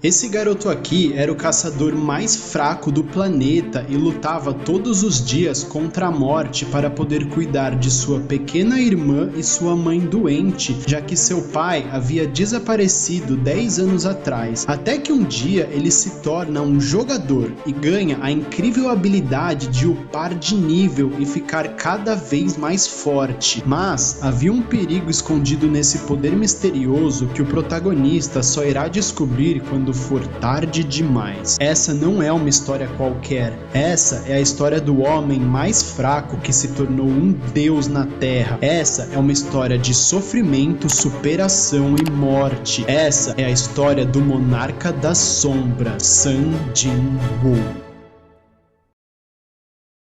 Esse garoto aqui era o caçador mais fraco do planeta e lutava todos os dias contra a morte para poder cuidar de sua pequena irmã e sua mãe doente, já que seu pai havia desaparecido 10 anos atrás. Até que um dia ele se torna um jogador e ganha a incrível habilidade de upar de nível e ficar cada vez mais forte. Mas havia um perigo escondido nesse poder misterioso que o protagonista só irá descobrir quando for tarde demais. Essa não é uma história qualquer. Essa é a história do homem mais fraco que se tornou um deus na Terra. Essa é uma história de sofrimento, superação e morte. Essa é a história do monarca das sombras, San Jin-woo.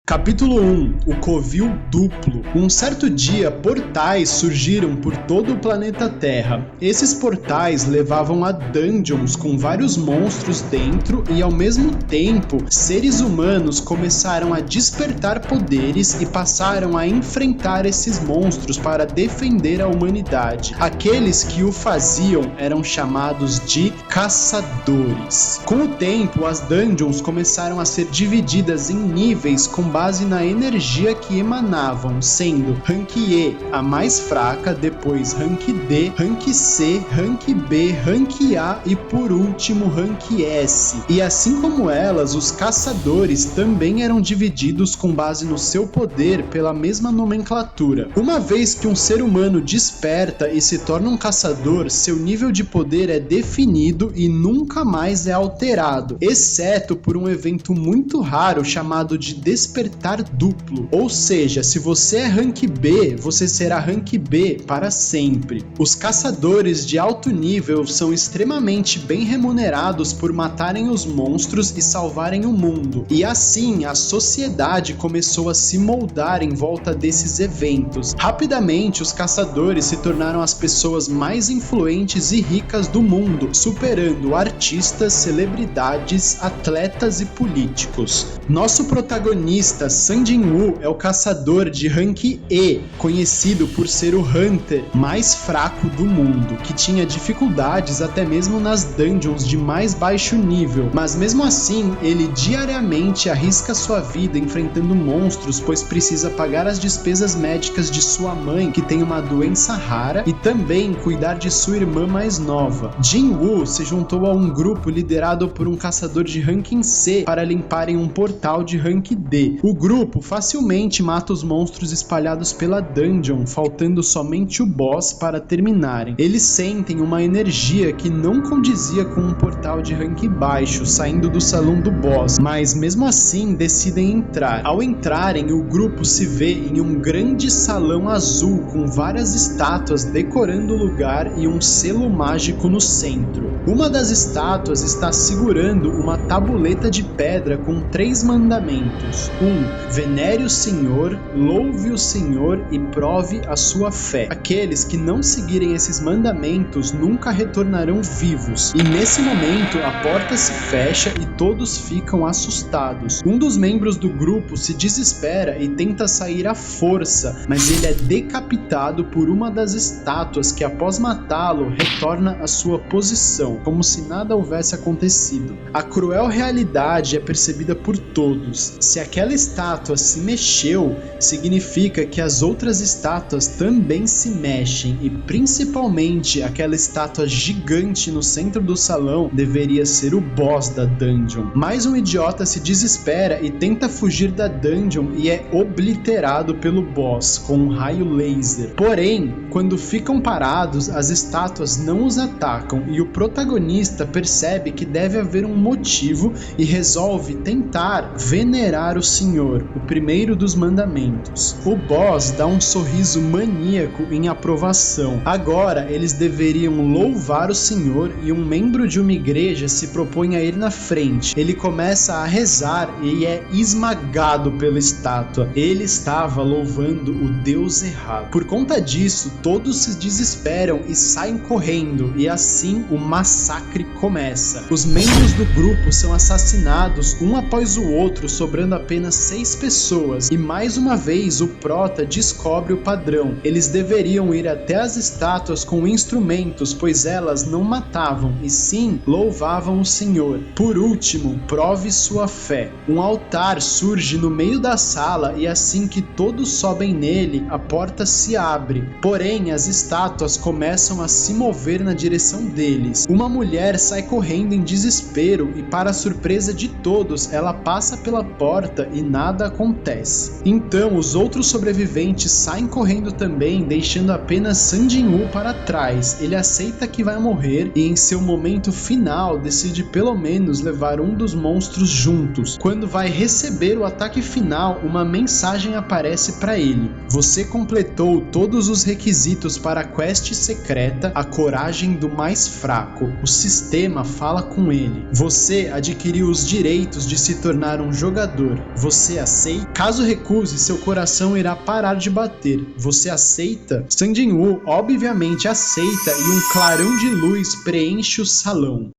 Capítulo 1. O Covil Duplo. Um certo dia, portais surgiram por todo o planeta Terra. Esses portais levavam a dungeons com vários monstros dentro e, ao mesmo tempo, seres humanos começaram a despertar poderes e passaram a enfrentar esses monstros para defender a humanidade. Aqueles que o faziam eram chamados de caçadores. Com o tempo, as dungeons começaram a ser divididas em níveis com base na energia que emanavam, sendo Rank E a mais fraca, depois Rank D, Rank C, Rank B, Rank A e por último Rank S. E assim como elas, os caçadores também eram divididos com base no seu poder pela mesma nomenclatura. Uma vez que um ser humano desperta e se torna um caçador, seu nível de poder é definido e nunca mais é alterado, exceto por um evento muito raro chamado de despertar duplo, ou seja, se você é rank B, você será rank B para sempre. Os caçadores de alto nível são extremamente bem remunerados por matarem os monstros e salvarem o mundo, e assim a sociedade começou a se moldar em volta desses eventos. Rapidamente, os caçadores se tornaram as pessoas mais influentes e ricas do mundo, superando artistas, celebridades, atletas e políticos. Nosso protagonista San Jin-woo é o caçador de rank E, conhecido por ser o hunter mais fraco do mundo, que tinha dificuldades até mesmo nas dungeons de mais baixo nível, mas mesmo assim ele diariamente arrisca sua vida enfrentando monstros, pois precisa pagar as despesas médicas de sua mãe, que tem uma doença rara, e também cuidar de sua irmã mais nova. Jin-woo se juntou a um grupo liderado por um caçador de ranking C para limparem um portal de rank D. O grupo facilmente mata os monstros espalhados pela dungeon, faltando somente o boss para terminarem. Eles sentem uma energia que não condizia com um portal de rank baixo, saindo do salão do boss, mas mesmo assim decidem entrar. Ao entrarem, o grupo se vê em um grande salão azul com várias estátuas decorando o lugar e um selo mágico no centro. Uma das estátuas está segurando uma tabuleta de pedra com 3 mandamentos. 1. Venere o Senhor, louve o Senhor e prove a sua fé. Aqueles que não seguirem esses mandamentos nunca retornarão vivos. E nesse momento a porta se fecha e todos ficam assustados. Um dos membros do grupo se desespera e tenta sair à força, mas ele é decapitado por uma das estátuas que, após matá-lo, retorna à sua posição, como se nada houvesse acontecido. A cruel realidade é percebida por todos. Se aquela estátua se mexeu, significa que as outras estátuas também se mexem, e principalmente aquela estátua gigante no centro do salão deveria ser o boss da dungeon. Mais um idiota se desespera e tenta fugir da dungeon e é obliterado pelo boss com um raio laser. Porém, quando ficam parados, as estátuas não os atacam e o protagonista percebe que deve haver um motivo e resolve tentar venerar o Senhor, o primeiro dos mandamentos. O boss dá um sorriso maníaco em aprovação. Agora eles deveriam louvar o Senhor e um membro de uma igreja se propõe a ir na frente. Ele começa a rezar e é esmagado pela estátua. Ele estava louvando o Deus errado. Por conta disso, todos se desesperam e saem correndo, e assim o massacre começa. Os membros do grupo são assassinados um após o outro, sobrando apenas 6 pessoas, e mais uma vez o prota descobre o padrão. Eles deveriam ir até as estátuas com instrumentos, pois elas não matavam, e sim louvavam o Senhor. Por último, prove sua fé. Um altar surge no meio da sala e assim que todos sobem nele, a porta se abre. Porém, as estátuas começam a se mover na direção deles. Uma mulher sai correndo em desespero e, para a surpresa de todos, ela passa pela porta e nada acontece. Então, os outros sobreviventes saem correndo também, deixando apenas Sun Jin-woo para trás. Ele aceita que vai morrer e, em seu momento final, decide pelo menos levar um dos monstros juntos. Quando vai receber o ataque final, uma mensagem aparece para ele: você completou todos os requisitos para a quest secreta, a coragem do mais fraco. O sistema fala com ele. Você adquiriu os direitos de se tornar um jogador. Você aceita? Caso recuse, seu coração irá parar de bater. Você aceita? Sun Jin-woo obviamente aceita e um clarão de luz preenche o salão.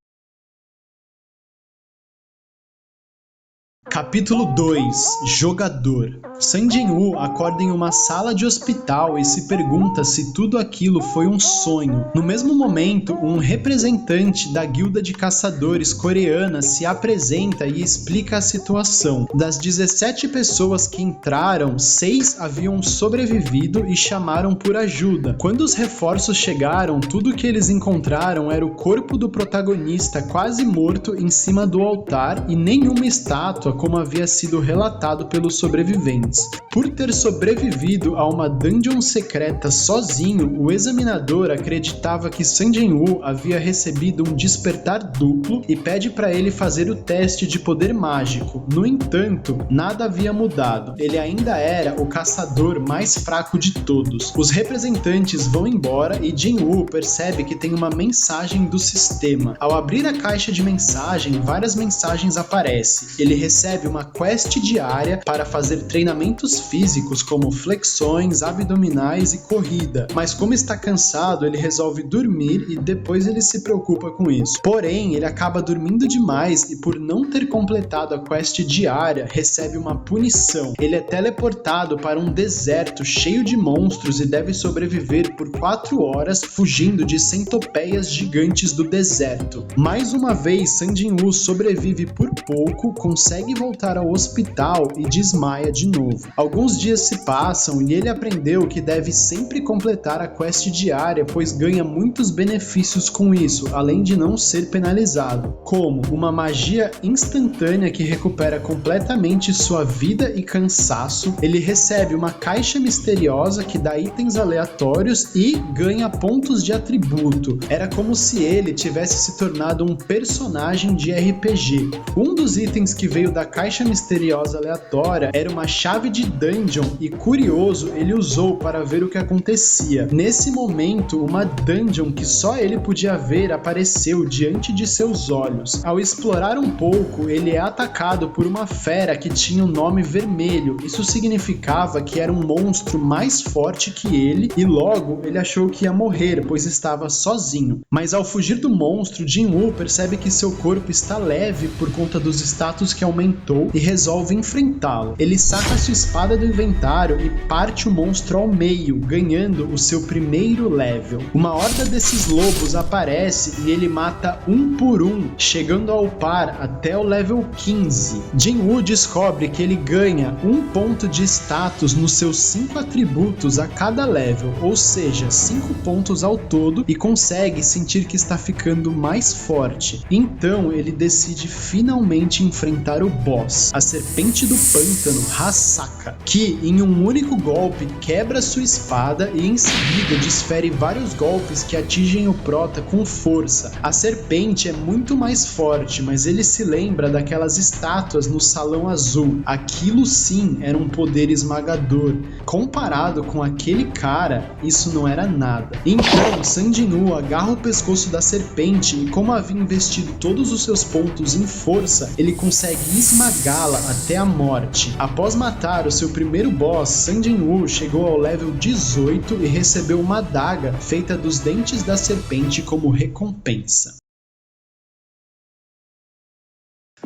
Capítulo 2 Jogador. Sun Jin-woo acorda em uma sala de hospital e se pergunta se tudo aquilo foi um sonho. No mesmo momento, um representante da guilda de caçadores coreana se apresenta e explica a situação. Das 17 pessoas que entraram, 6 haviam sobrevivido e chamaram por ajuda. Quando os reforços chegaram, tudo que eles encontraram era o corpo do protagonista quase morto em cima do altar e nenhuma estátua como havia sido relatado pelos sobreviventes. Por ter sobrevivido a uma dungeon secreta sozinho, o examinador acreditava que Sun Jin-woo havia recebido um despertar duplo e pede para ele fazer o teste de poder mágico. No entanto, nada havia mudado. Ele ainda era o caçador mais fraco de todos. Os representantes vão embora e Jin-woo percebe que tem uma mensagem do sistema. Ao abrir a caixa de mensagem, várias mensagens aparecem. Ele recebe uma quest diária para fazer treinamentos físicos como flexões, abdominais e corrida, mas como está cansado, ele resolve dormir e depois ele se preocupa com isso. Porém, ele acaba dormindo demais e, por não ter completado a quest diária, recebe uma punição. Ele é teleportado para um deserto cheio de monstros e deve sobreviver por 4 horas fugindo de centopeias gigantes do deserto. Mais uma vez, Sun Jin-woo sobrevive por pouco, consegue voltar ao hospital e desmaia de novo. Alguns dias se passam e ele aprendeu que deve sempre completar a quest diária, pois ganha muitos benefícios com isso, além de não ser penalizado, como uma magia instantânea que recupera completamente sua vida e cansaço. Ele recebe uma caixa misteriosa que dá itens aleatórios e ganha pontos de atributo. Era como se ele tivesse se tornado um personagem de RPG. Um dos itens que veio da caixa misteriosa aleatória era uma chave de dungeon e, curioso, ele usou para ver o que acontecia. Nesse momento, uma dungeon que só ele podia ver apareceu diante de seus olhos. Ao explorar um pouco, ele é atacado por uma fera que tinha um nome vermelho. Isso significava que era um monstro mais forte que ele e logo ele achou que ia morrer, pois estava sozinho. Mas ao fugir do monstro, Jin-woo percebe que seu corpo está leve por conta dos status que aumentou e resolve enfrentá-lo. Ele saca sua espada do inventário e parte o monstro ao meio, ganhando o seu primeiro level. Uma horda desses lobos aparece e ele mata um por um, chegando a upar até o level 15. Jin-woo descobre que ele ganha 1 ponto de status nos seus 5 atributos a cada level, ou seja, 5 pontos ao todo, e consegue sentir que está ficando mais forte. Então ele decide finalmente enfrentar o boss, a serpente do pântano, Hasaka, que em um único golpe quebra sua espada e em seguida desfere vários golpes que atingem o prota com força. A serpente é muito mais forte, mas ele se lembra daquelas estátuas no salão azul. Aquilo sim era um poder esmagador. Comparado com aquele cara, isso não era nada. Então, Sun Jin-woo agarra o pescoço da serpente e, como havia investido todos os seus pontos em força, ele consegue esmagá-la até a morte. Após matar o seu primeiro boss, Sun Jin-woo chegou ao level 18 e recebeu uma adaga feita dos dentes da serpente como recompensa.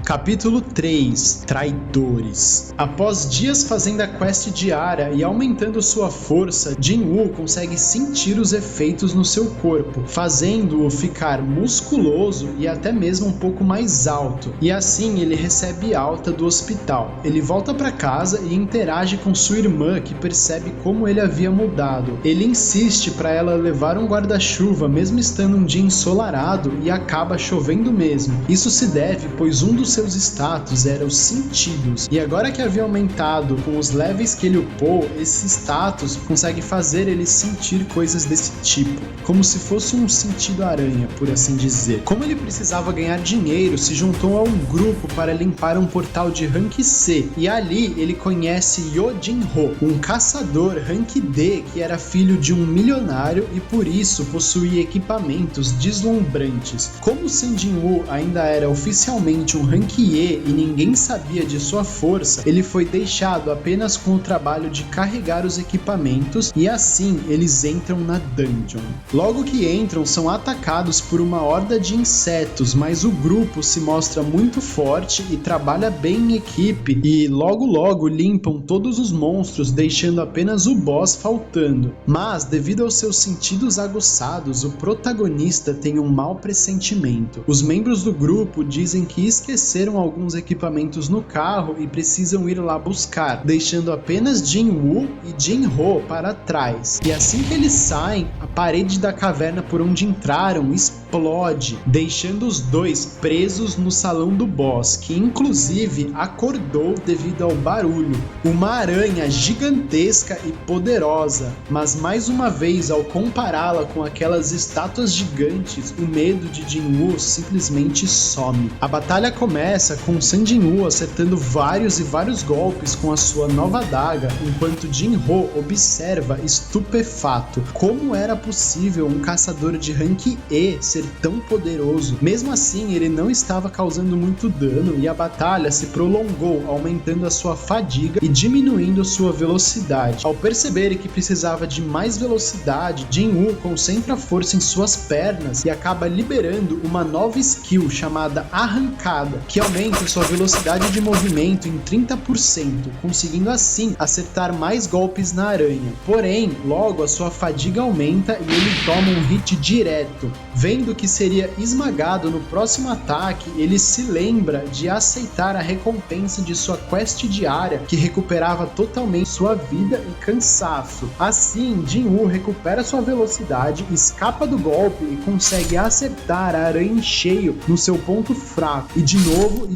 Capítulo 3 Traidores. Após dias fazendo a quest diária e aumentando sua força, Jin-Woo consegue sentir os efeitos no seu corpo, fazendo-o ficar musculoso e até mesmo um pouco mais alto. E assim ele recebe alta do hospital. Ele volta para casa e interage com sua irmã, que percebe como ele havia mudado. Ele insiste para ela levar um guarda-chuva mesmo estando um dia ensolarado e acaba chovendo mesmo. Isso se deve pois um dos seus status era os sentidos, e agora que havia aumentado com os levels que ele upou, esse status consegue fazer ele sentir coisas desse tipo, como se fosse um sentido aranha, por assim dizer. Como ele precisava ganhar dinheiro, se juntou a um grupo para limpar um portal de rank C, e ali ele conhece Yo Jin-ho, um caçador rank D que era filho de um milionário e por isso possuía equipamentos deslumbrantes. Como Sun Jin-woo ainda era oficialmente um rank E e ninguém sabia de sua força, ele foi deixado apenas com o trabalho de carregar os equipamentos e assim eles entram na dungeon. Logo que entram, são atacados por uma horda de insetos, mas o grupo se mostra muito forte e trabalha bem em equipe e logo limpam todos os monstros, deixando apenas o boss faltando. Mas devido aos seus sentidos aguçados, o protagonista tem um mau pressentimento. Os membros do grupo dizem que esqueceram alguns equipamentos no carro e precisam ir lá buscar, deixando apenas Jin-Woo e Jin-Ho para trás. E assim que eles saem, a parede da caverna por onde entraram explode, deixando os dois presos no salão do boss, que inclusive acordou devido ao barulho. Uma aranha gigantesca e poderosa, mas mais uma vez ao compará-la com aquelas estátuas gigantes, o medo de Jin-Woo simplesmente some. A batalha começa com Sun Jin-woo acertando vários golpes com a sua nova adaga, enquanto Jin-Ho observa estupefato como era possível um caçador de rank E ser tão poderoso. Mesmo assim, ele não estava causando muito dano e a batalha se prolongou, aumentando a sua fadiga e diminuindo sua velocidade. Ao perceber que precisava de mais velocidade, Jin-Woo concentra força em suas pernas e acaba liberando uma nova skill chamada Arrancada, que aumenta sua velocidade de movimento em 30%, conseguindo assim acertar mais golpes na aranha. Porém, logo a sua fadiga aumenta e ele toma um hit direto. Vendo que seria esmagado no próximo ataque, ele se lembra de aceitar a recompensa de sua quest diária, que recuperava totalmente sua vida e cansaço. Assim, Jin-Woo recupera sua velocidade, escapa do golpe e consegue acertar a aranha em cheio no seu ponto fraco. E de novo,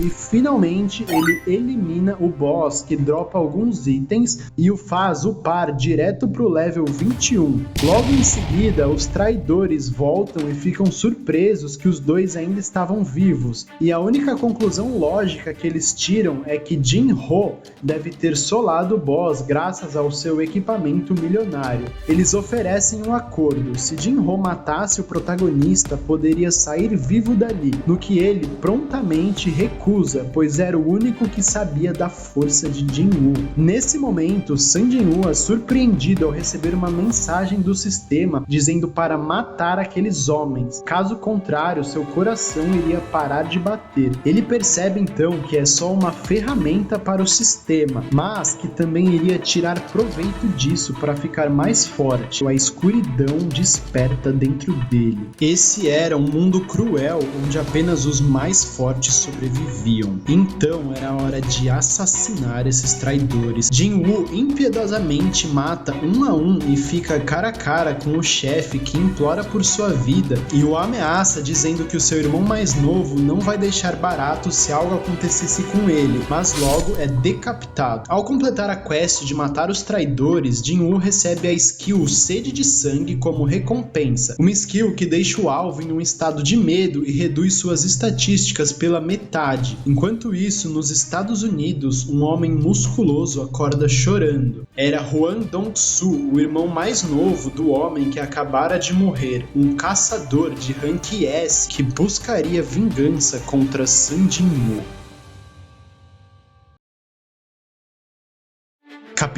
e finalmente ele elimina o boss, que dropa alguns itens e o faz upar direto pro level 21. Logo em seguida, os traidores voltam e ficam surpresos que os dois ainda estavam vivos, e a única conclusão lógica que eles tiram é que Jin-Ho deve ter solado o boss graças ao seu equipamento milionário. Eles oferecem um acordo: se Jin-Ho matasse o protagonista, poderia sair vivo dali, no que ele prontamente recusa, pois era o único que sabia da força de Jin-Woo. Nesse momento, Sun Jin-woo é surpreendido ao receber uma mensagem do sistema dizendo para matar aqueles homens, caso contrário seu coração iria parar de bater. Ele percebe então que é só uma ferramenta para o sistema, mas que também iria tirar proveito disso para ficar mais forte. A escuridão desperta dentro dele. Esse era um mundo cruel onde apenas os mais fortes sobreviviam. Então era hora de assassinar esses traidores. Jin-Woo impiedosamente mata um a um e fica cara a cara com o chefe, que implora por sua vida e o ameaça dizendo que o seu irmão mais novo não vai deixar barato se algo acontecesse com ele, mas logo é decapitado. Ao completar a quest de matar os traidores, Jin-Woo recebe a skill Sede de Sangue como recompensa, uma skill que deixa o alvo em um estado de medo e reduz suas estatísticas pela metade. Enquanto isso, nos Estados Unidos, um homem musculoso acorda chorando. Era Hwang Dong-soo, o irmão mais novo do homem que acabara de morrer, um caçador de rank S que buscaria vingança contra Sun Jin-woo.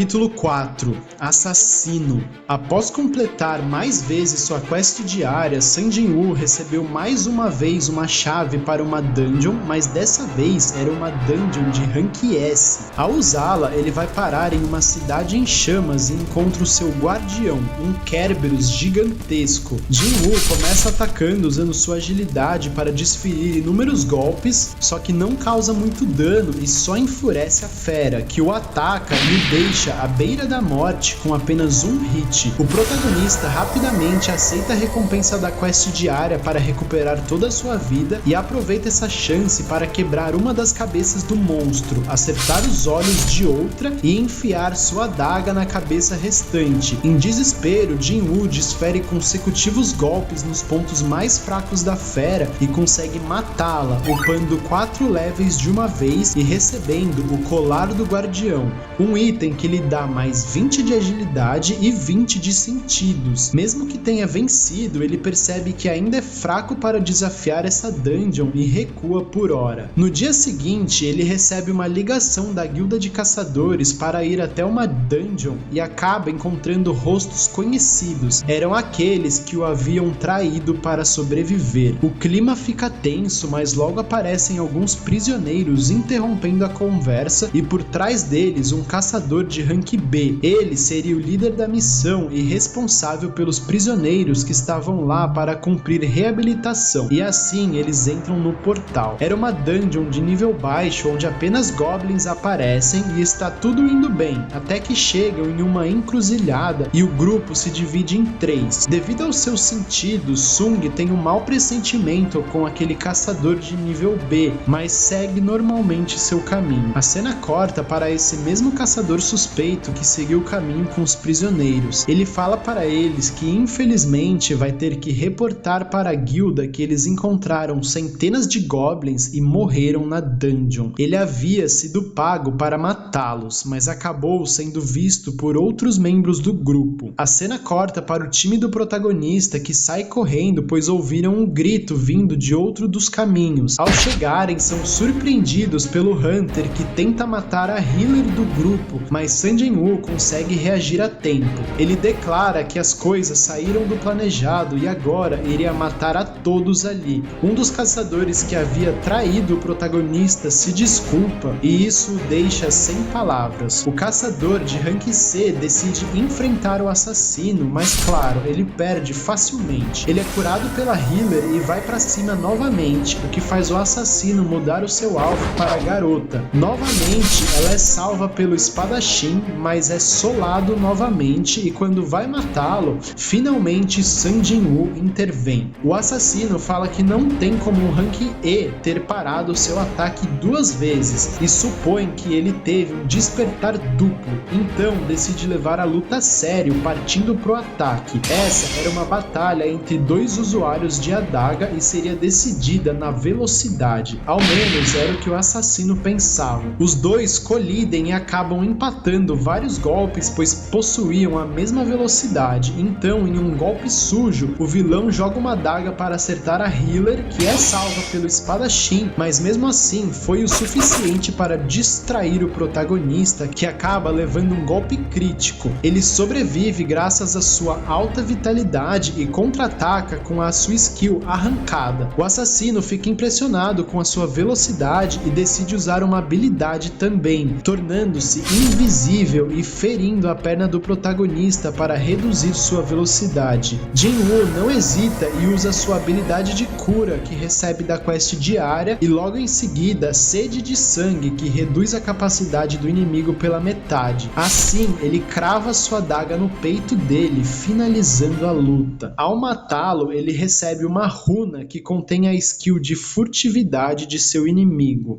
Capítulo 4 – Assassino. Após completar mais vezes sua quest diária, Sun Jin-woo recebeu mais uma vez uma chave para uma dungeon, mas dessa vez era uma dungeon de rank S. Ao usá-la, ele vai parar em uma cidade em chamas e encontra o seu guardião, um Kerberos gigantesco. Jin-woo começa atacando usando sua agilidade para desferir inúmeros golpes, só que não causa muito dano e só enfurece a fera, que o ataca e o deixa à beira da morte com apenas um hit. O protagonista rapidamente aceita a recompensa da quest diária para recuperar toda a sua vida e aproveita essa chance para quebrar uma das cabeças do monstro, acertar os olhos de outra e enfiar sua adaga na cabeça restante. Em desespero, Jin-woo desfere consecutivos golpes nos pontos mais fracos da fera e consegue matá-la, upando 4 levels de uma vez e recebendo o colar do guardião, um item que lhe dá mais 20 de agilidade e 20 de sentidos. Mesmo que tenha vencido, ele percebe que ainda é fraco para desafiar essa dungeon e recua por hora. No dia seguinte, ele recebe uma ligação da guilda de caçadores para ir até uma dungeon e acaba encontrando rostos conhecidos. Eram aqueles que o haviam traído para sobreviver. O clima fica tenso, mas logo aparecem alguns prisioneiros interrompendo a conversa e por trás deles um caçador de rank B. Ele seria o líder da missão e responsável pelos prisioneiros que estavam lá para cumprir reabilitação, e assim eles entram no portal. Era uma dungeon de nível baixo onde apenas goblins aparecem e está tudo indo bem, até que chegam em uma encruzilhada e o grupo se divide em 3. Devido aos seus sentidos, Sung tem um mau pressentimento com aquele caçador de nível B, mas segue normalmente seu caminho. A cena corta para esse mesmo caçador suspeito que seguiu o caminho com os prisioneiros. Ele fala para eles que infelizmente vai ter que reportar para a guilda que eles encontraram centenas de goblins e morreram na dungeon. Ele havia sido pago para matá-los, mas acabou sendo visto por outros membros do grupo. A cena corta para o time do protagonista que sai correndo pois ouviram um grito vindo de outro dos caminhos. Ao chegarem, são surpreendidos pelo Hunter que tenta matar a healer do grupo, mas Sun Jin-woo consegue reagir a tempo. Ele declara que as coisas saíram do planejado e agora iria matar a todos ali. Um dos caçadores que havia traído o protagonista se desculpa e isso o deixa sem palavras. O caçador de rank C decide enfrentar o assassino, mas claro, ele perde facilmente. Ele é curado pela healer e vai pra cima novamente, o que faz o assassino mudar o seu alvo para a garota. Novamente, ela é salva pelo espadachim, mas é solado novamente e quando vai matá-lo, finalmente Sun Jin-woo intervém. O assassino fala que não tem como um rank E ter parado seu ataque 2 vezes e supõe que ele teve um despertar duplo, então decide levar a luta a sério partindo pro ataque. Essa era uma batalha entre 2 usuários de adaga e seria decidida na velocidade, ao menos era o que o assassino pensava. Os dois colidem e acabam empatando vários golpes pois possuíam a mesma velocidade, então em um golpe sujo, o vilão joga uma adaga para acertar a healer, que é salva pelo espadachim, mas mesmo assim foi o suficiente para distrair o protagonista, que acaba levando um golpe crítico. Ele sobrevive graças à sua alta vitalidade e contra-ataca com a sua skill arrancada. O assassino fica impressionado com a sua velocidade e decide usar uma habilidade também, tornando-se invisível e ferindo a perna do protagonista para reduzir sua velocidade. Jin-woo não hesita e usa sua habilidade de cura que recebe da quest diária e logo em seguida sede de sangue que reduz a capacidade do inimigo pela metade. Assim, ele crava sua adaga no peito dele, finalizando a luta. Ao matá-lo, ele recebe uma runa que contém a skill de furtividade de seu inimigo.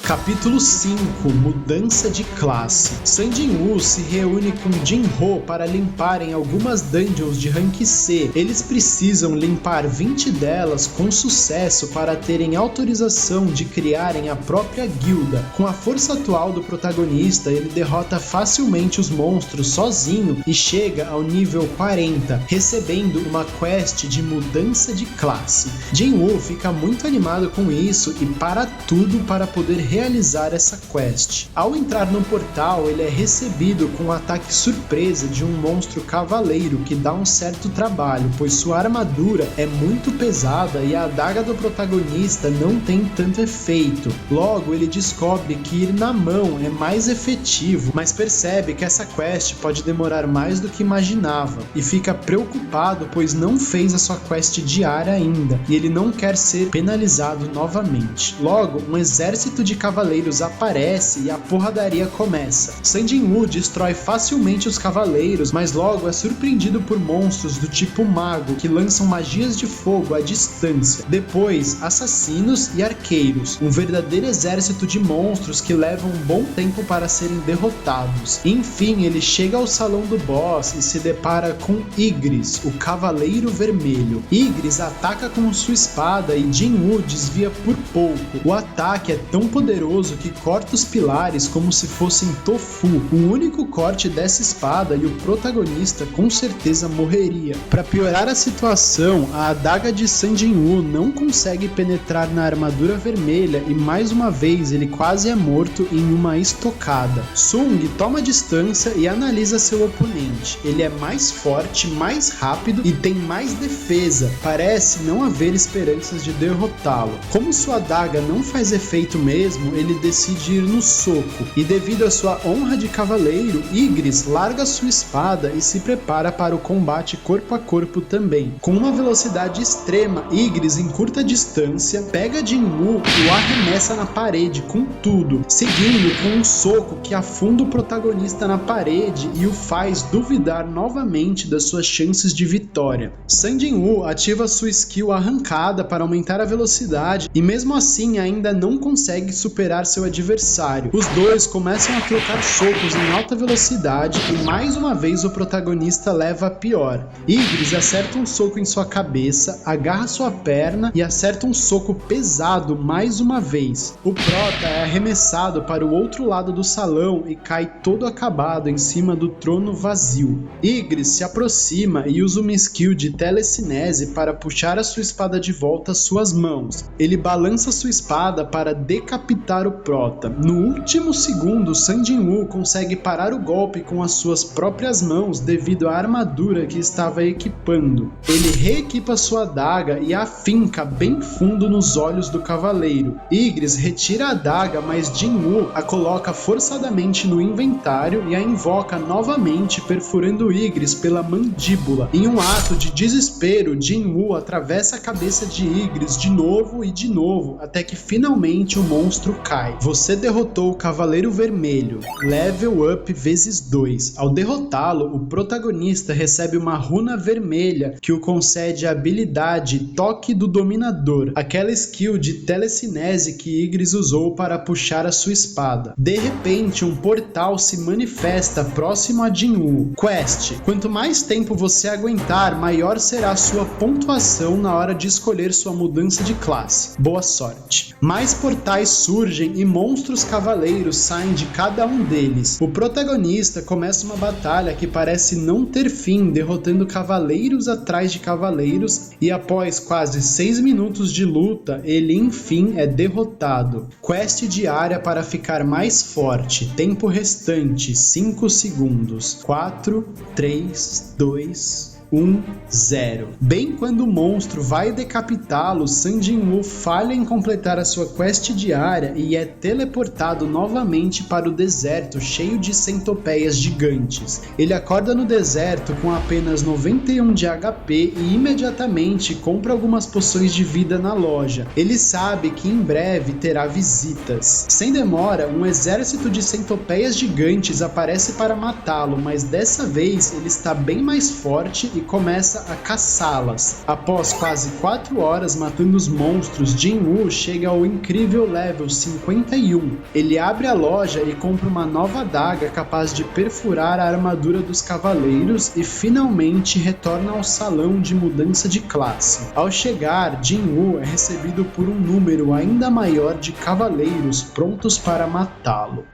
Capítulo 5 – Mudança de classe. Sun Jin-woo se reúne com Jin-ho para limparem algumas dungeons de rank C. Eles precisam limpar 20 delas com sucesso para terem autorização de criarem a própria guilda. Com a força atual do protagonista, ele derrota facilmente os monstros sozinho e chega ao nível 40, recebendo uma quest de mudança de classe. Jin-woo fica muito animado com isso e para tudo para poder realizar essa quest. Ao entrar no portal, ele é recebido com um ataque surpresa de um monstro cavaleiro que dá um certo trabalho, pois sua armadura é muito pesada e a adaga do protagonista não tem tanto efeito. Logo, ele descobre que ir na mão é mais efetivo, mas percebe que essa quest pode demorar mais do que imaginava e fica preocupado pois não fez a sua quest diária ainda e ele não quer ser penalizado novamente. Logo, um exército de cavaleiros aparece e a porradaria começa. San Jinwoo destrói facilmente os cavaleiros, mas logo é surpreendido por monstros do tipo mago que lançam magias de fogo à distância. Depois, assassinos e arqueiros, um verdadeiro exército de monstros que levam um bom tempo para serem derrotados. Enfim, ele chega ao salão do boss e se depara com Igris, o Cavaleiro Vermelho. Igris ataca com sua espada e Jinwoo desvia por pouco. O ataque é tão poderoso que corta os pilares como se fossem tofu. O único corte dessa espada e o protagonista com certeza morreria. Para piorar a situação, a adaga de San Jinwoo não consegue penetrar na armadura vermelha e mais uma vez ele quase é morto em uma estocada. Sung toma distância e analisa seu oponente. Ele é mais forte, mais rápido e tem mais defesa. Parece não haver esperanças de derrotá-lo. Como sua adaga não faz efeito mesmo, ele decide ir no soco. E devido à sua honra de cavaleiro, Igris larga sua espada e se prepara para o combate corpo a corpo também. Com uma velocidade extrema, Igris encurta a distância, pega Jinwoo e o arremessa na parede com tudo, seguindo com um soco que afunda o protagonista na parede e o faz duvidar novamente das suas chances de vitória. San Jinwoo ativa sua skill arrancada para aumentar a velocidade e mesmo assim ainda não consegue superar seu adversário. Os dois começam a trocar socos em alta velocidade e mais uma vez o protagonista leva a pior. Igris acerta um soco em sua cabeça, agarra sua perna e acerta um soco pesado mais uma vez. O prota é arremessado para o outro lado do salão e cai todo acabado em cima do trono vazio. Igris se aproxima e usa uma skill de telecinese para puxar a sua espada de volta às suas mãos. Ele balança sua espada para decapitar o prota. No último segundo, San Jinwoo consegue parar o golpe com as suas próprias mãos devido à armadura que estava equipando. Ele reequipa sua adaga e a finca bem fundo nos olhos do cavaleiro. Igris retira a adaga, mas Jinwoo a coloca forçadamente no inventário e a invoca novamente, perfurando Igris pela mandíbula. Em um ato de desespero, Jinwoo atravessa a cabeça de Igris de novo e de novo, até que finalmente o monstro cai. Você derrotou o Cavaleiro Vermelho. Level up vezes 2. Ao derrotá-lo, o protagonista recebe uma runa vermelha que o concede a habilidade Toque do Dominador, aquela skill de telecinese que Igris usou para puxar a sua espada. De repente, um portal se manifesta próximo a Jinwoo. Quest: quanto mais tempo você aguentar, maior será a sua pontuação na hora de escolher sua mudança de classe. Boa sorte. Mais portais surgem e monstros cavaleiros saem de cada um deles. O protagonista começa uma batalha que parece não ter fim, derrotando cavaleiros atrás de cavaleiros, e após quase 6 minutos de luta, ele enfim é derrotado. Quest diária para ficar mais forte. Tempo restante 5 segundos. 4, 3, 2, 1-0. Bem quando o monstro vai decapitá-lo, San Jinwoo falha em completar a sua quest diária e é teleportado novamente para o deserto cheio de centopeias gigantes. Ele acorda no deserto com apenas 91 de HP e imediatamente compra algumas poções de vida na loja. Ele sabe que em breve terá visitas. Sem demora, um exército de centopeias gigantes aparece para matá-lo, mas dessa vez ele está bem mais forte e começa a caçá-las. Após quase 4 horas matando os monstros, Jinwoo chega ao incrível level 51. Ele abre a loja e compra uma nova adaga capaz de perfurar a armadura dos cavaleiros e finalmente retorna ao salão de mudança de classe. Ao chegar, Jinwoo é recebido por um número ainda maior de cavaleiros prontos para matá-lo.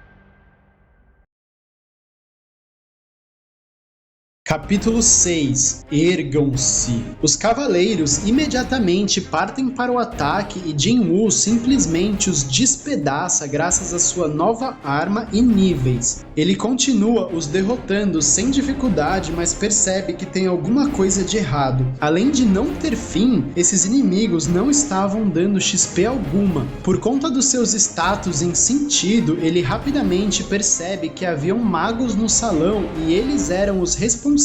Capítulo 6. Ergam-se. Os cavaleiros imediatamente partem para o ataque e Jinwoo simplesmente os despedaça graças à sua nova arma e níveis. Ele continua os derrotando sem dificuldade, mas percebe que tem alguma coisa de errado. Além de não ter fim, esses inimigos não estavam dando XP alguma. Por conta dos seus status em sentido, ele rapidamente percebe que haviam magos no salão e eles eram os responsáveis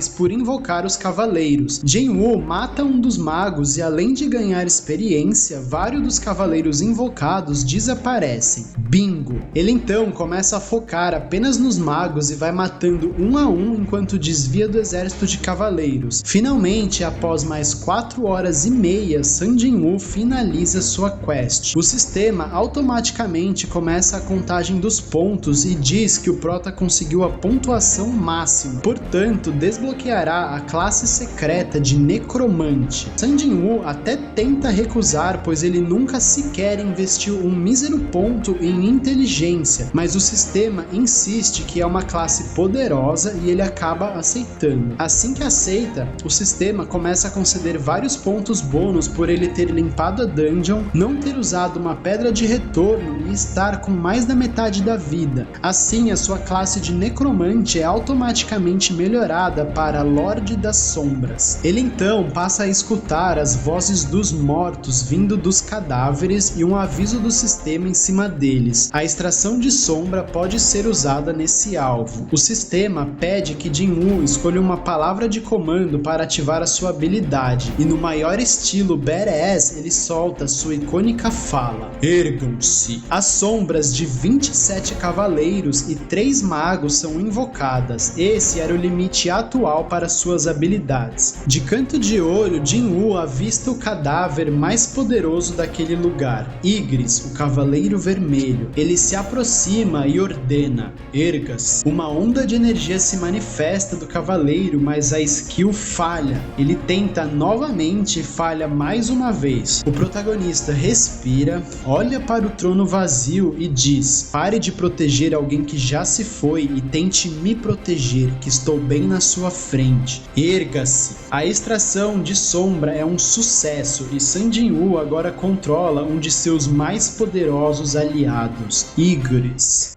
por invocar os cavaleiros. Jinwoo mata um dos magos e, além de ganhar experiência, vários dos cavaleiros invocados desaparecem. Bingo! Ele então começa a focar apenas nos magos e vai matando um a um enquanto desvia do exército de cavaleiros. Finalmente, após mais 4 horas e meia, Sun Jinwoo finaliza sua quest. O sistema automaticamente começa a contagem dos pontos e diz que o prota conseguiu a pontuação máxima. Portanto, desbloqueará a classe secreta de Necromante. Sun Jinwoo até tenta recusar, pois ele nunca sequer investiu um mísero ponto em inteligência, mas o sistema insiste que é uma classe poderosa e ele acaba aceitando. Assim que aceita, o sistema começa a conceder vários pontos bônus por ele ter limpado a dungeon, não ter usado uma pedra de retorno e estar com mais da metade da vida. Assim, a sua classe de Necromante é automaticamente melhorada para Lorde das Sombras. Ele então passa a escutar as vozes dos mortos vindo dos cadáveres e um aviso do sistema em cima deles. A extração de sombra pode ser usada nesse alvo. O sistema pede que Jinwoo escolha uma palavra de comando para ativar a sua habilidade, e no maior estilo badass ele solta sua icônica fala: Ergam-se! As sombras de 27 cavaleiros e 3 magos são invocadas. Esse era o limite atual para suas habilidades. De canto de olho, Jinwoo avista o cadáver mais poderoso daquele lugar, Igris, o Cavaleiro Vermelho. Ele se aproxima e ordena: erga-se. Uma onda de energia se manifesta do cavaleiro, mas a skill falha. Ele tenta novamente e falha mais uma vez. O protagonista respira, olha para o trono vazio e diz: pare de proteger alguém que já se foi e tente me proteger, que estou bem na sua frente. Erga-se! A extração de sombra é um sucesso e Sun Jinwoo agora controla um de seus mais poderosos aliados, Igris.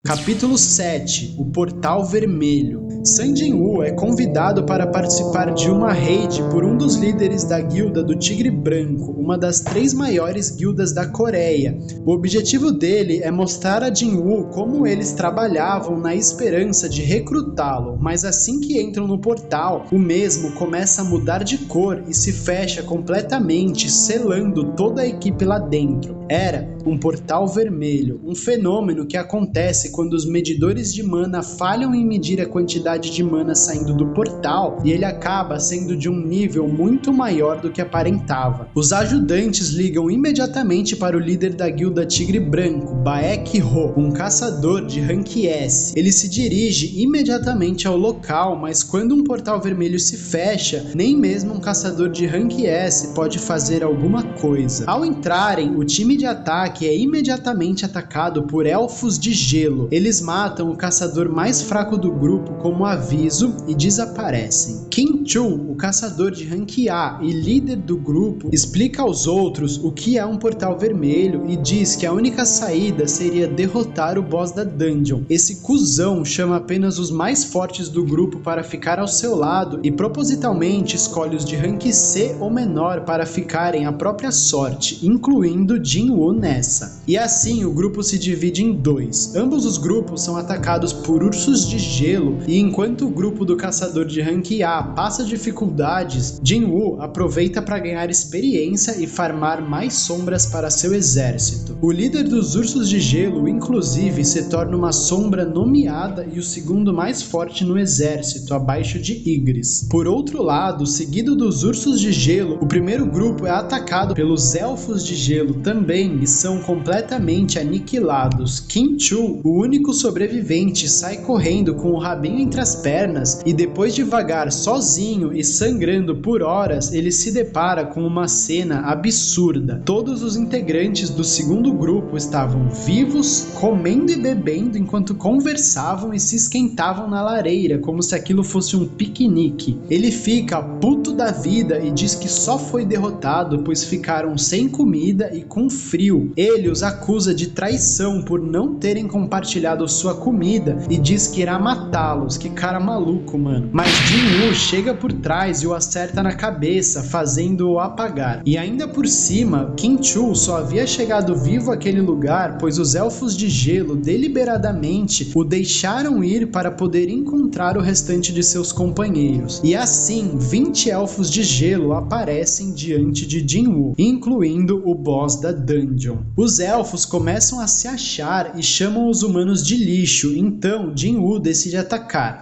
Capítulo 7. O Portal Vermelho. Sun Jinwoo é convidado para participar de uma raid por um dos líderes da guilda do Tigre Branco, uma das 3 maiores guildas da Coreia. O objetivo dele é mostrar a Jinwoo como eles trabalhavam na esperança de recrutá-lo, mas assim que entram no portal, o mesmo começa a mudar de cor e se fecha completamente, selando toda a equipe lá dentro. Era um portal vermelho, um fenômeno que acontece quando os medidores de mana falham em medir a quantidade de mana saindo do portal e ele acaba sendo de um nível muito maior do que aparentava. Os ajudantes ligam imediatamente para o líder da guilda Tigre Branco, Baek Ho, um caçador de rank S. Ele se dirige imediatamente ao local, mas quando um portal vermelho se fecha, nem mesmo um caçador de rank S pode fazer alguma coisa. Ao entrarem, o time de ataque é imediatamente atacado por elfos de gelo. Eles matam o caçador mais fraco do grupo como aviso e desaparecem. Kim Chu, o caçador de rank A e líder do grupo, explica aos outros o que é um portal vermelho e diz que a única saída seria derrotar o boss da dungeon. Esse cuzão chama apenas os mais fortes do grupo para ficar ao seu lado e propositalmente escolhe os de rank C ou menor para ficarem à própria sorte, incluindo Jinwoo nessa. E assim o grupo se divide em 2. Ambos os grupos são atacados por ursos de gelo e enquanto o grupo do caçador de rank A passa dificuldades, Jinwoo aproveita para ganhar experiência e farmar mais sombras para seu exército. O líder dos ursos de gelo, inclusive, se torna uma sombra nomeada e o segundo mais forte no exército, abaixo de Igris. Por outro lado, seguido dos ursos de gelo, o primeiro grupo é atacado pelos elfos de gelo também e são são completamente aniquilados. Kim Chu, o único sobrevivente, sai correndo com o rabinho entre as pernas e depois de vagar sozinho e sangrando por horas, ele se depara com uma cena absurda. Todos os integrantes do segundo grupo estavam vivos, comendo e bebendo enquanto conversavam e se esquentavam na lareira, como se aquilo fosse um piquenique. Ele fica puto da vida e diz que só foi derrotado pois ficaram sem comida e com frio. Ele os acusa de traição por não terem compartilhado sua comida e diz que irá matá-los. Que cara maluco, mano. Mas Jin-Woo chega por trás e o acerta na cabeça, fazendo-o apagar. E ainda por cima, Kim Chu só havia chegado vivo àquele lugar pois os elfos de gelo deliberadamente o deixaram ir para poder encontrar o restante de seus companheiros. E assim, 20 elfos de gelo aparecem diante de Jin-Woo, incluindo o boss da dungeon. Os elfos começam a se achar e chamam os humanos de lixo, então Jin-Woo decide atacar.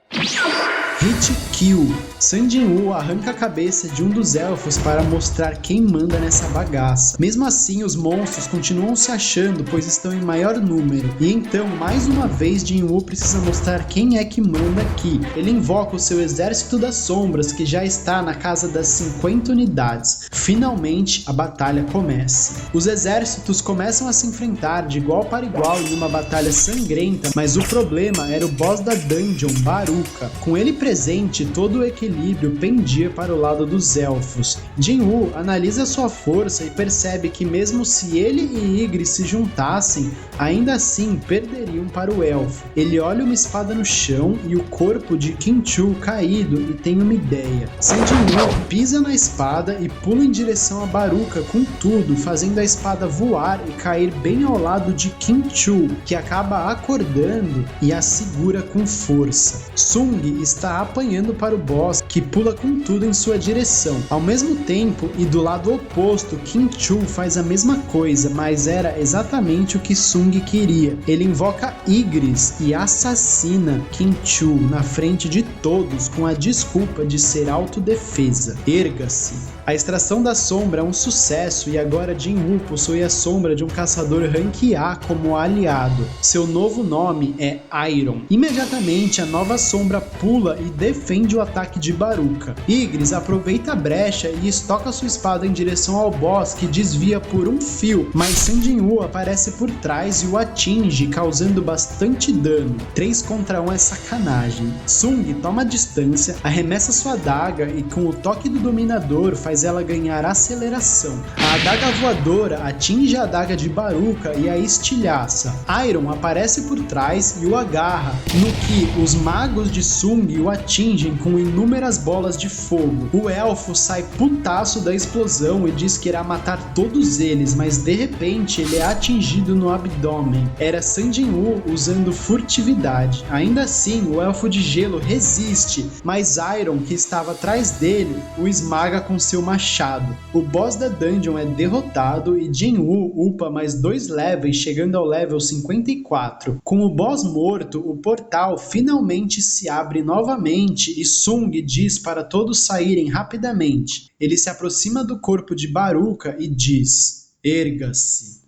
Hit Kill. Sun Jin-Woo arranca a cabeça de um dos elfos para mostrar quem manda nessa bagaça. Mesmo assim, os monstros continuam se achando, pois estão em maior número. E então, mais uma vez, Jin-Woo precisa mostrar quem é que manda aqui. Ele invoca o seu exército das sombras, que já está na casa das 50 unidades. Finalmente, a batalha começa. Os exércitos começam a se enfrentar de igual para igual em uma batalha sangrenta, mas o problema era o boss da dungeon, Baruka. Com ele presente, todo o equilíbrio pendia para o lado dos elfos. Jin-Woo analisa sua força e percebe que mesmo se ele e Ygritte se juntassem, ainda assim perderiam para o elfo. Ele olha uma espada no chão e o corpo de Kim Chu caído e tem uma ideia. Sun Jin-Woo pisa na espada e pula em direção a Baruka com tudo, fazendo a espada voar e cair bem ao lado de Kim Chu, que acaba acordando e a segura com força. Sung está apanhando para o boss, que pula com tudo em sua direção. Ao mesmo tempo, e do lado oposto, Kim Chu faz a mesma coisa, mas era exatamente o que Sung queria. Ele invoca Ygritte e assassina Kim Chu na frente de todos com a desculpa de ser autodefesa. Erga-se. A extração da sombra é um sucesso e agora Jin-Woo possui a sombra de um caçador rank A como aliado. Seu novo nome é Iron. Imediatamente a nova sombra pula e defende o ataque de Baruka. Ygritte aproveita a brecha e estoca sua espada em direção ao boss, que desvia por um fio, mas Sun Jin-Woo aparece por trás e o atinge, causando bastante dano. 3 contra 1 é sacanagem. Sung toma distância, arremessa sua adaga e com o toque do dominador faz ela ganhar aceleração. A adaga voadora atinge a adaga de Baruka e a estilhaça. Iron aparece por trás e o agarra, no que os magos de Sung o atingem com inúmeras bolas de fogo. O elfo sai putaço da explosão e diz que irá matar todos eles, mas de repente ele é atingido no abdômen. Era Sun Jin-Woo usando furtividade. Ainda assim, o elfo de gelo resiste, mas Iron, que estava atrás dele, o esmaga com seu machado. O boss da dungeon é derrotado e Jin-Woo upa mais 2 levels, chegando ao level 54. Com o boss morto, o portal finalmente se abre novamente e Sung diz para todos saírem rapidamente. Ele se aproxima do corpo de Baruka e diz: erga-se.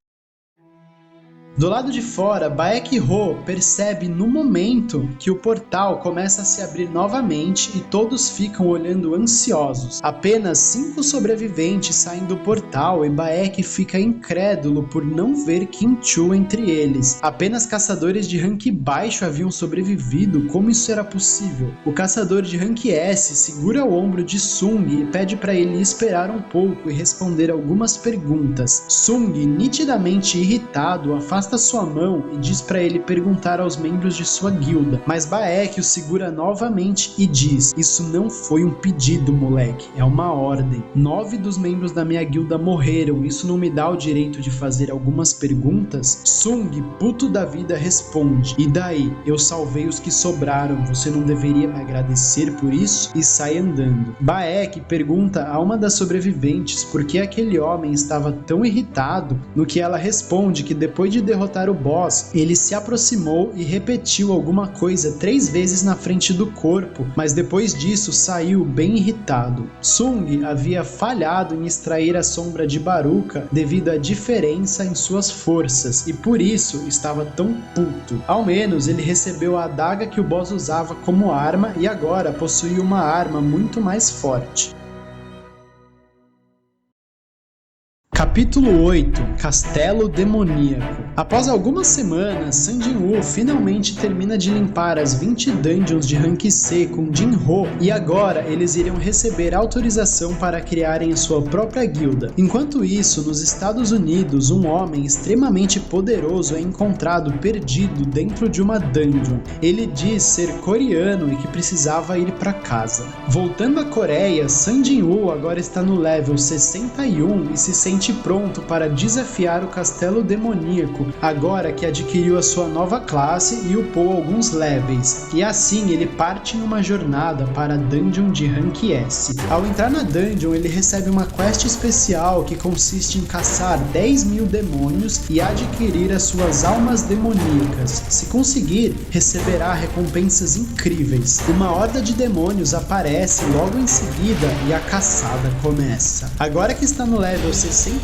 Do lado de fora, Baek-ho percebe no momento que o portal começa a se abrir novamente e todos ficam olhando ansiosos. Apenas 5 sobreviventes saem do portal e Baek fica incrédulo por não ver Kim Chu entre eles. Apenas caçadores de rank baixo haviam sobrevivido, como isso era possível? O caçador de rank S segura o ombro de Sung e pede para ele esperar um pouco e responder algumas perguntas. Sung, nitidamente irritado, afasta sua mão e diz para ele perguntar aos membros de sua guilda, mas Baek o segura novamente e diz: isso não foi um pedido, moleque, é uma ordem. 9 dos membros da minha guilda morreram, isso não me dá o direito de fazer algumas perguntas? Sung, puto da vida, responde: e daí? Eu salvei os que sobraram, você não deveria me agradecer por isso? E sai andando. Baek pergunta a uma das sobreviventes por que aquele homem estava tão irritado, no que ela responde que depois de derrotar o boss, ele se aproximou e repetiu alguma coisa 3 vezes na frente do corpo, mas depois disso saiu bem irritado. Sung havia falhado em extrair a sombra de Baruka devido à diferença em suas forças e por isso estava tão puto. Ao menos ele recebeu a adaga que o boss usava como arma e agora possuía uma arma muito mais forte. Capítulo 8 – Castelo Demoníaco. Após algumas semanas, San Jin-woo finalmente termina de limpar as 20 dungeons de rank C com Jin-ho e agora eles iriam receber autorização para criarem a sua própria guilda. Enquanto isso, nos Estados Unidos, um homem extremamente poderoso é encontrado perdido dentro de uma dungeon. Ele diz ser coreano e que precisava ir para casa. Voltando à Coreia, San Jin-woo agora está no level 61 e se sente pronto para desafiar o Castelo Demoníaco, agora que adquiriu a sua nova classe e upou alguns levels, e assim ele parte em uma jornada para a Dungeon de Rank S. Ao entrar na Dungeon, ele recebe uma quest especial que consiste em caçar 10.000 demônios e adquirir as suas almas demoníacas. Se conseguir, receberá recompensas incríveis. Uma horda de demônios aparece logo em seguida e a caçada começa. Agora que está no level 61,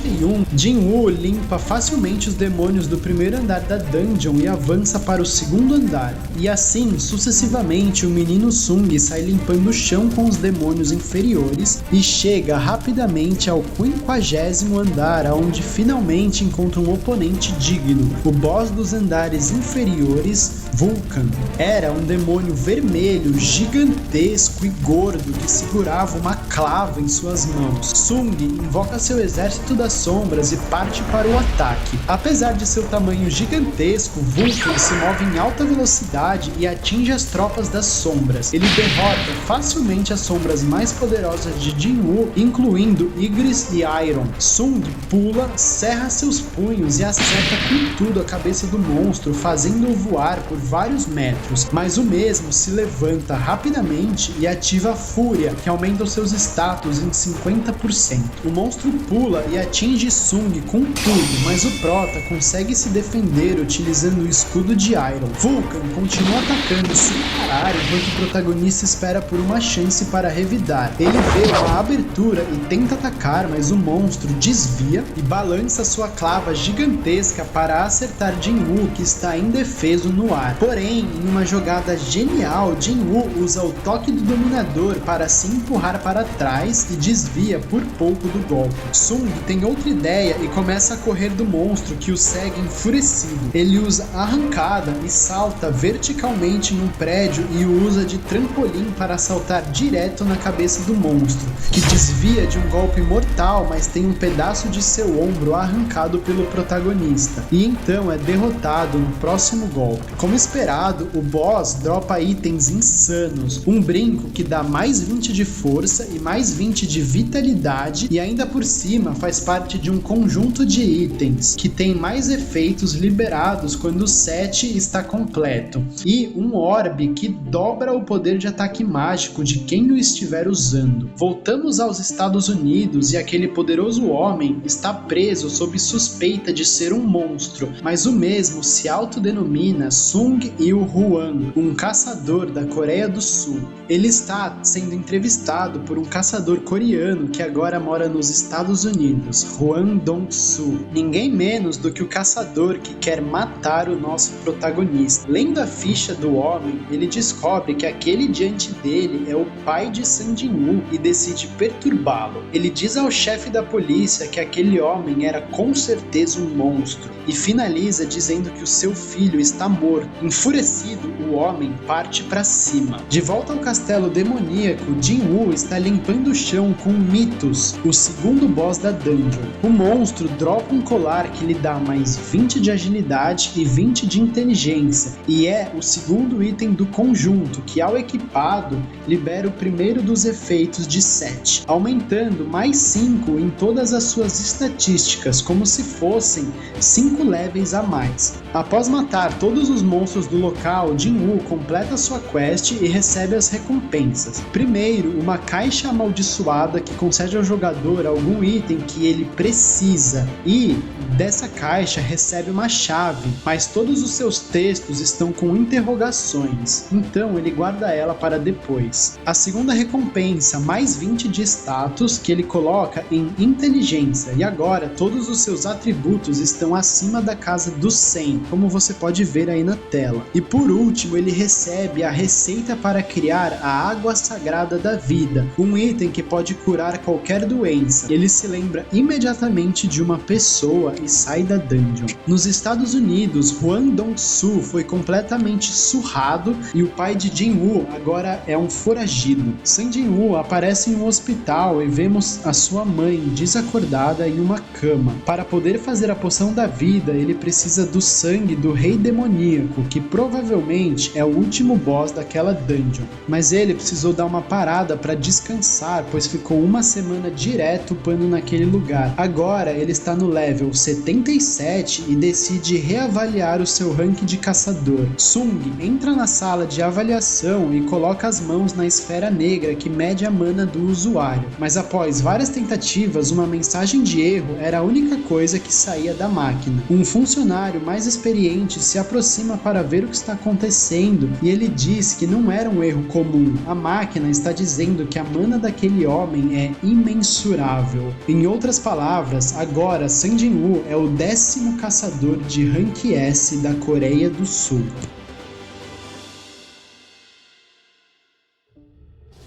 Jin-woo limpa facilmente os demônios do primeiro andar da dungeon e avança para o segundo andar. E assim, sucessivamente, o menino Sung sai limpando o chão com os demônios inferiores e chega rapidamente ao 50º andar, onde finalmente encontra um oponente digno, o boss dos andares inferiores, Vulcan. Era um demônio vermelho, gigantesco e gordo que segurava uma clava em suas mãos. Sung invoca seu exército das sombras e parte para o ataque. Apesar de seu tamanho gigantesco, Vulcan se move em alta velocidade e atinge as tropas das sombras. Ele derrota facilmente as sombras mais poderosas de Jin-woo, incluindo Igris e Iron. Sung pula, serra seus punhos e acerta com tudo a cabeça do monstro, fazendo-o voar por vários metros, mas o mesmo se levanta rapidamente e ativa a Fúria, que aumenta os seus status em 50%. O monstro pula e atinge Sung com tudo, mas o prota consegue se defender utilizando o escudo de Iron. Vulcan continua atacando sem parar enquanto o protagonista espera por uma chance para revidar. Ele vê uma abertura e tenta atacar, mas o monstro desvia e balança sua clava gigantesca para acertar Jin-woo, que está indefeso no ar. Porém, em uma jogada genial, Jin-woo usa o toque do dominador para se empurrar para trás e desvia por pouco do golpe. Sung tem outra ideia e começa a correr do monstro, que o segue enfurecido. Ele usa arrancada e salta verticalmente em um prédio e o usa de trampolim para saltar direto na cabeça do monstro, que desvia de um golpe mortal, mas tem um pedaço de seu ombro arrancado pelo protagonista, e então é derrotado no próximo golpe. Como esperado, o boss dropa itens insanos, um brinco que dá mais 20 de força e mais 20 de vitalidade, e ainda por cima faz parte de um conjunto de itens que tem mais efeitos liberados quando o set está completo, e um orbe que dobra o poder de ataque mágico de quem o estiver usando. Voltamos aos Estados Unidos e aquele poderoso homem está preso sob suspeita de ser um monstro, mas o mesmo se autodenomina Sung Il-hwan, um caçador da Coreia do Sul. Ele está sendo entrevistado por um caçador coreano que agora mora nos Estados Unidos, Hwang Dong-soo, ninguém menos do que o caçador que quer matar o nosso protagonista. Lendo a ficha do homem, ele descobre que aquele diante dele é o pai de San Jin-woo e decide perturbá-lo. Ele diz ao chefe da polícia que aquele homem era com certeza um monstro e finaliza dizendo que o seu filho está morto. Enfurecido, o homem parte para cima. De volta ao castelo demoníaco, Jin-woo está limpando o chão com Mythos, o segundo boss da dungeon. O monstro dropa um colar que lhe dá mais 20 de agilidade e 20 de inteligência, e é o segundo item do conjunto, que ao equipado, libera o primeiro dos efeitos de 7, aumentando mais 5 em todas as suas estatísticas, como se fossem 5 levels a mais. Após matar todos os monstros do local, Jin-woo Jin-Woo completa sua quest e recebe as recompensas. Primeiro, uma caixa amaldiçoada que concede ao jogador algum item que ele precisa, e dessa caixa recebe uma chave, mas todos os seus textos estão com interrogações, então ele guarda ela para depois. A segunda recompensa, mais 20 de status, que ele coloca em inteligência, e agora todos os seus atributos estão acima da casa dos 100, como você pode ver aí na tela. E por último, ele recebe a receita para criar a água sagrada da vida, um item que pode curar qualquer doença. Ele se lembra imediatamente de uma pessoa e sai da dungeon. Nos Estados Unidos, Hwang Dong-soo foi completamente surrado e o pai de Jin-Woo agora é um foragido. San Jin-Woo aparece em um hospital e vemos a sua mãe desacordada em uma cama. Para poder fazer a poção da vida, ele precisa do sangue do rei demoníaco, que provavelmente é o último boss daquela dungeon. Mas ele precisou dar uma parada para descansar, pois ficou uma semana direto upando naquele lugar. Agora ele está no level 77 e decide reavaliar o seu rank de caçador. Sung entra na sala de avaliação e coloca as mãos na esfera negra que mede a mana do usuário, mas após várias tentativas, uma mensagem de erro era a única coisa que saía da máquina. Um funcionário mais experiente se aproxima para ver o que está acontecendo e ele diz que não era um erro comum. A máquina está dizendo que a mana daquele homem é imensurável. Em outras palavras, agora San Jin-Woo é o 10º caçador de rank S da Coreia do Sul.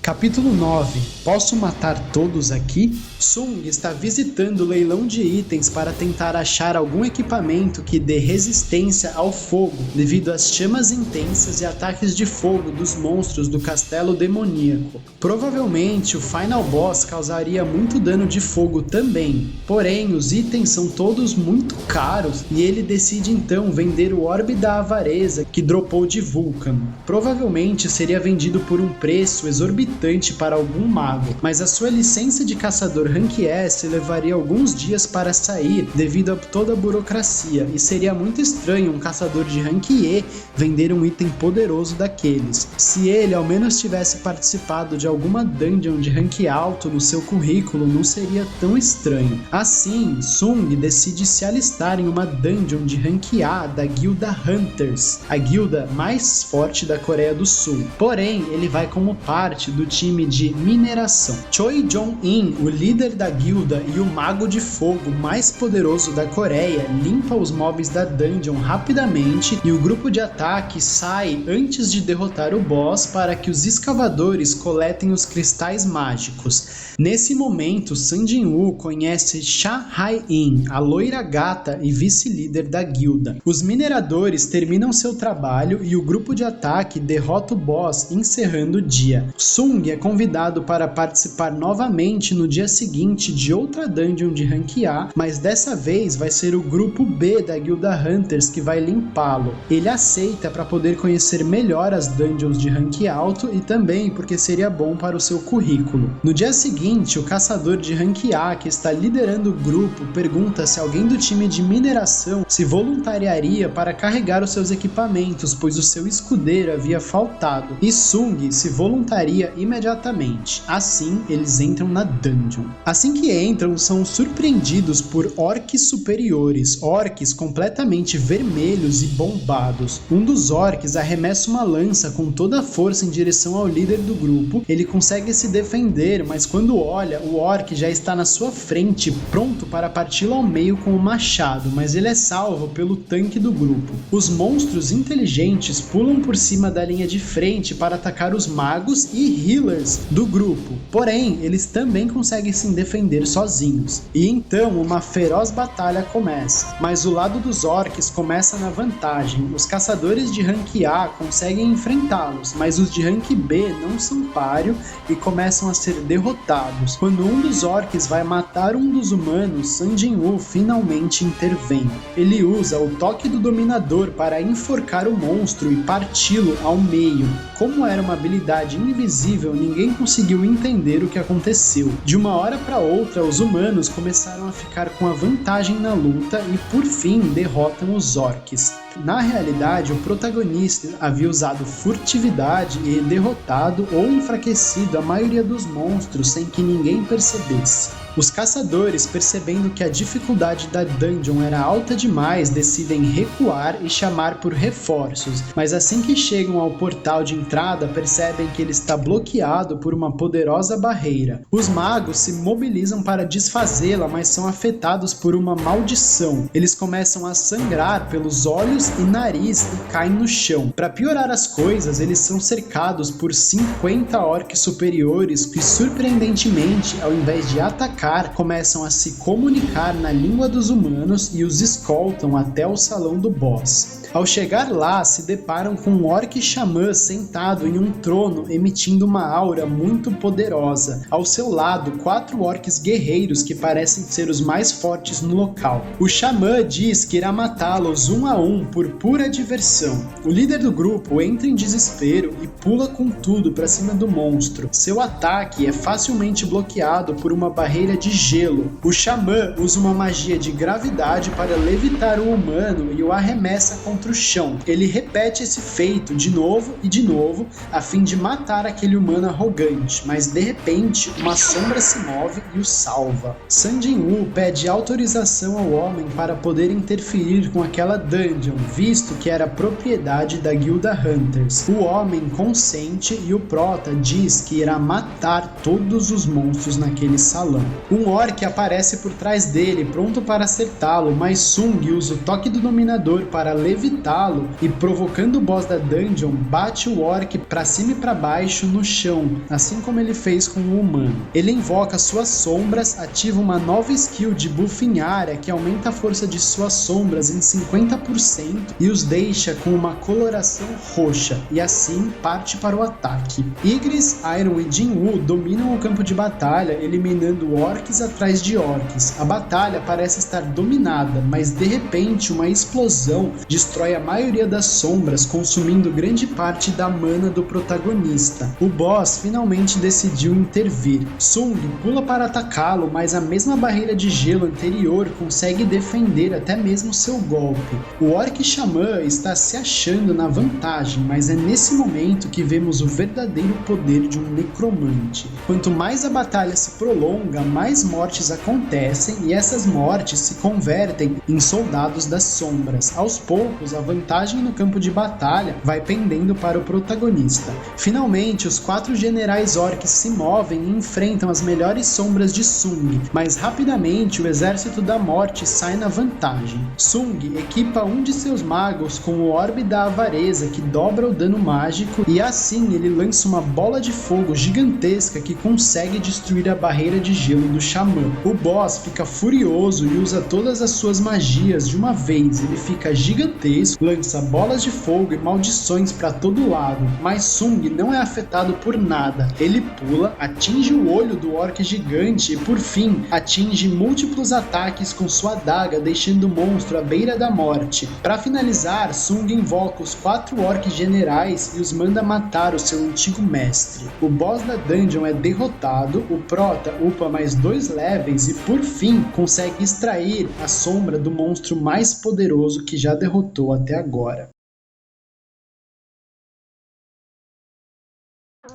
Capítulo 9. Posso matar todos aqui? Sung está visitando o leilão de itens para tentar achar algum equipamento que dê resistência ao fogo devido às chamas intensas e ataques de fogo dos monstros do castelo demoníaco. Provavelmente o final boss causaria muito dano de fogo também, porém os itens são todos muito caros e ele decide então vender o orbe da avareza que dropou de Vulcan. Provavelmente seria vendido por um preço exorbitante para algum mago, mas a sua licença de caçador Rank S levaria alguns dias para sair devido a toda a burocracia, e seria muito estranho um caçador de Rank E vender um item poderoso daqueles. Se ele ao menos tivesse participado de alguma dungeon de Rank alto no seu currículo, não seria tão estranho. Assim, Sung decide se alistar em uma dungeon de Rank A da guilda Hunters, a guilda mais forte da Coreia do Sul. Porém, ele vai como parte do time de mineração. Choi Jong-in, o líder da guilda e o mago de fogo mais poderoso da Coreia, limpa os mobs da dungeon rapidamente e o grupo de ataque sai antes de derrotar o boss para que os escavadores coletem os cristais mágicos. Nesse momento, San Jin-Woo conhece Cha Hai-in, a loira gata e vice-líder da guilda. Os mineradores terminam seu trabalho e o grupo de ataque derrota o boss, encerrando o dia. Sung é convidado para participar novamente no dia seguinte de outra dungeon de Rank A, mas dessa vez vai ser o grupo B da guilda Hunters que vai limpá-lo. Ele aceita para poder conhecer melhor as dungeons de Rank alto e também porque seria bom para o seu currículo. No dia seguinte, o caçador de Rank A que está liderando o grupo pergunta se alguém do time de mineração se voluntariaria para carregar os seus equipamentos, pois o seu escudeiro havia faltado, e Sung se voluntaria imediatamente. Assim, eles entram na dungeon. Assim que entram, são surpreendidos por orcs superiores, orcs completamente vermelhos e bombados. Um dos orcs arremessa uma lança com toda a força em direção ao líder do grupo. Ele consegue se defender, mas quando olha, o orc já está na sua frente, pronto para parti-lo ao meio com o machado, mas ele é salvo pelo tanque do grupo. Os monstros inteligentes pulam por cima da linha de frente para atacar os magos e healers do grupo, porém eles também conseguem se defender sozinhos. E então uma feroz batalha começa, mas o lado dos orcs começa na vantagem. Os caçadores de Rank A conseguem enfrentá-los, mas os de Rank B não são páreo e começam a ser derrotados. Quando um dos orcs vai matar um dos humanos, San Jin-Woo finalmente intervém. Ele usa o toque do dominador para enforcar o monstro e parti-lo ao meio. Como era uma habilidade invisível, ninguém conseguiu entender o que aconteceu. De uma hora para outra, os humanos começaram a ficar com a vantagem na luta e por fim derrotam os orcs. Na realidade, o protagonista havia usado furtividade e derrotado ou enfraquecido a maioria dos monstros sem que ninguém percebesse. Os caçadores, percebendo que a dificuldade da dungeon era alta demais, decidem recuar e chamar por reforços, mas assim que chegam ao portal de entrada, percebem que ele está bloqueado por uma poderosa barreira. Os magos se mobilizam para desfazê-la, mas são afetados por uma maldição. Eles começam a sangrar pelos olhos e nariz e caem no chão. Para piorar as coisas, eles são cercados por 50 orcs superiores que, surpreendentemente, ao invés de atacar, começam a se comunicar na língua dos humanos e os escoltam até o salão do boss. Ao chegar lá, se deparam com um orc xamã sentado em um trono, emitindo uma aura muito poderosa. Ao seu lado, 4 orcs guerreiros que parecem ser os mais fortes no local. O xamã diz que irá matá-los um a um por pura diversão. O líder do grupo entra em desespero e pula com tudo para cima do monstro. Seu ataque é facilmente bloqueado por uma barreira de gelo. O xamã usa uma magia de gravidade para levitar o humano e o arremessa contra o chão. Ele repete esse feito de novo e de novo, a fim de matar aquele humano arrogante, mas de repente uma sombra se move e o salva. San Jinwoo pede autorização ao homem para poder interferir com aquela dungeon, visto que era propriedade da Guilda Hunters. O homem consente e o prota diz que irá matar todos os monstros naquele salão. Um orc aparece por trás dele, pronto para acertá-lo, mas Sung usa o toque do dominador para levitá-lo e, provocando o boss da dungeon, bate o orc para cima e para baixo no chão, assim como ele fez com o humano. Ele invoca suas sombras, ativa uma nova skill de buff em área que aumenta a força de suas sombras em 50% e os deixa com uma coloração roxa, e assim parte para o ataque. Igris, Iron e Jinwoo dominam o campo de batalha, eliminando orcs atrás de orcs. A batalha parece estar dominada, mas de repente uma explosão destrói a maioria das sombras, consumindo grande parte da mana do protagonista. O boss finalmente decidiu intervir. Sung pula para atacá-lo, mas a mesma barreira de gelo anterior consegue defender até mesmo seu golpe. O orc xamã está se achando na vantagem, mas é nesse momento que vemos o verdadeiro poder de um necromante. Quanto mais a batalha se prolonga, mais mortes acontecem e essas mortes se convertem em soldados das sombras. Aos poucos, a vantagem no campo de batalha vai pendendo para o protagonista. Finalmente, os 4 generais orcs se movem e enfrentam as melhores sombras de Sung, mas rapidamente o exército da morte sai na vantagem. Sung equipa um de seus magos com o orbe da avareza que dobra o dano mágico e assim ele lança uma bola de fogo gigantesca que consegue destruir a barreira de gelo do xamã. O boss fica furioso e usa todas as suas magias de uma vez. Ele fica gigantesco, lança bolas de fogo e maldições para todo lado, mas Sung não é afetado por nada. Ele pula, atinge o olho do orc gigante e por fim atinge múltiplos ataques com sua adaga, deixando o monstro à beira da morte. Para finalizar, Sung invoca os 4 orcs generais e os manda matar o seu antigo mestre. O boss da dungeon é derrotado, o prota upa mais 2 levels e por fim consegue extrair a sombra do monstro mais poderoso que já derrotou até agora.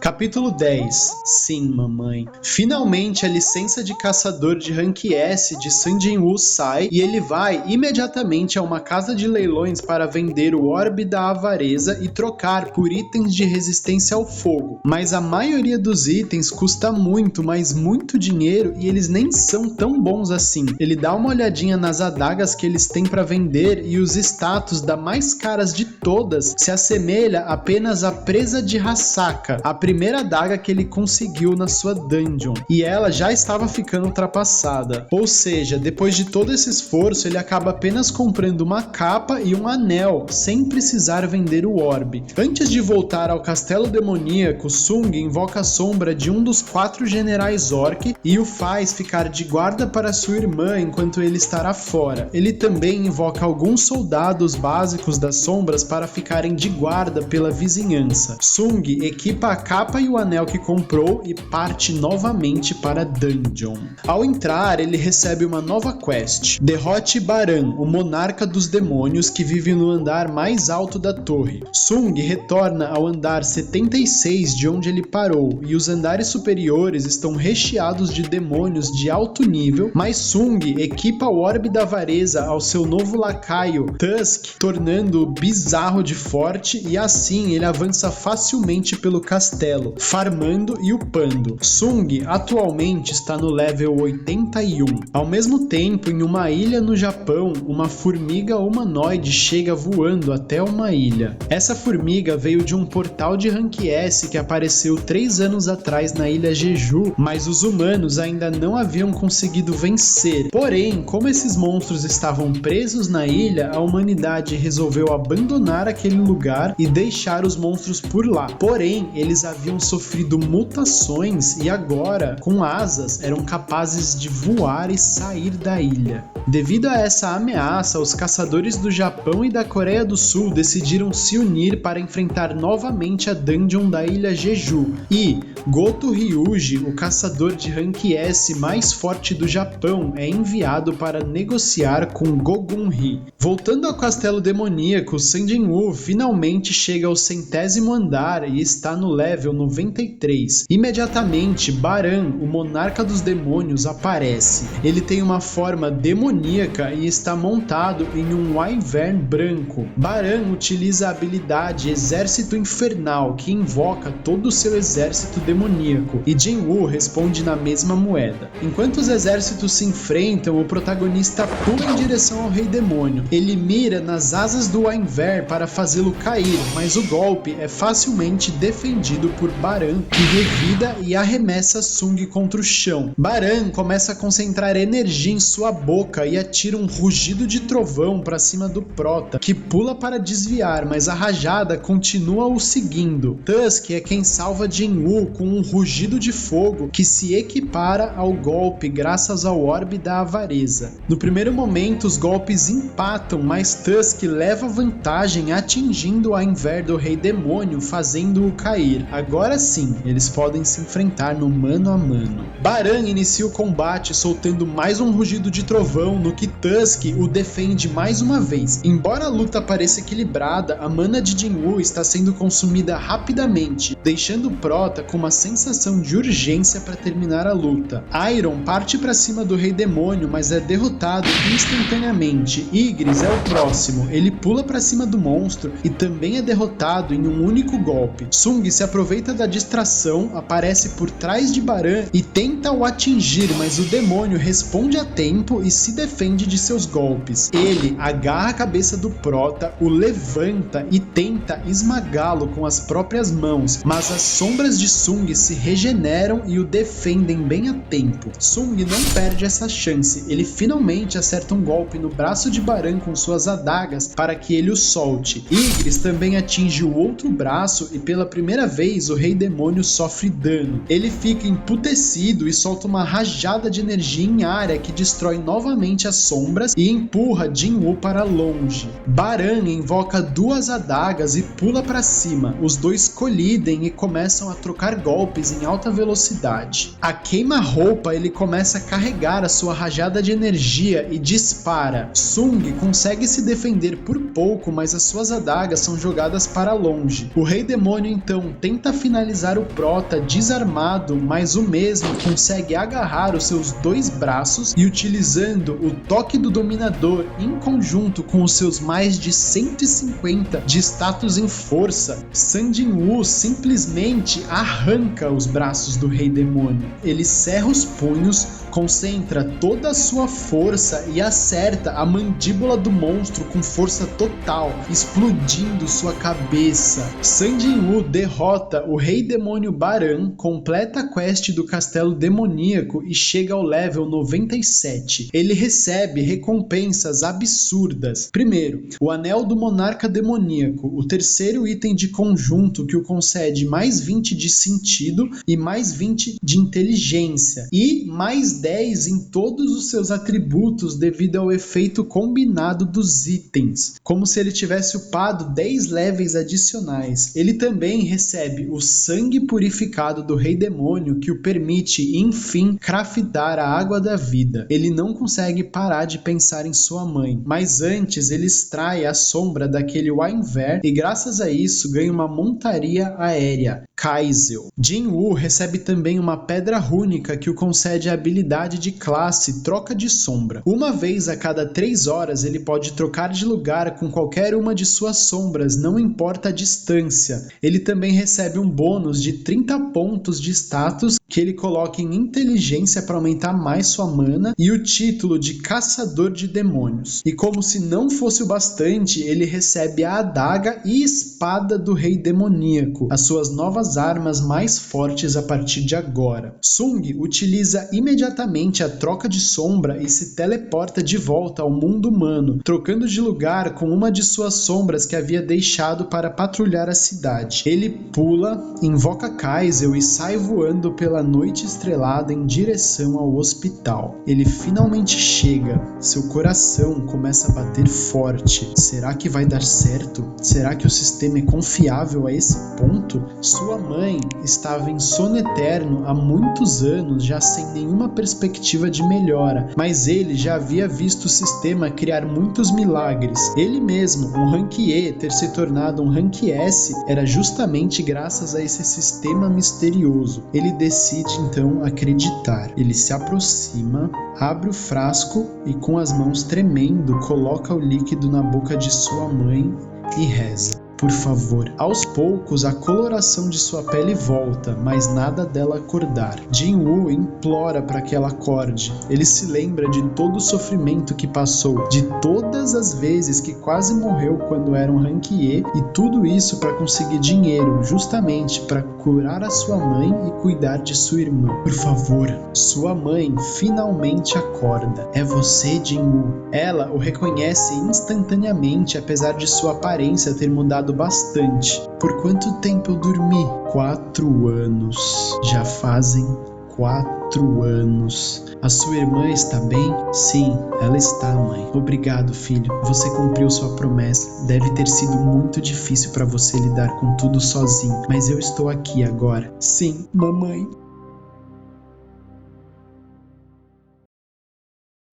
Capítulo 10. Sim, mamãe. Finalmente a licença de caçador de rank S de San Jinwoo sai e ele vai imediatamente a uma casa de leilões para vender o orbe da avareza e trocar por itens de resistência ao fogo. Mas a maioria dos itens custa muito, mas muito dinheiro e eles nem são tão bons assim. Ele dá uma olhadinha nas adagas que eles têm para vender e os status da mais caras de todas se assemelha apenas à presa de Hasaka, a primeira adaga que ele conseguiu na sua dungeon, e ela já estava ficando ultrapassada. Ou seja, depois de todo esse esforço, ele acaba apenas comprando uma capa e um anel, sem precisar vender o orbe. Antes de voltar ao castelo demoníaco, Sung invoca a sombra de um dos 4 generais orc e o faz ficar de guarda para sua irmã enquanto ele estará fora. Ele também invoca alguns soldados básicos das sombras para ficarem de guarda pela vizinhança. Sung equipa a capa capa e o anel que comprou e parte novamente para a dungeon. Ao entrar, ele recebe uma nova quest: derrote Baran, o monarca dos demônios que vive no andar mais alto da torre. Sung retorna ao andar 76 de onde ele parou, e os andares superiores estão recheados de demônios de alto nível, mas Sung equipa o Orbe da Avareza ao seu novo lacaio Tusk, tornando-o bizarro de forte, e assim ele avança facilmente pelo castelo, farmando e upando. Sung atualmente está no level 81. Ao mesmo tempo, em uma ilha no Japão, uma formiga humanoide chega voando até uma ilha. Essa formiga veio de um portal de Rank S que apareceu 3 anos atrás na ilha Jeju, mas os humanos ainda não haviam conseguido vencer. Porém, como esses monstros estavam presos na ilha, a humanidade resolveu abandonar aquele lugar e deixar os monstros por lá. Porém, eles haviam sofrido mutações e agora, com asas, eram capazes de voar e sair da ilha. Devido a essa ameaça, os caçadores do Japão e da Coreia do Sul decidiram se unir para enfrentar novamente a dungeon da ilha Jeju, e Goto Ryuji, o caçador de Rank S mais forte do Japão, é enviado para negociar com Gogun-Ri. Voltando ao castelo demoníaco, San Jin-woo finalmente chega ao 100º andar e está no level 93. Imediatamente, Baran, o monarca dos demônios, aparece. Ele tem uma forma demoníaca e está montado em um Wyvern branco. Baran utiliza a habilidade Exército Infernal, que invoca todo o seu exército demoníaco, e Jin-woo responde na mesma moeda. Enquanto os exércitos se enfrentam, o protagonista pula em direção ao Rei Demônio. Ele mira nas asas do Wyvern para fazê-lo cair, mas o golpe é facilmente defendido por Baran, que revida e arremessa Sung contra o chão. Baran começa a concentrar energia em sua boca e atira um rugido de trovão para cima do prota, que pula para desviar, mas a rajada continua o seguindo. Tusk é quem salva Jin-woo com um rugido de fogo que se equipara ao golpe graças ao Orbe da Avareza. No primeiro momento, os golpes empatam, mas Tusk leva vantagem atingindo a Wyvern do Rei Demônio, fazendo-o cair. Agora sim, eles podem se enfrentar no mano a mano. Baran inicia o combate soltando mais um rugido de trovão, no que Tusk o defende mais uma vez. Embora a luta pareça equilibrada, a mana de Jin-woo está sendo consumida rapidamente, deixando o prota com uma sensação de urgência para terminar a luta. Iron parte para cima do Rei Demônio, mas é derrotado instantaneamente. Igris é o próximo, ele pula para cima do monstro e também é derrotado em um único golpe. Sung se aproveita da distração, aparece por trás de Baran e tenta o atingir, mas o demônio responde a tempo e se defende de seus golpes. Ele agarra a cabeça do prota, o levanta e tenta esmagá-lo com as próprias mãos, mas as sombras de Sung se regeneram e o defendem bem a tempo. Sung não perde essa chance, ele finalmente acerta um golpe no braço de Baran com suas adagas para que ele o solte. Igris também atinge o outro braço e pela primeira vez o Rei Demônio sofre dano. Ele fica emputecido e solta uma rajada de energia em área que destrói novamente as sombras e empurra Jin-woo para longe. Baran invoca 2 adagas e pula para cima. Os dois colidem e começam a trocar golpes em alta velocidade. A queima-roupa, ele começa a carregar a sua rajada de energia e dispara. Sung consegue se defender por pouco, mas as suas adagas são jogadas para longe. O Rei Demônio então tenta finalizar o prota desarmado, mas o mesmo consegue agarrar os seus 2 braços e, utilizando o toque do dominador em conjunto com os seus mais de 150 de status em força, San Jin-woo simplesmente arranca os braços do Rei Demônio. Ele cerra os punhos, concentra toda a sua força e acerta a mandíbula do monstro com força total, explodindo sua cabeça. San Jin-woo derrota o Rei Demônio Baran, completa a quest do Castelo Demoníaco e chega ao level 97. Ele recebe recompensas absurdas. Primeiro, o Anel do Monarca Demoníaco, o terceiro item de conjunto que o concede mais 20 de sentido e mais 20 de inteligência, e mais 10 em todos os seus atributos devido ao efeito combinado dos itens, como se ele tivesse upado 10 levels adicionais. Ele também recebe o sangue purificado do Rei Demônio, que o permite, enfim, craftar a água da vida. Ele não consegue parar de pensar em sua mãe, mas antes ele extrai a sombra daquele Wainver e graças a isso ganha uma montaria aérea, Kaisel. Jin-Woo recebe também uma pedra rúnica que o concede a habilidade de classe Troca de Sombra. Uma vez a cada 3 horas ele pode trocar de lugar com qualquer uma de suas sombras, não importa a distância. Ele também recebe um bônus de 30 pontos de status que ele coloca em inteligência para aumentar mais sua mana e o título de Caçador de Demônios. E como se não fosse o bastante, ele recebe a adaga e espada do Rei Demoníaco, as suas novas armas mais fortes a partir de agora. Sung utiliza imediatamente a troca de sombra e se teleporta de volta ao mundo humano, trocando de lugar com uma de suas sombras que havia deixado para patrulhar a cidade. Ele pula, invoca Kaisel e sai voando pela noite estrelada em direção ao hospital. Ele finalmente chega, seu coração começa a bater forte. Será que vai dar certo? Será que o sistema é confiável a esse ponto? Sua mãe estava em sono eterno há muitos anos, já sem nenhuma perspectiva de melhora, mas ele já havia visto o sistema criar muitos milagres. Ele mesmo, um Rank E, ter se tornado um Rank S, era justamente graças a esse sistema misterioso. Ele decide então acreditar. Ele se aproxima, abre o frasco e com as mãos tremendo coloca o líquido na boca de sua mãe e reza. Por favor. Aos poucos, a coloração de sua pele volta, mas nada dela acordar. Jin-Woo implora para que ela acorde. Ele se lembra de todo o sofrimento que passou, de todas as vezes que quase morreu quando era um Rank E, e tudo isso para conseguir dinheiro, justamente para curar a sua mãe e cuidar de sua irmã. Por favor. Sua mãe finalmente acorda. É você, Jin-Woo. Ela o reconhece instantaneamente, apesar de sua aparência ter mudado bastante. Por quanto tempo eu dormi? 4 anos. Já fazem 4 anos. A sua irmã está bem? Sim, ela está, mãe. Obrigado, filho. Você cumpriu sua promessa. Deve ter sido muito difícil para você lidar com tudo sozinho, mas eu estou aqui agora. Sim, mamãe.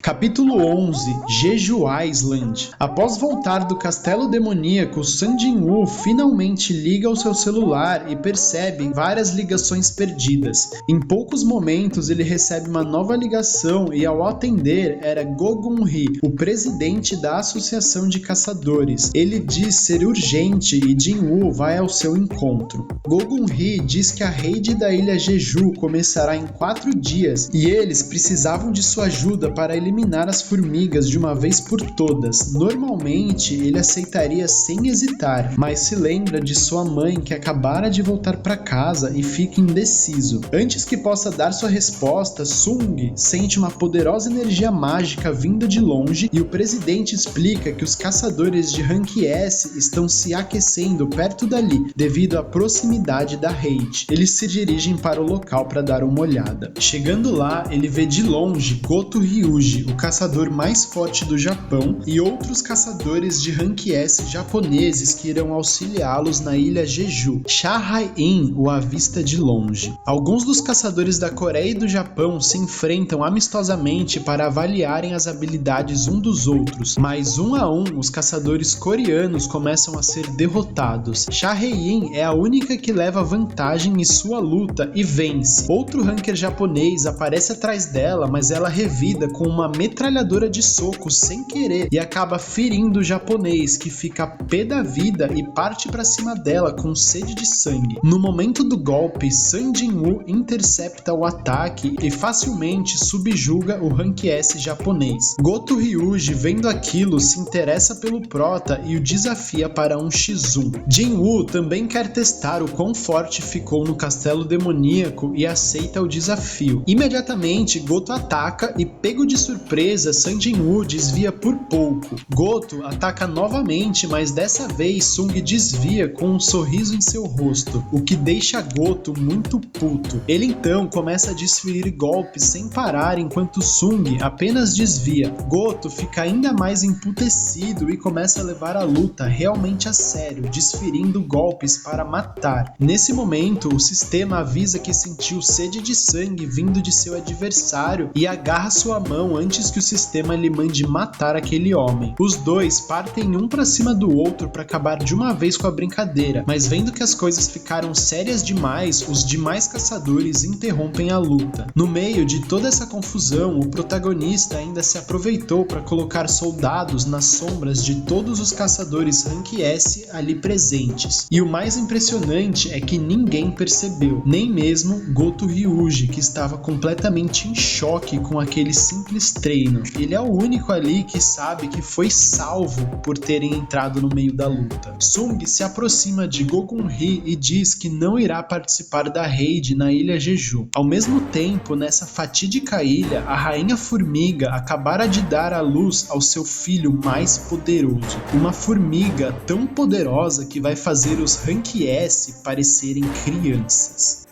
Capítulo 11. Jeju Island. Após voltar do castelo demoníaco, Sun Jin-Woo finalmente liga ao seu celular e percebe várias ligações perdidas. Em poucos momentos ele recebe uma nova ligação e ao atender era Go Gun-hee, o presidente da Associação de Caçadores. Ele diz ser urgente e Jin-Woo vai ao seu encontro. Go Gun-hee diz que a raid da ilha Jeju começará em 4 dias e eles precisavam de sua ajuda para eliminar as formigas de uma vez por todas. Normalmente ele aceitaria sem hesitar, mas se lembra de sua mãe que acabara de voltar para casa e fica indeciso. Antes que possa dar sua resposta, Sung sente uma poderosa energia mágica vinda de longe e o presidente explica que os caçadores de Rank S estão se aquecendo perto dali devido à proximidade da raid. Eles se dirigem para o local para dar uma olhada. Chegando lá, ele vê de longe Goto Ryuji, o caçador mais forte do Japão, e outros caçadores de Rank S japoneses que irão auxiliá-los na ilha Jeju. Cha Hai-in o avista de longe. Alguns dos caçadores da Coreia e do Japão se enfrentam amistosamente para avaliarem as habilidades um dos outros, mas um a um os caçadores coreanos começam a ser derrotados. Cha Hai-in é a única que leva vantagem em sua luta e vence. Outro ranker japonês aparece atrás dela, mas ela revida com uma metralhadora de socos sem querer e acaba ferindo o japonês, que fica pé da vida e parte para cima dela com sede de sangue. No momento do golpe, Sun Jin-Woo intercepta o ataque e facilmente subjuga o Rank S japonês. Goto Ryuji, vendo aquilo, se interessa pelo prota e o desafia para um x1. Jin-Woo também quer testar o quão forte ficou no castelo demoníaco e aceita o desafio. Imediatamente, Goto ataca e, pego de surpresa, surpresa, Sun Jin-woo desvia por pouco. Goto ataca novamente, mas dessa vez Sung desvia com um sorriso em seu rosto, o que deixa Goto muito puto. Ele então começa a desferir golpes sem parar enquanto Sung apenas desvia. Goto fica ainda mais emputecido e começa a levar a luta realmente a sério, desferindo golpes para matar. Nesse momento, o sistema avisa que sentiu sede de sangue vindo de seu adversário e agarra sua mão antes que o sistema lhe mande matar aquele homem. Os dois partem um para cima do outro para acabar de uma vez com a brincadeira, mas vendo que as coisas ficaram sérias demais, os demais caçadores interrompem a luta. No meio de toda essa confusão, o protagonista ainda se aproveitou para colocar soldados nas sombras de todos os caçadores Rank S ali presentes. E o mais impressionante é que ninguém percebeu, nem mesmo Goto Ryuji, que estava completamente em choque com aquele simples treino. Ele é o único ali que sabe que foi salvo por terem entrado no meio da luta. Sung se aproxima de Gogun-Ri e diz que não irá participar da raid na Ilha Jeju. Ao mesmo tempo, nessa fatídica ilha, a Rainha Formiga acabara de dar à luz ao seu filho mais poderoso. Uma formiga tão poderosa que vai fazer os Rank S parecerem crianças.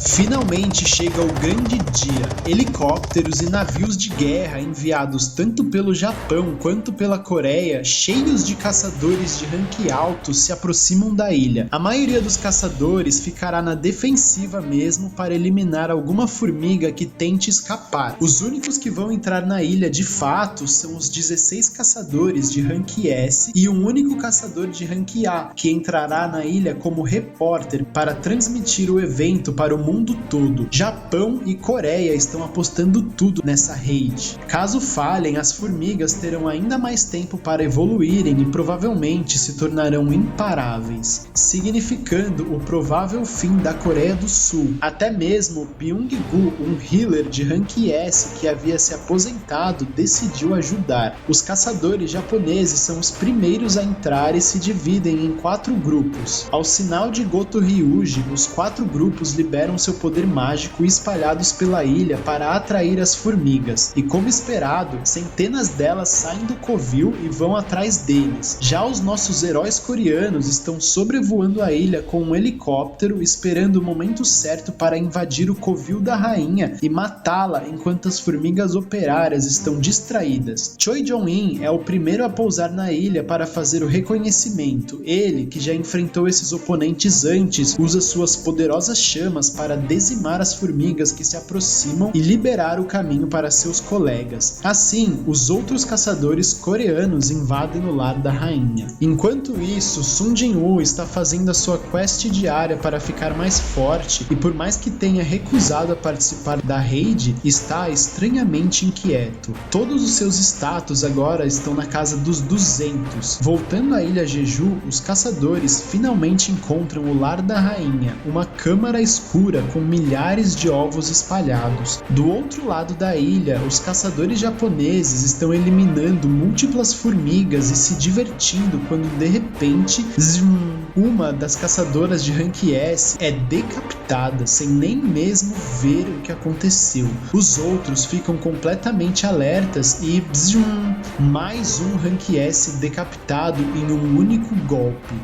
Finalmente chega o grande dia. Helicópteros e navios de guerra enviados tanto pelo Japão quanto pela Coreia, cheios de caçadores de rank alto, se aproximam da ilha. A maioria dos caçadores ficará na defensiva mesmo para eliminar alguma formiga que tente escapar. Os únicos que vão entrar na ilha de fato são os 16 caçadores de rank S e um único caçador de rank A, que entrará na ilha como repórter para transmitir o evento para o mundo todo. Japão e Coreia estão apostando tudo nessa raid. Caso falhem, as formigas terão ainda mais tempo para evoluírem e provavelmente se tornarão imparáveis, significando o provável fim da Coreia do Sul. Até mesmo Byung-gu, um healer de rank S que havia se aposentado, decidiu ajudar. Os caçadores japoneses são os primeiros a entrar e se dividem em 4 grupos. Ao sinal de Goto Ryuji, os 4 grupos liberam seu poder mágico espalhados pela ilha para atrair as formigas, e como esperado, centenas delas saem do covil e vão atrás deles. Já os nossos heróis coreanos estão sobrevoando a ilha com um helicóptero, esperando o momento certo para invadir o covil da rainha e matá-la enquanto as formigas operárias estão distraídas. Choi Jong-in é o primeiro a pousar na ilha para fazer o reconhecimento. Ele, que já enfrentou esses oponentes antes, usa suas poderosas chamas para dizimar as formigas que se aproximam e liberar o caminho para seus colegas. Assim, os outros caçadores coreanos invadem o lar da rainha. Enquanto isso, Sun Jin-woo está fazendo a sua quest diária para ficar mais forte e, por mais que tenha recusado a participar da raid, está estranhamente inquieto. Todos os seus status agora estão na casa dos 200. Voltando à ilha Jeju, os caçadores finalmente encontram o lar da rainha, uma câmara escura com milhares de ovos espalhados. Do outro lado da ilha, os caçadores japoneses estão eliminando múltiplas formigas e se divertindo quando de repente, uma das caçadoras de rank S é decapitada sem nem mesmo ver o que aconteceu. Os outros ficam completamente alertas e mais um rank S decapitado em um único golpe.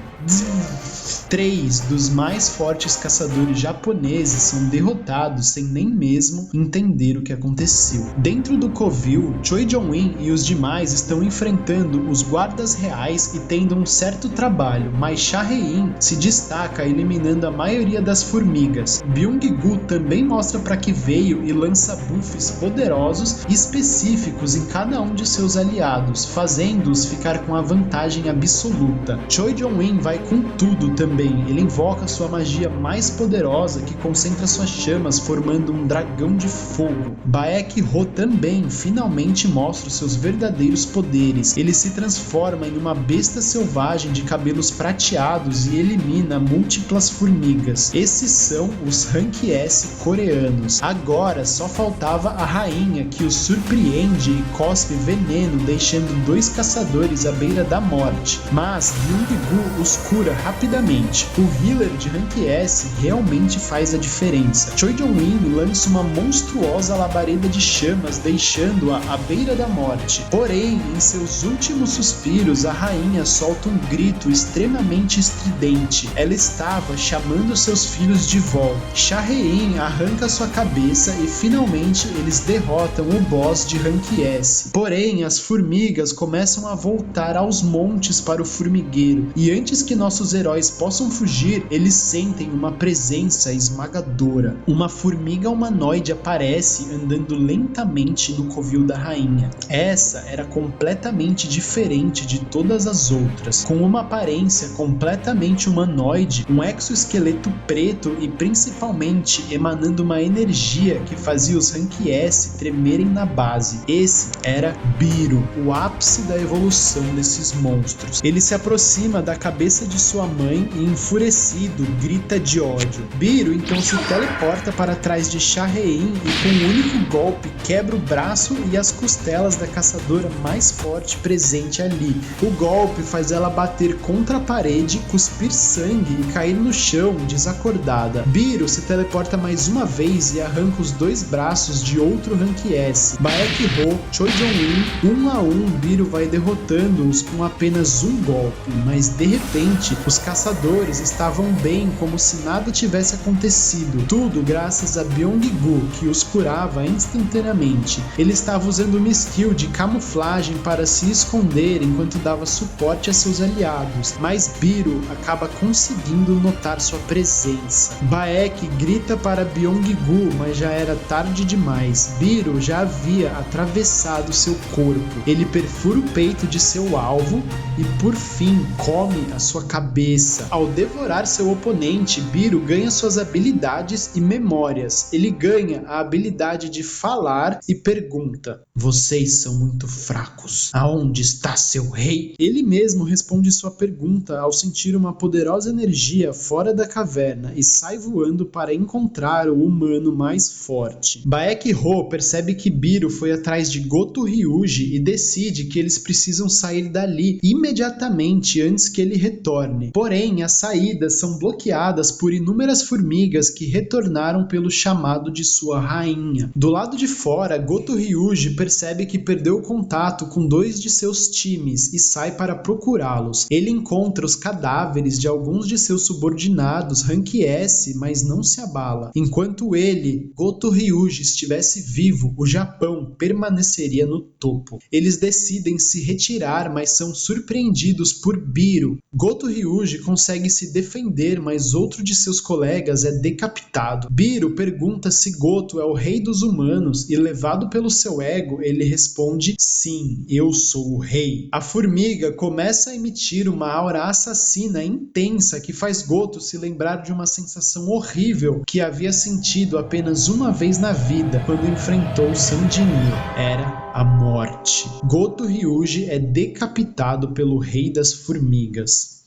3 dos mais fortes caçadores japoneses são derrotados sem nem mesmo entender o que aconteceu. Dentro do covil, Choi Jong-in e os demais estão enfrentando os guardas reais e tendo um certo trabalho, mas Cha Hae-in se destaca eliminando a maioria das formigas. Byung-gu também mostra para que veio e lança buffs poderosos e específicos em cada um de seus aliados, fazendo-os ficar com a vantagem absoluta. Choi Jong-in vai com tudo também. Ele invoca sua magia mais poderosa que concentra suas chamas formando um dragão de fogo. Baek-ho também finalmente mostra os seus verdadeiros poderes. Ele se transforma em uma besta selvagem de cabelos prateados e elimina múltiplas formigas. Esses são os Rank S coreanos. Agora só faltava a rainha, que os surpreende e cospe veneno, deixando 2 caçadores à beira da morte. Mas Byung-gu os cura rapidamente. O healer de Rank S realmente faz a diferença. Choi Jong-in lança uma monstruosa labareda de chamas, deixando-a à beira da morte. Porém, em seus últimos suspiros, a rainha solta um grito extremamente estridente. Ela estava chamando seus filhos de volta. Shahrein arranca sua cabeça e finalmente eles derrotam o boss de Rank S. Porém, as formigas começam a voltar aos montes para o formigueiro, e antes que nossos heróis possam fugir, eles sentem uma presença esmagadora. Uma formiga humanoide aparece andando lentamente no covil da rainha. Essa era completamente diferente de todas as outras, com uma aparência completamente humanoide, um exoesqueleto preto e principalmente emanando uma energia que fazia os Rank S tremerem na base. Esse era Biro, o ápice da evolução desses monstros. Ele se aproxima da cabeça de sua mãe e, enfurecido, grita de ódio. Biro então se teleporta para trás de Shahrein e com um único golpe quebra o braço e as costelas da caçadora mais forte presente ali. O golpe faz ela bater contra a parede, cuspir sangue e cair no chão desacordada. Biro se teleporta mais uma vez e arranca os dois braços de outro Rank S. Baek Ho, Choi Jong-in, um a um, Biro vai derrotando-os com apenas um golpe, mas de repente os caçadores estavam bem como se nada tivesse acontecido. Tudo graças a Byung-gu, que os curava instantaneamente. Ele estava usando uma skill de camuflagem para se esconder enquanto dava suporte a seus aliados, mas Biro acaba conseguindo notar sua presença. Baek grita para Byung-gu, mas já era tarde demais. Biro já havia atravessado seu corpo. Ele perfura o peito de seu alvo e por fim come a sua cabeça. Ao devorar seu oponente, Biro ganha suas habilidades e memórias. Ele ganha a habilidade de falar e pergunta: "Vocês são muito fracos. Aonde está seu rei?" Ele mesmo responde sua pergunta ao sentir uma poderosa energia fora da caverna e sai voando para encontrar o humano mais forte. Baek Ho percebe que Biro foi atrás de Goto Ryuji e decide que eles precisam sair dali imediatamente antes que ele retorne. Porém, as saídas são bloqueadas por inúmeras formigas que retornaram pelo chamado de sua rainha. Do lado de fora, Goto Ryuji percebe que perdeu o contato com dois de seus times e sai para procurá-los. Ele encontra os cadáveres de alguns de seus subordinados Rank S, mas não se abala. Enquanto ele, Goto Ryuji, estivesse vivo, o Japão permaneceria no topo. Eles decidem se retirar, mas são surpreendidos por Biro. Goto Ryuji consegue se defender, mas outro de seus colegas é decapitado. Biro pergunta se Goto é o rei dos humanos e, levado pelo seu ego, ele responde: "Sim, eu sou o rei." A formiga começa a emitir uma aura assassina intensa que faz Goto se lembrar de uma sensação horrível que havia sentido apenas uma vez na vida, quando enfrentou San Jinwoo. Era a morte. Goto Ryuji é decapitado pelo rei das formigas.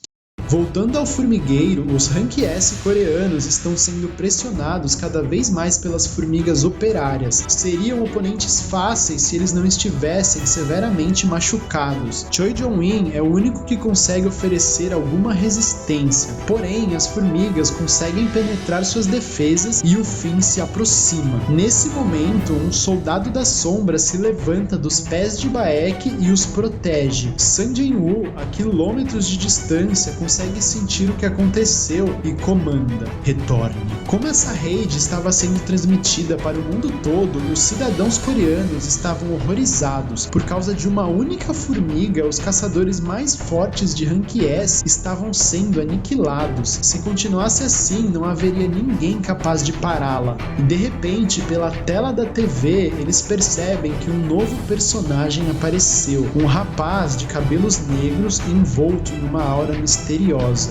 Voltando ao formigueiro, os Rank S coreanos estão sendo pressionados cada vez mais pelas formigas operárias. Seriam oponentes fáceis se eles não estivessem severamente machucados. Choi Jong-in é o único que consegue oferecer alguma resistência. Porém, as formigas conseguem penetrar suas defesas e o fim se aproxima. Nesse momento, um soldado das sombras se levanta dos pés de Baek e os protege. San Jinwoo, a quilômetros de distância, consegue sentir o que aconteceu e comanda: "Retorne." Como essa raid estava sendo transmitida para o mundo todo, os cidadãos coreanos estavam horrorizados. Por causa de uma única formiga, os caçadores mais fortes de Rank S estavam sendo aniquilados. Se continuasse assim, não haveria ninguém capaz de pará-la. E de repente, pela tela da TV, eles percebem que um novo personagem apareceu. Um rapaz de cabelos negros envolto em uma aura misteriosa.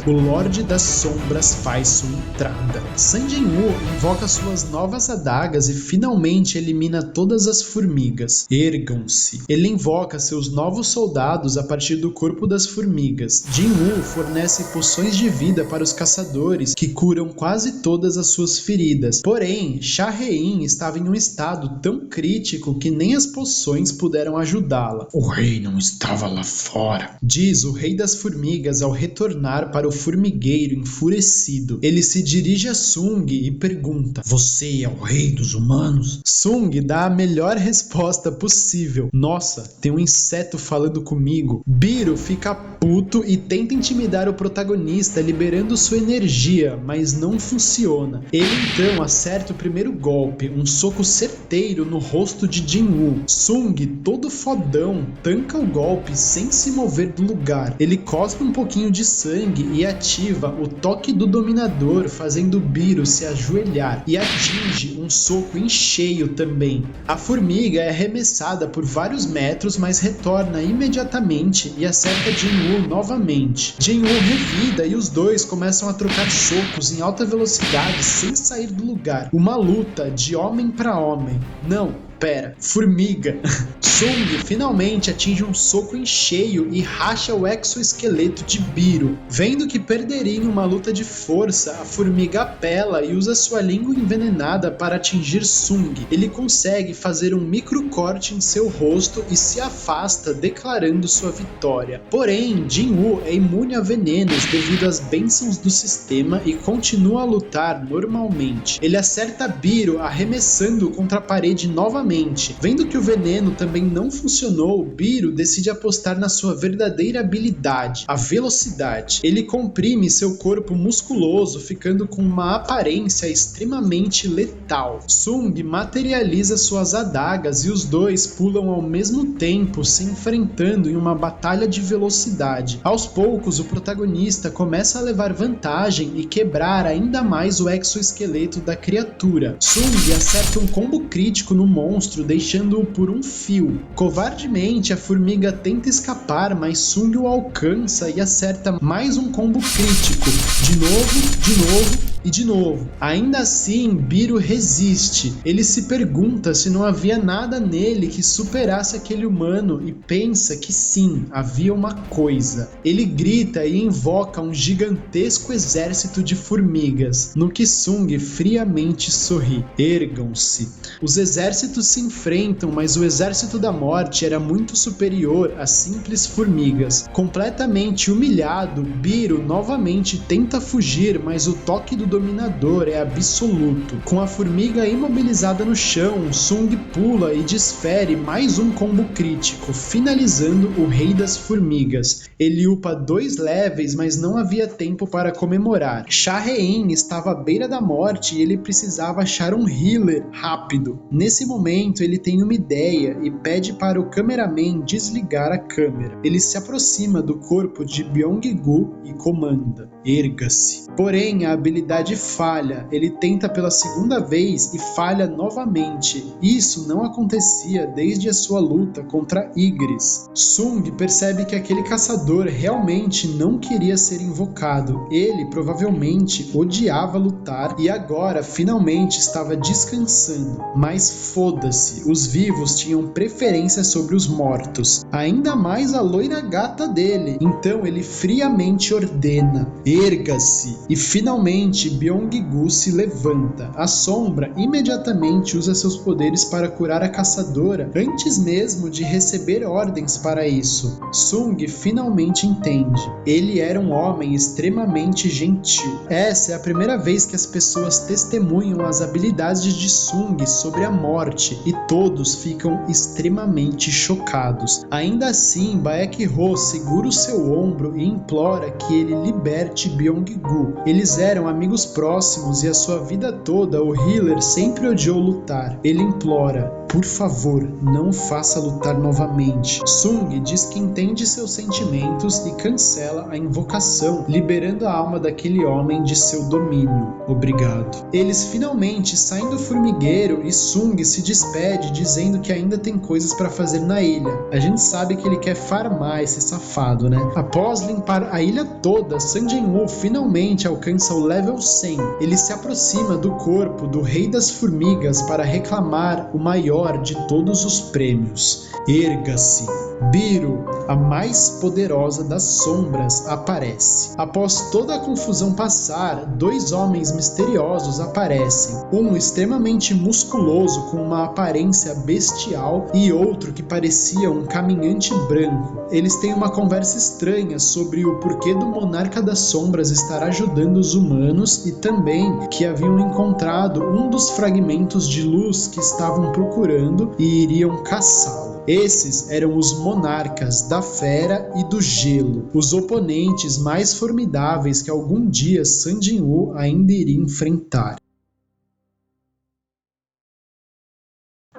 O Lorde das Sombras faz sua entrada. San Jinwoo invoca suas novas adagas e finalmente elimina todas as formigas. Ergam-se. Ele invoca seus novos soldados a partir do corpo das formigas. Jinwoo fornece poções de vida para os caçadores, que curam quase todas as suas feridas. Porém, Shahrein estava em um estado tão crítico que nem as poções puderam ajudá-la. "O rei não estava lá fora", diz o rei das formigas ao retornar retornar para o formigueiro enfurecido. Ele se dirige a Sung e pergunta: "Você é o rei dos humanos?" Sung dá a melhor resposta possível: "Nossa, tem um inseto falando comigo." Biro fica puto e tenta intimidar o protagonista liberando sua energia, mas não funciona. Ele então acerta o primeiro golpe, um soco certeiro no rosto de Jin-Woo. Sung, todo fodão, tanca o golpe sem se mover do lugar. Ele cospe um pouquinho de sangue e ativa o toque do dominador, fazendo Biro se ajoelhar, e atinge um soco em cheio também. A formiga é arremessada por vários metros, mas retorna imediatamente e acerta Jin-Woo novamente. Jin-Woo revida e os dois começam a trocar socos em alta velocidade sem sair do lugar. Uma luta de homem para homem. Não, pera, formiga. Sung finalmente atinge um soco em cheio e racha o exoesqueleto de Biro. Vendo que perderia em uma luta de força, a formiga apela e usa sua língua envenenada para atingir Sung. Ele consegue fazer um microcorte em seu rosto e se afasta, declarando sua vitória. Porém, Jin-Woo é imune a venenos devido às bênçãos do sistema e continua a lutar normalmente. Ele acerta Biro arremessando contra a parede novamente. Vendo que o veneno também não funcionou, Biro decide apostar na sua verdadeira habilidade, a velocidade. Ele comprime seu corpo musculoso, ficando com uma aparência extremamente letal. Sung materializa suas adagas e os dois pulam ao mesmo tempo, se enfrentando em uma batalha de velocidade. Aos poucos, o protagonista começa a levar vantagem e quebrar ainda mais o exoesqueleto da criatura. Sung acerta um combo crítico no monstro, deixando-o por um fio. Covardemente, a formiga tenta escapar, mas Sung o alcança e acerta mais um combo crítico. De novo e de novo. Ainda assim, Biro resiste. Ele se pergunta se não havia nada nele que superasse aquele humano e pensa que sim, havia uma coisa. Ele grita e invoca um gigantesco exército de formigas, no que Sung friamente sorri. Ergam-se. Os exércitos se enfrentam, mas o exército da morte era muito superior às simples formigas. Completamente humilhado, Biro novamente tenta fugir, mas o toque do dominador é absoluto. Com a formiga imobilizada no chão, Sung pula e desfere mais um combo crítico, finalizando o rei das formigas. Ele upa 2 levels, mas não havia tempo para comemorar. Shaheen estava à beira da morte e ele precisava achar um healer rápido. Nesse momento, ele tem uma ideia e pede para o cameraman desligar a câmera. Ele se aproxima do corpo de Byung-gu e comanda: "Erga-se." Porém, a habilidade falha. Ele tenta pela segunda vez e falha novamente. Isso não acontecia desde a sua luta contra Igris. Sung percebe que aquele caçador realmente não queria ser invocado. Ele provavelmente odiava lutar e agora finalmente estava descansando. Mas foda-se, os vivos tinham preferência sobre os mortos. Ainda mais a loira gata dele. Então ele friamente ordena: "Erga-se." E finalmente Byung-gu se levanta. A sombra imediatamente usa seus poderes para curar a caçadora antes mesmo de receber ordens para isso. Sung finalmente entende. Ele era um homem extremamente gentil. Essa é a primeira vez que as pessoas testemunham as habilidades de Sung sobre a morte e todos ficam extremamente chocados. Ainda assim, Baek-ho segura o seu ombro e implora que ele liberte Byung-gu. Eles eram amigos próximos e a sua vida toda o healer sempre odiou lutar. Ele implora: "Por favor, não o faça lutar novamente." Sung diz que entende seus sentimentos e cancela a invocação, liberando a alma daquele homem de seu domínio. Obrigado. Eles finalmente saem do formigueiro e Sung se despede dizendo que ainda tem coisas para fazer na ilha. A gente sabe que ele quer farmar esse safado, né? Após limpar a ilha toda, Sun Jian-woo finalmente alcança o level 100. Ele se aproxima do corpo do rei das formigas para reclamar o maior maior de todos os prêmios. Erga-se! Biro, a mais poderosa das sombras, aparece. Após toda a confusão passar, 2 homens misteriosos aparecem. Um extremamente musculoso com uma aparência bestial e outro que parecia um caminhante branco. Eles têm uma conversa estranha sobre o porquê do Monarca das Sombras estar ajudando os humanos e também que haviam encontrado um dos fragmentos de luz que estavam procurando e iriam caçá-lo. Esses eram os monarcas da Fera e do Gelo, os oponentes mais formidáveis que algum dia San Jinwoo ainda iria enfrentar.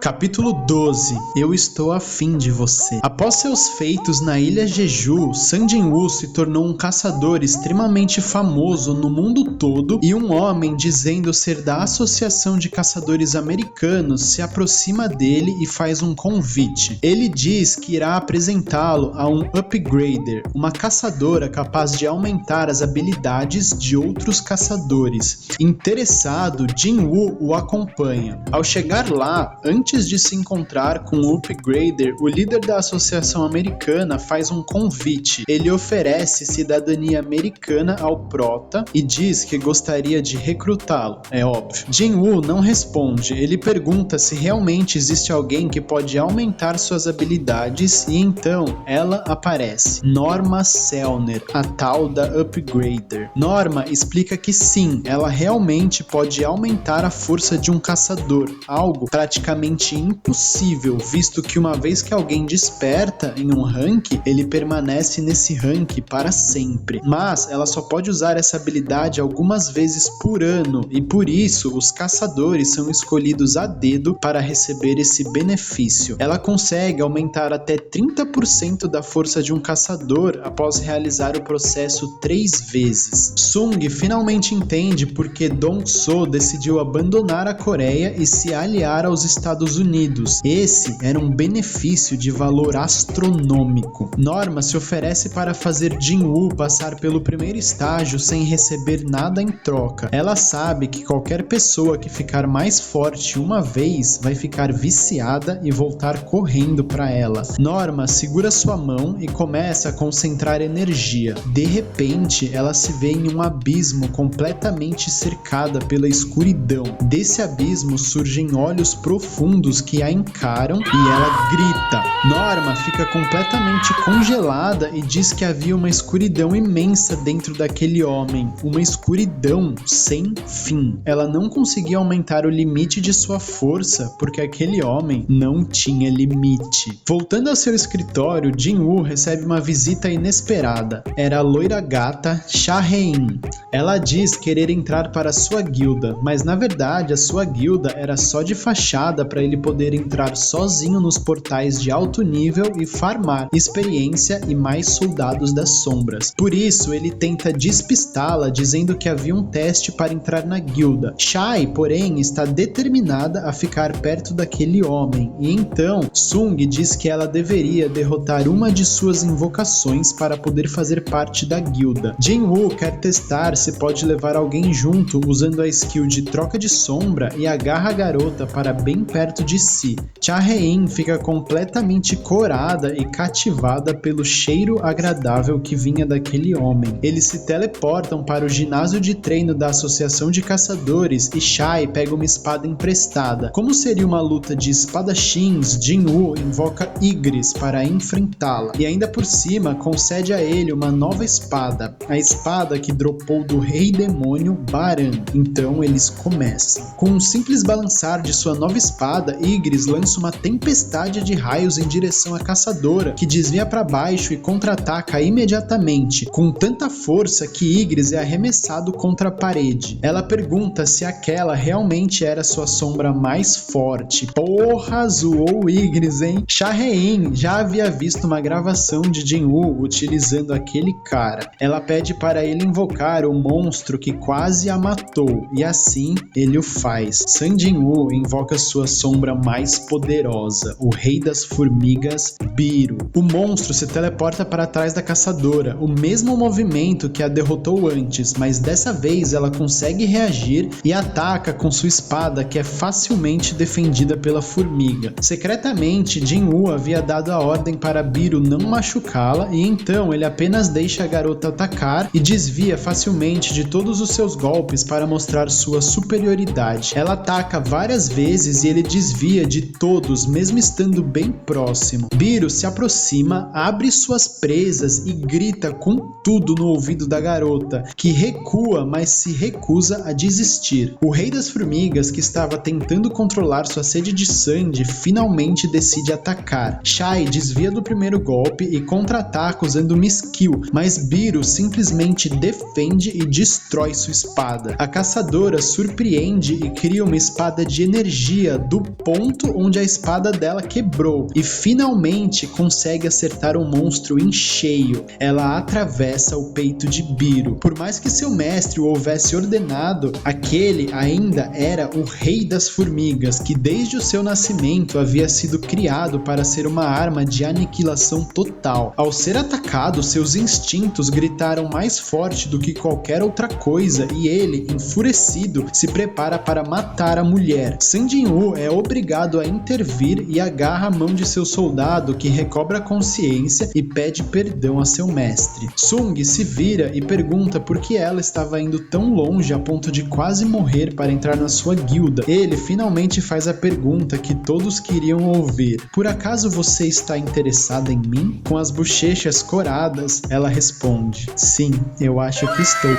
Capítulo 12. Eu estou afim de você. Após seus feitos na ilha Jeju, San Jinwoo se tornou um caçador extremamente famoso no mundo todo e um homem dizendo ser da Associação de Caçadores Americanos se aproxima dele e faz um convite. Ele diz que irá apresentá-lo a um upgrader, uma caçadora capaz de aumentar as habilidades de outros caçadores. Interessado, Jinwoo o acompanha. Ao chegar lá, antes de se encontrar com o upgrader, o líder da Associação Americana faz um convite. Ele oferece cidadania americana ao prota e diz que gostaria de recrutá-lo, é óbvio. Jinwoo não responde. Ele pergunta se realmente existe alguém que pode aumentar suas habilidades e então ela aparece. Norma Selner, a tal da upgrader. Norma explica que sim, ela realmente pode aumentar a força de um caçador, algo praticamente impossível, visto que uma vez que alguém desperta em um rank, ele permanece nesse rank para sempre. Mas ela só pode usar essa habilidade algumas vezes por ano e por isso os caçadores são escolhidos a dedo para receber esse benefício. Ela consegue aumentar até 30% da força de um caçador após realizar o processo 3 vezes. Sung finalmente entende porque Dong-so decidiu abandonar a Coreia e se aliar aos Estados Unidos. Esse era um benefício de valor astronômico. Norma se oferece para fazer Jinwoo passar pelo primeiro estágio sem receber nada em troca. Ela sabe que qualquer pessoa que ficar mais forte uma vez vai ficar viciada e voltar correndo para ela. Norma segura sua mão e começa a concentrar energia. De repente, ela se vê em um abismo completamente cercada pela escuridão. Desse abismo surgem olhos profundos que a encaram e ela grita. Norma fica completamente congelada e diz que havia uma escuridão imensa dentro daquele homem, uma escuridão sem fim. Ela não conseguia aumentar o limite de sua força porque aquele homem não tinha limite. Voltando ao seu escritório, Jinwoo recebe uma visita inesperada. Era a loira gata Cha-Hein. Ela diz querer entrar para sua guilda, mas na verdade a sua guilda era só de fachada para ele poder entrar sozinho nos portais de alto nível e farmar experiência e mais soldados das sombras. Por isso, ele tenta despistá-la dizendo que havia um teste para entrar na guilda. Shai, porém, está determinada a ficar perto daquele homem, e então Sung diz que ela deveria derrotar uma de suas invocações para poder fazer parte da guilda. Jinwoo quer testar se pode levar alguém junto usando a skill de troca de sombra e agarra a garota para bem perto de si. Cha-Hein fica completamente corada e cativada pelo cheiro agradável que vinha daquele homem. Eles se teleportam para o ginásio de treino da Associação de Caçadores e Shai pega uma espada emprestada. Como seria uma luta de espadachins, Jinwoo invoca Igris para enfrentá-la e ainda por cima concede a ele uma nova espada, a espada que dropou do Rei Demônio Baran. Então eles começam. Com um simples balançar de sua nova espada, Igris lança uma tempestade de raios em direção à caçadora, que desvia para baixo e contra-ataca imediatamente, com tanta força que Igris é arremessado contra a parede. Ela pergunta se aquela realmente era sua sombra mais forte. Porra, zoou Igris, hein? Cha-Hein já havia visto uma gravação de Jinwoo utilizando aquele cara. Ela pede para ele invocar o monstro que quase a matou, e assim ele o faz. San Jinwoo invoca sua sombra sombra mais poderosa, o rei das formigas, Biro. O monstro se teleporta para trás da caçadora, o mesmo movimento que a derrotou antes, mas dessa vez ela consegue reagir e ataca com sua espada, que é facilmente defendida pela formiga. Secretamente, Jin-Woo havia dado a ordem para Biro não machucá-la e então ele apenas deixa a garota atacar e desvia facilmente de todos os seus golpes para mostrar sua superioridade. Ela ataca várias vezes e ele desvia de todos, mesmo estando bem próximo. Biro se aproxima, abre suas presas e grita com tudo no ouvido da garota, que recua, mas se recusa a desistir. O rei das formigas, que estava tentando controlar sua sede de sangue, finalmente decide atacar. Shai desvia do primeiro golpe e contra-ataca usando uma skill, mas Biro simplesmente defende e destrói sua espada. A caçadora surpreende e cria uma espada de energia do ponto onde a espada dela quebrou e finalmente consegue acertar o monstro em cheio. Ela atravessa o peito de Biro. Por mais que seu mestre o houvesse ordenado, aquele ainda era o rei das formigas, que desde o seu nascimento havia sido criado para ser uma arma de aniquilação total. Ao ser atacado, seus instintos gritaram mais forte do que qualquer outra coisa e ele, enfurecido, se prepara para matar a mulher. Sang Jin-Woo é obrigado a intervir e agarra a mão de seu soldado, que recobra a consciência e pede perdão a seu mestre. Sung se vira e pergunta por que ela estava indo tão longe a ponto de quase morrer para entrar na sua guilda. Ele finalmente faz a pergunta que todos queriam ouvir: por acaso você está interessada em mim? Com as bochechas coradas, ela responde: sim, eu acho que estou.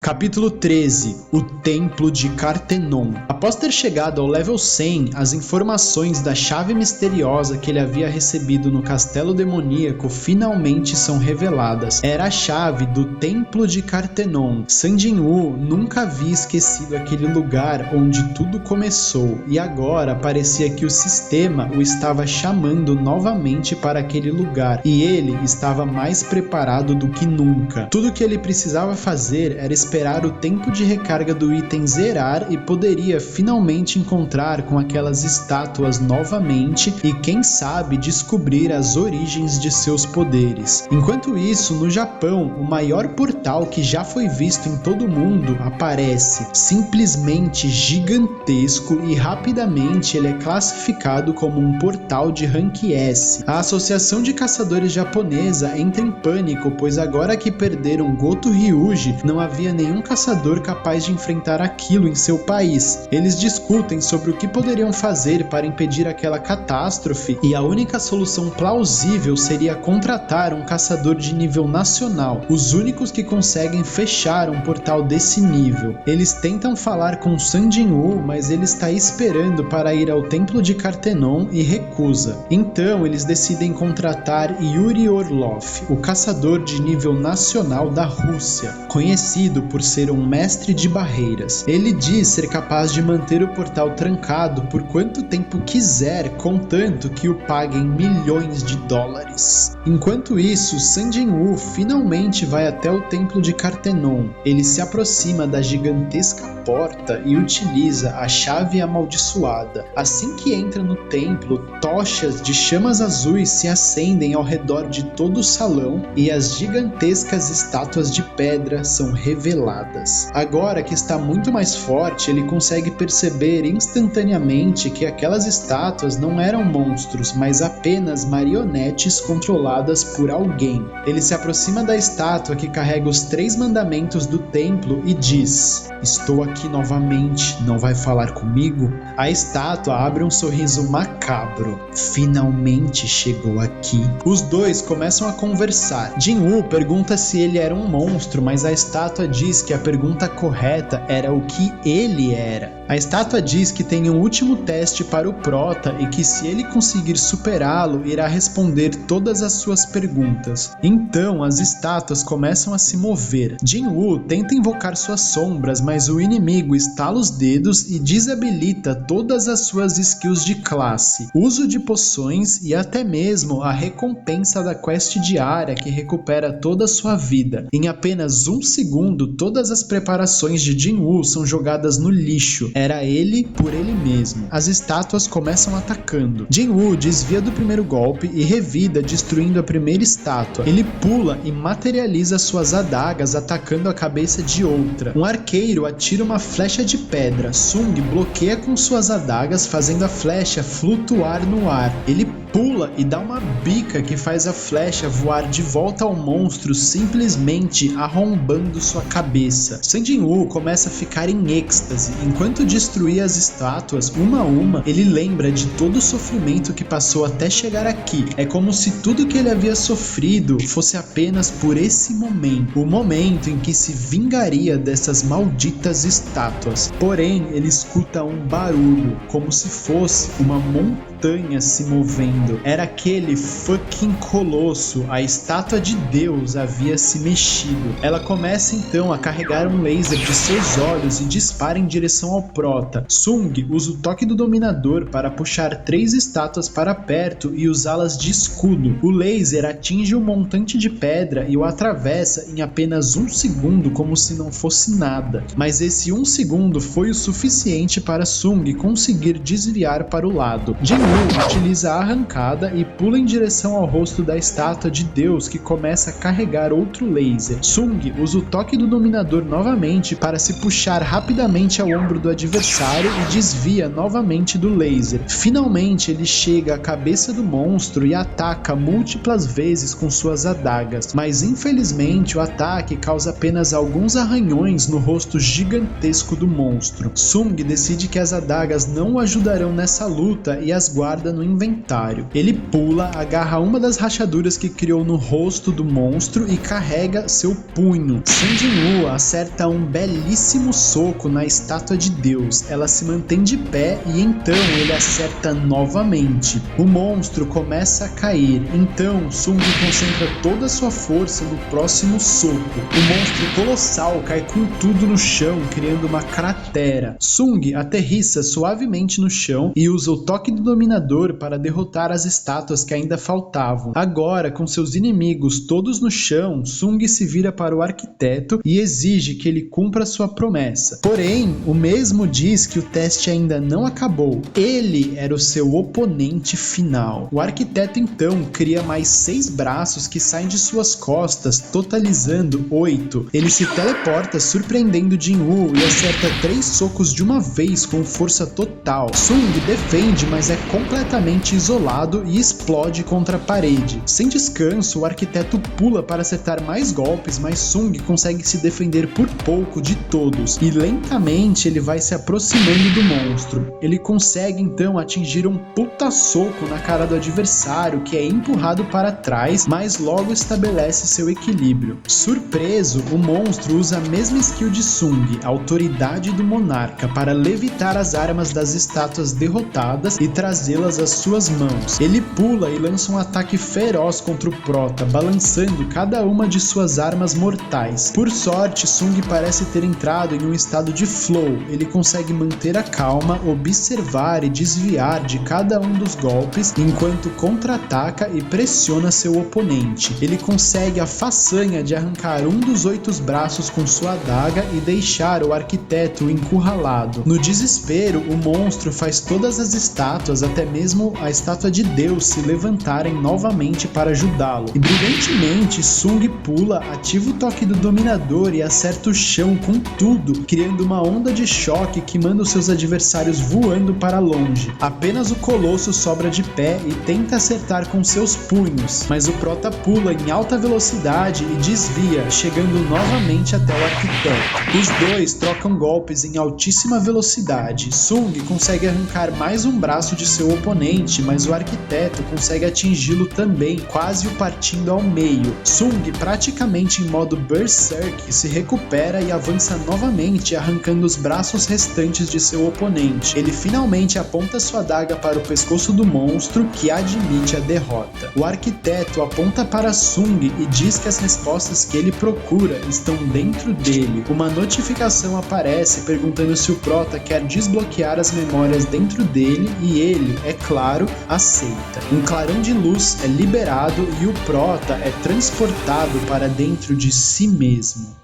Capítulo 13. O Templo de Cartenon. Após ter chegado ao level 100, as informações da chave misteriosa que ele havia recebido no Castelo Demoníaco finalmente são reveladas. Era a chave do Templo de Cartenon. Sang Jin-Woo nunca havia esquecido aquele lugar onde tudo começou, e agora parecia que o sistema o estava chamando novamente para aquele lugar, e ele estava mais preparado do que nunca. Tudo que ele precisava fazer era esperar o tempo de recarga do item zerar e poderia finalmente encontrar com aquelas estátuas novamente e, quem sabe, descobrir as origens de seus poderes. Enquanto isso, no Japão, o maior portal que já foi visto em todo o mundo aparece, simplesmente gigantesco, e rapidamente ele é classificado como um portal de rank S. A Associação de Caçadores Japonesa entra em pânico, pois agora que perderam Goto Ryuji, não havia nenhum caçador capaz de enfrentar aquilo em seu país. Eles discutem sobre o que poderiam fazer para impedir aquela catástrofe, e a única solução plausível seria contratar um caçador de nível nacional, os únicos que conseguem fechar um portal desse nível. Eles tentam falar com Sang Jin-Woo, mas ele está esperando para ir ao Templo de Cartenon e recusa. Então eles decidem contratar Yuri Orlov, o caçador de nível nacional da Rússia, conhecido por ser um mestre de barreiras. Ele diz ser capaz de manter o portal trancado por quanto tempo quiser, contanto que o paguem milhões de dólares. Enquanto isso, Sang Jin-Woo finalmente vai até o Templo de Cartenon. Ele se aproxima da gigantesca porta e utiliza a chave amaldiçoada. Assim que entra no templo, tochas de chamas azuis se acendem ao redor de todo o salão e as gigantescas estátuas de pedra são reveladas. Agora que está muito mais forte, ele consegue perceber instantaneamente que aquelas estátuas não eram monstros, mas apenas marionetes controladas por alguém. Ele se aproxima da estátua que carrega os 3 mandamentos do templo e diz: estou aqui novamente, não vai falar comigo? A estátua abre um sorriso macabro. Finalmente chegou aqui. Os dois começam a conversar. Jin-Woo pergunta se ele era um monstro, mas a estátua diz que a pergunta correta era o que ele era. A estátua diz que tem um último teste para o prota e que se ele conseguir superá-lo, irá responder todas as suas perguntas. Então as estátuas começam a se mover. Jin-Woo tenta invocar suas sombras, mas o inimigo estala os dedos e desabilita todas as suas skills de classe, uso de poções e até mesmo a recompensa da quest diária que recupera toda a sua vida. Em apenas um segundo, todas as preparações de Jin-Woo são jogadas no lixo. Era ele por ele mesmo. As estátuas começam atacando. Jin-Woo desvia do primeiro golpe e revida, destruindo a primeira estátua. Ele pula e materializa suas adagas, atacando a cabeça de outra. Um arqueiro atira uma flecha de pedra. Sung bloqueia com suas adagas, fazendo a flecha flutuar no ar. Ele pula e dá uma bica que faz a flecha voar de volta ao monstro, simplesmente arrombando sua cabeça. Sun Jin-Woo começa a ficar em êxtase. Enquanto destruía as estátuas, uma a uma, ele lembra de todo o sofrimento que passou até chegar aqui. É como se tudo que ele havia sofrido fosse apenas por esse momento, o momento em que se vingaria dessas malditas estátuas. Porém, ele escuta um barulho, como se fosse uma montanha se movendo. Era aquele fucking colosso. A estátua de Deus havia se mexido. Ela começa então a carregar um laser de seus olhos e dispara em direção ao Prota. Sung usa o toque do dominador para puxar 3 estátuas para perto e usá-las de escudo. O laser atinge o montante de pedra e o atravessa em apenas 1 segundo, como se não fosse nada. Mas esse 1 segundo foi o suficiente para Sung conseguir desviar para o lado. Jin-Woo utiliza a arrancada e pula em direção ao rosto da estátua de Deus, que começa a carregar outro laser. Sung usa o toque do dominador novamente para se puxar rapidamente ao ombro do adversário e desvia novamente do laser. Finalmente ele chega à cabeça do monstro e ataca múltiplas vezes com suas adagas, mas infelizmente o ataque causa apenas alguns arranhões no rosto gigantesco do monstro. Sung decide que as adagas não o ajudarão nessa luta e as guarda no inventário. Ele pula, agarra uma das rachaduras que criou no rosto do monstro e carrega seu punho. Sun Jin-Woo acerta um belíssimo soco na estátua de Deus. Ela se mantém de pé e então ele acerta novamente. O monstro começa a cair, então Sung concentra toda a sua força no próximo soco. O monstro colossal cai com tudo no chão, criando uma cratera. Sung aterrissa suavemente no chão e usa o toque do dominador para derrotar as estátuas que ainda faltavam. Agora, com seus inimigos todos no chão, Sung se vira para o arquiteto e exige que ele cumpra sua promessa. Porém, o mesmo diz que o teste ainda não acabou. Ele era o seu oponente final. O arquiteto então cria mais 6 braços que saem de suas costas, totalizando 8. Ele se teleporta, surpreendendo Jin-Woo e acerta 3 socos de uma vez com força total. Sung defende, mas é completamente isolado e explode contra a parede. Sem descanso, o arquiteto pula para acertar mais golpes, mas Sung consegue se defender por pouco de todos, e lentamente ele vai se aproximando do monstro. Ele consegue então atingir um puta soco na cara do adversário, que é empurrado para trás, mas logo estabelece seu equilíbrio. Surpreso, o monstro usa a mesma skill de Sung, a autoridade do monarca, para levitar as armas das estátuas derrotadas e trazê-las às suas mãos. Ele pula e lança um ataque feroz contra o Prota, balançando cada uma de suas armas mortais. Por sorte, Sung parece ter entrado em um estado de flow. Ele consegue manter a calma, observar e desviar de cada um dos golpes, enquanto contra-ataca e pressiona seu oponente. Ele consegue a façanha de arrancar um dos 8 braços com sua adaga e deixar o arquiteto encurralado. No desespero, o monstro faz todas as estátuas, até mesmo a estátua de Deus, se levantarem novamente para ajudá-lo. E brilhantemente, Sung pula, ativa o toque do dominador e acerta o chão com tudo, criando uma onda de choque que manda os seus adversários voando para longe. Apenas o colosso sobra de pé e tenta acertar com seus punhos, mas o Prota pula em alta velocidade e desvia, chegando novamente até o arquiteto. Os dois trocam golpes em altíssima velocidade. Sung consegue arrancar mais um braço de seu oponente, mas o arquiteto consegue atingi-lo também, quase o partindo ao meio. Sung, praticamente em modo Berserk, se recupera e avança novamente, arrancando os braços restantes de seu oponente. Ele finalmente aponta sua adaga para o pescoço do monstro, que admite a derrota. O arquiteto aponta para Sung e diz que as respostas que ele procura estão dentro dele. Uma notificação aparece perguntando se o Prota quer desbloquear as memórias dentro dele e ele, é claro, aceita. Um clarão de luz é liberado e o Prota é transportado para dentro de si mesmo.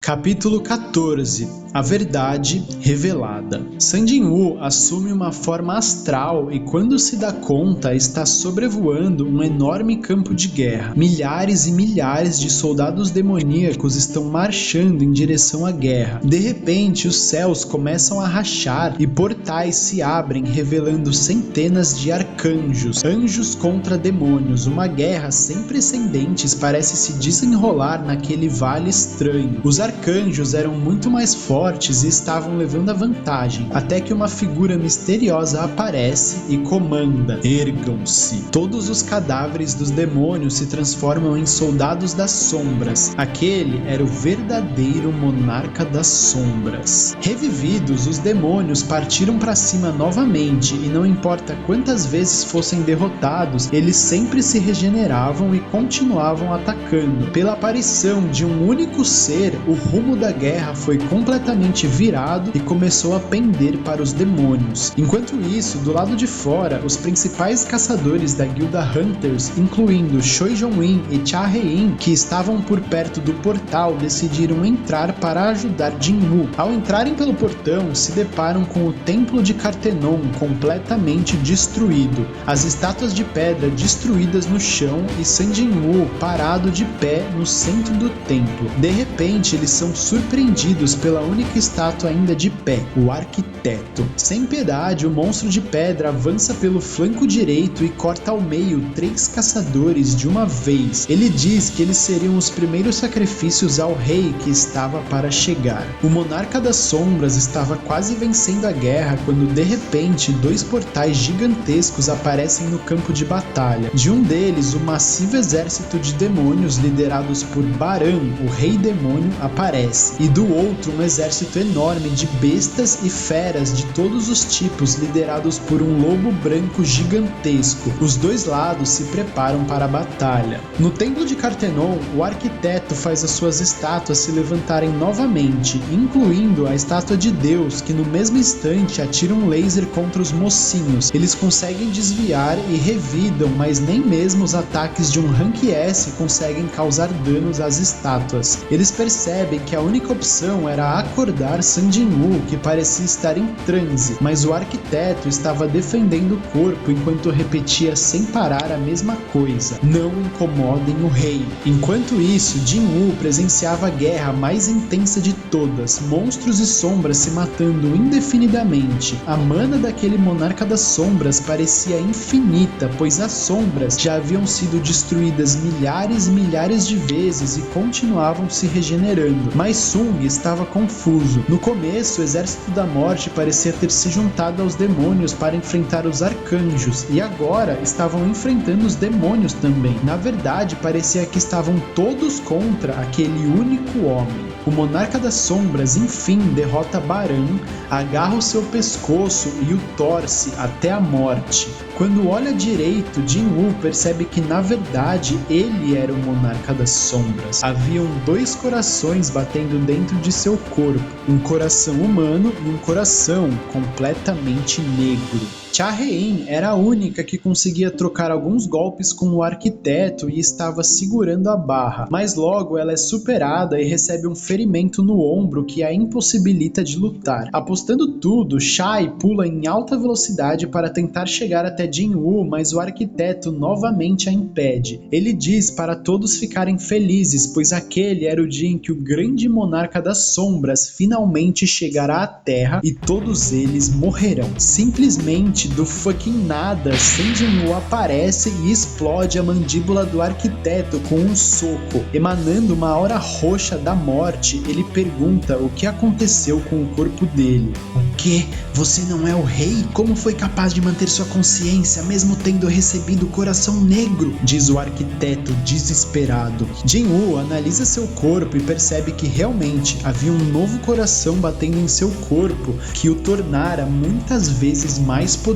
Capítulo 14. A verdade revelada. San Jin-woo assume uma forma astral e quando se dá conta está sobrevoando um enorme campo de guerra. Milhares e milhares de soldados demoníacos estão marchando em direção à guerra. De repente os céus começam a rachar e portais se abrem revelando centenas de arcanjos, anjos contra demônios. Uma guerra sem precedentes parece se desenrolar naquele vale estranho. Os arcanjos eram muito mais fortes e estavam levando a vantagem, até que uma figura misteriosa aparece e comanda: ergam-se. Todos os cadáveres dos demônios se transformam em soldados das sombras. Aquele era o verdadeiro monarca das sombras. Revividos, os demônios partiram para cima novamente e não importa quantas vezes fossem derrotados, eles sempre se regeneravam e continuavam atacando. Pela aparição de um único ser, o rumo da guerra foi completamente virado e começou a pender para os demônios. Enquanto isso, do lado de fora, os principais caçadores da guilda Hunters, incluindo Choi Jong-in e Cha Hae-in, que estavam por perto do portal, decidiram entrar para ajudar Jin-woo. Ao entrarem pelo portão, se deparam com o templo de Cartenon completamente destruído, as estátuas de pedra destruídas no chão e San Jin-woo parado de pé no centro do templo. De repente, eles são surpreendidos pela única estátua ainda de pé, o arquiteto. Sem piedade, o monstro de pedra avança pelo flanco direito e corta ao meio 3 caçadores de uma vez. Ele diz que eles seriam os primeiros sacrifícios ao rei que estava para chegar. O monarca das sombras estava quase vencendo a guerra quando de repente 2 portais gigantescos aparecem no campo de batalha. De um deles, o massivo exército de demônios liderados por Baran, o rei demônio, aparece, e do outro um exército enorme de bestas e feras de todos os tipos liderados por um lobo branco gigantesco. Os dois lados se preparam para a batalha. No templo de Cartenon, o arquiteto faz as suas estátuas se levantarem novamente, incluindo a estátua de Deus, que no mesmo instante atira um laser contra os mocinhos. Eles conseguem desviar e revidam, mas nem mesmo os ataques de um Rank S conseguem causar danos às estátuas. Eles percebem que a única opção era acordar San Jin-woo, que parecia estar em transe, mas o arquiteto estava defendendo o corpo enquanto repetia sem parar a mesma coisa: não incomodem o rei. Enquanto isso, Jin-woo presenciava a guerra mais intensa de todas, monstros e sombras se matando indefinidamente. A mana daquele monarca das sombras parecia infinita, pois as sombras já haviam sido destruídas milhares e milhares de vezes e continuavam se regenerando. Mas Sung estava confuso. No começo, o exército da morte parecia ter se juntado aos demônios para enfrentar os arcanjos, e agora estavam enfrentando os demônios também. Na verdade, parecia que estavam todos contra aquele único homem. O monarca das sombras enfim derrota Baran, agarra o seu pescoço e o torce até a morte. Quando olha direito, Jin-woo percebe que na verdade ele era o monarca das sombras. Haviam 2 corações batendo dentro de seu corpo, um coração humano e um coração completamente negro. Cha Hae-in era a única que conseguia trocar alguns golpes com o arquiteto e estava segurando a barra, mas logo ela é superada e recebe um ferimento no ombro que a impossibilita de lutar. Apostando tudo, Shai pula em alta velocidade para tentar chegar até Jin-woo, mas o arquiteto novamente a impede. Ele diz para todos ficarem felizes, pois aquele era o dia em que o grande monarca das sombras finalmente chegará à Terra e todos eles morrerão. Simplesmente do fucking nada, San Jin-woo aparece e explode a mandíbula do arquiteto com um soco. Emanando uma aura roxa da morte, ele pergunta o que aconteceu com o corpo dele. O quê? Você não é o rei? Como foi capaz de manter sua consciência mesmo tendo recebido o coração negro? Diz o arquiteto desesperado. Jin-woo analisa seu corpo e percebe que realmente havia um novo coração batendo em seu corpo que o tornara muitas vezes mais poderoso,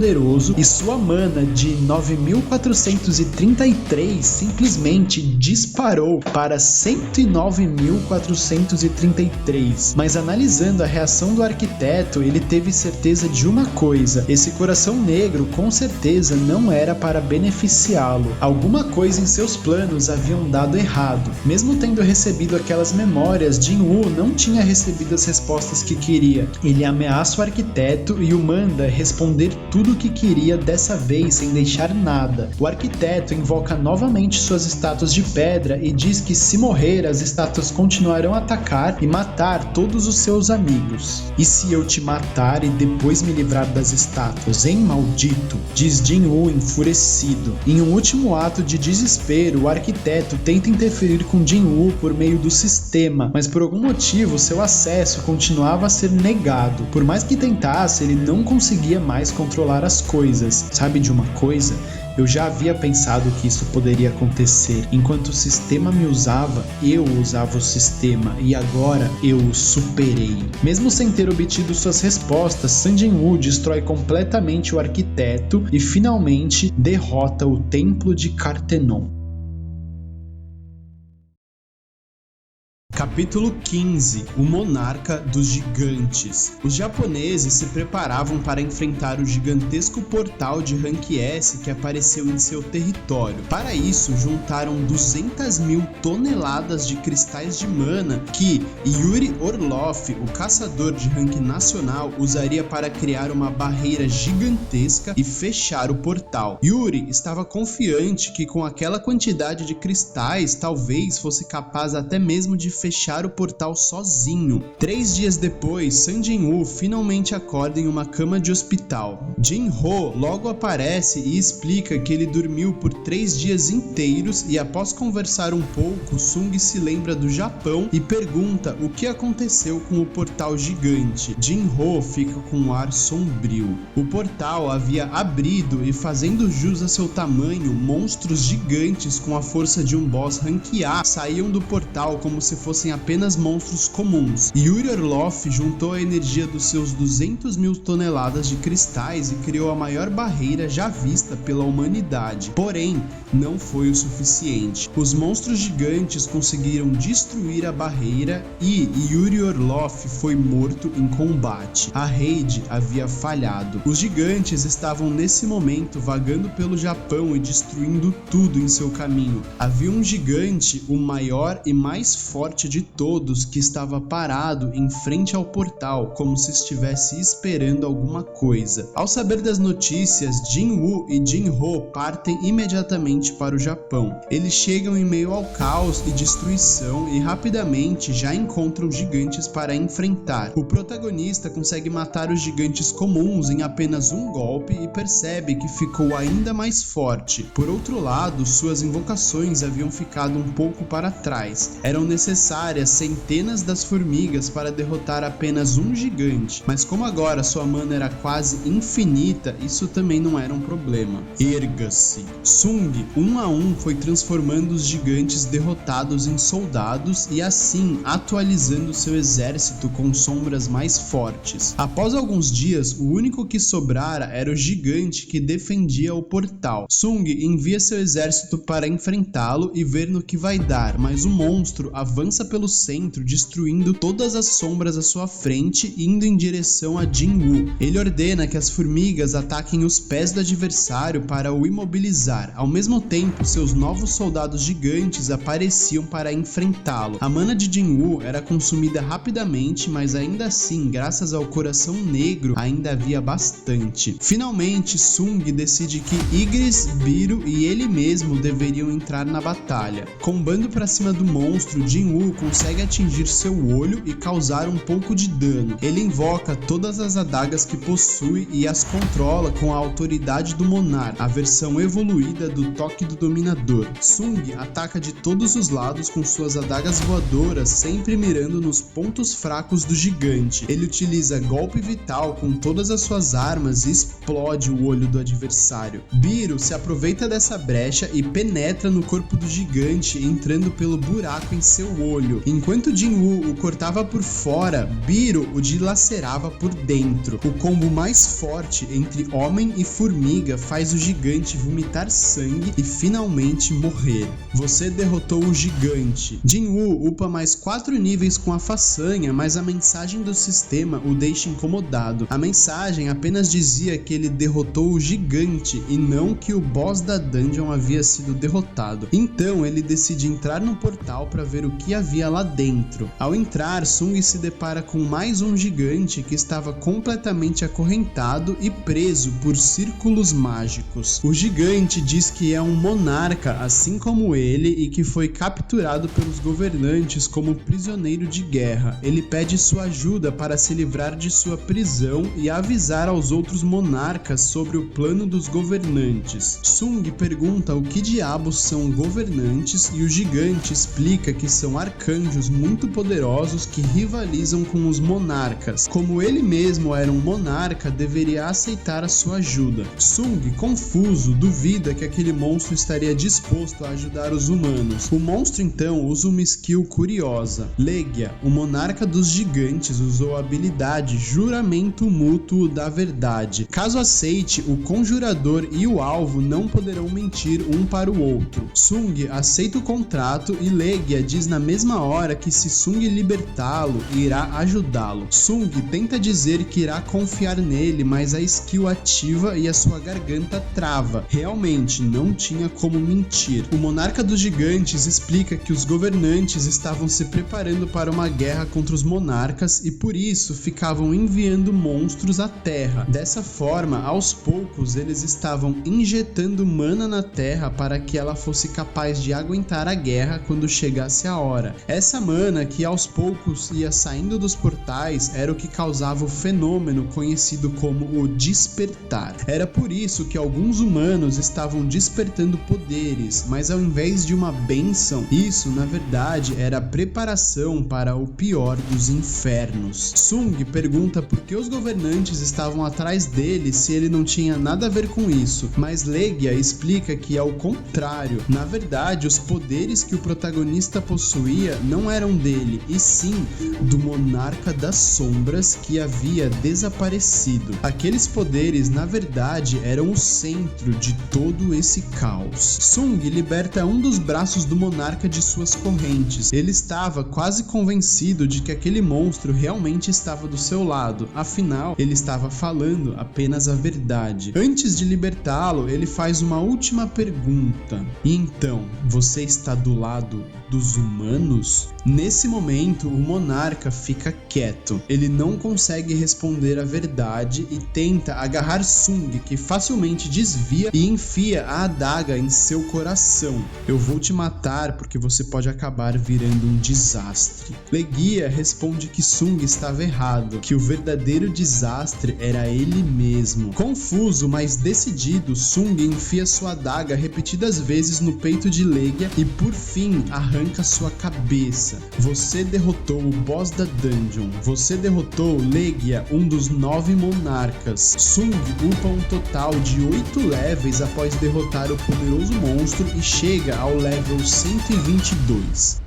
e sua mana de 9.433 simplesmente disparou para 109.433. Mas analisando a reação do arquiteto, ele teve certeza de uma coisa: esse coração negro com certeza não era para beneficiá-lo. Alguma coisa em seus planos haviam dado errado. Mesmo tendo recebido aquelas memórias, Jin-Woo não tinha recebido as respostas que queria. Ele ameaça o arquiteto e o manda responder tudo o que queria, dessa vez sem deixar nada. O arquiteto invoca novamente suas estátuas de pedra e diz que se morrer, as estátuas continuarão a atacar e matar todos os seus amigos. E se eu te matar e depois me livrar das estátuas, hein, maldito? Diz Jin-Woo enfurecido. Em um último ato de desespero, o arquiteto tenta interferir com Jin-Woo por meio do sistema, mas por algum motivo seu acesso continuava a ser negado. Por mais que tentasse, ele não conseguia mais controlar as coisas. Sabe de uma coisa? Eu já havia pensado que isso poderia acontecer. Enquanto o sistema me usava, eu usava o sistema, e agora eu o superei. Mesmo sem ter obtido suas respostas, Sun Jin-Woo destrói completamente o arquiteto e finalmente derrota o Templo de Cartenon. Capítulo 15. O Monarca dos Gigantes. Os japoneses se preparavam para enfrentar o gigantesco portal de Rank S que apareceu em seu território. Para isso, juntaram 200.000 toneladas de cristais de mana que Yuri Orloff, o caçador de rank nacional, usaria para criar uma barreira gigantesca e fechar o portal. Yuri estava confiante que com aquela quantidade de cristais, talvez fosse capaz até mesmo de fechar o portal sozinho. 3 dias depois, Sun Jin-Woo finalmente acorda em uma cama de hospital. Jin-Ho logo aparece e explica que ele dormiu por 3 dias inteiros e após conversar um pouco, Sung se lembra do Japão e pergunta o que aconteceu com o portal gigante. Jin-Ho fica com um ar sombrio. O portal havia abrido e, fazendo jus a seu tamanho, monstros gigantes com a força de um boss rank A saíam do portal como se fossem apenas monstros comuns. Yuri Orloff juntou a energia dos seus 200.000 toneladas de cristais e criou a maior barreira já vista pela humanidade. Porém, não foi o suficiente. Os monstros gigantes conseguiram destruir a barreira e Yuri Orloff foi morto em combate. A raid havia falhado. Os gigantes estavam nesse momento vagando pelo Japão e destruindo tudo em seu caminho. Havia um gigante, o maior e mais forte de todos, que estava parado em frente ao portal, como se estivesse esperando alguma coisa. Ao saber das notícias, Jin-Woo e Jin-Ho partem imediatamente para o Japão. Eles chegam em meio ao caos e destruição e rapidamente já encontram gigantes para enfrentar. O protagonista consegue matar os gigantes comuns em apenas um golpe e percebe que ficou ainda mais forte. Por outro lado, suas invocações haviam ficado um pouco para trás. Eram necessárias centenas das formigas para derrotar apenas um gigante, mas como agora sua mana era quase infinita, isso também não era um problema. Erga-se! Sung, um a um, foi transformando os gigantes derrotados em soldados e assim atualizando seu exército com sombras mais fortes. Após alguns dias, o único que sobrara era o gigante que defendia o portal. Sung envia seu exército para enfrentá-lo e ver no que vai dar, mas o monstro avança pelo centro, destruindo todas as sombras à sua frente, indo em direção a Jin-Woo. Ele ordena que as formigas ataquem os pés do adversário para o imobilizar. Ao mesmo tempo, seus novos soldados gigantes apareciam para enfrentá-lo. A mana de Jin-Woo era consumida rapidamente, mas ainda assim, graças ao coração negro, ainda havia bastante. Finalmente, Sung decide que Igris, Biro e ele mesmo deveriam entrar na batalha. Combando para cima do monstro, Jin-Woo consegue atingir seu olho e causar um pouco de dano. Ele invoca todas as adagas que possui e as controla com a autoridade do monarca, a versão evoluída do toque do dominador. Sung ataca de todos os lados com suas adagas voadoras, sempre mirando nos pontos fracos do gigante. Ele utiliza golpe vital com todas as suas armas e explode o olho do adversário. Biro se aproveita dessa brecha e penetra no corpo do gigante, entrando pelo buraco em seu olho. Enquanto Jin-Woo o cortava por fora, Biro o dilacerava por dentro. O combo mais forte entre homem e formiga faz o gigante vomitar sangue e finalmente morrer. Você derrotou o gigante. Jin-Woo upa mais 4 níveis com a façanha, mas a mensagem do sistema o deixa incomodado. A mensagem apenas dizia que ele derrotou o gigante e não que o boss da dungeon havia sido derrotado. Então ele decide entrar no portal para ver o que havia lá dentro. Ao entrar, Sung se depara com mais um gigante que estava completamente acorrentado e preso por círculos mágicos. O gigante diz que é um monarca assim como ele e que foi capturado pelos governantes como prisioneiro de guerra. Ele pede sua ajuda para se livrar de sua prisão e avisar aos outros monarcas sobre o plano dos governantes. Sung pergunta o que diabos são governantes e o gigante explica que são arcanjos muito poderosos que rivalizam com os monarcas. Como ele mesmo era um monarca, deveria aceitar a sua ajuda. Sung, confuso, duvida que aquele monstro estaria disposto a ajudar os humanos. O monstro então usa uma skill curiosa. Legia, o monarca dos gigantes, usou a habilidade Juramento Mútuo da Verdade. Caso aceite, o conjurador e o alvo não poderão mentir um para o outro. Sung aceita o contrato e Legia diz na mesma hora que se Sung libertá-lo, irá ajudá-lo. Sung tenta dizer que irá confiar nele, mas a skill ativa e a sua garganta trava. Realmente, não tinha como mentir. O monarca dos gigantes explica que os governantes estavam se preparando para uma guerra contra os monarcas e por isso ficavam enviando monstros à Terra. Dessa forma, aos poucos, eles estavam injetando mana na Terra para que ela fosse capaz de aguentar a guerra quando chegasse a hora. Essa mana, que aos poucos ia saindo dos portais, era o que causava o fenômeno conhecido como o despertar. Era por isso que alguns humanos estavam despertando poderes, mas ao invés de uma bênção, isso na verdade era preparação para o pior dos infernos. Sung pergunta por que os governantes estavam atrás dele se ele não tinha nada a ver com isso, mas Legia explica que é o contrário. Na verdade, os poderes que o protagonista possuía não eram dele, e sim do monarca das sombras que havia desaparecido. Aqueles poderes, na verdade, eram o centro de todo esse caos. Sung liberta um dos braços do monarca de suas correntes. Ele estava quase convencido de que aquele monstro realmente estava do seu lado, afinal, ele estava falando apenas a verdade. Antes de libertá-lo, ele faz uma última pergunta. E então, você está do lado dos humanos? Nesse momento, o monarca fica quieto. Ele não consegue responder a verdade e tenta agarrar Sung, que facilmente desvia e enfia a adaga em seu coração. Eu vou te matar porque você pode acabar virando um desastre. Legia responde que Sung estava errado, que o verdadeiro desastre era ele mesmo. Confuso, mas decidido, Sung enfia sua adaga repetidas vezes no peito de Legia e por fim arranca sua cabeça. Você derrotou o boss da dungeon. Você derrotou Legia, um dos 9 monarcas. Sung upa um total de 8 levels após derrotar o poderoso monstro e chega ao level 122.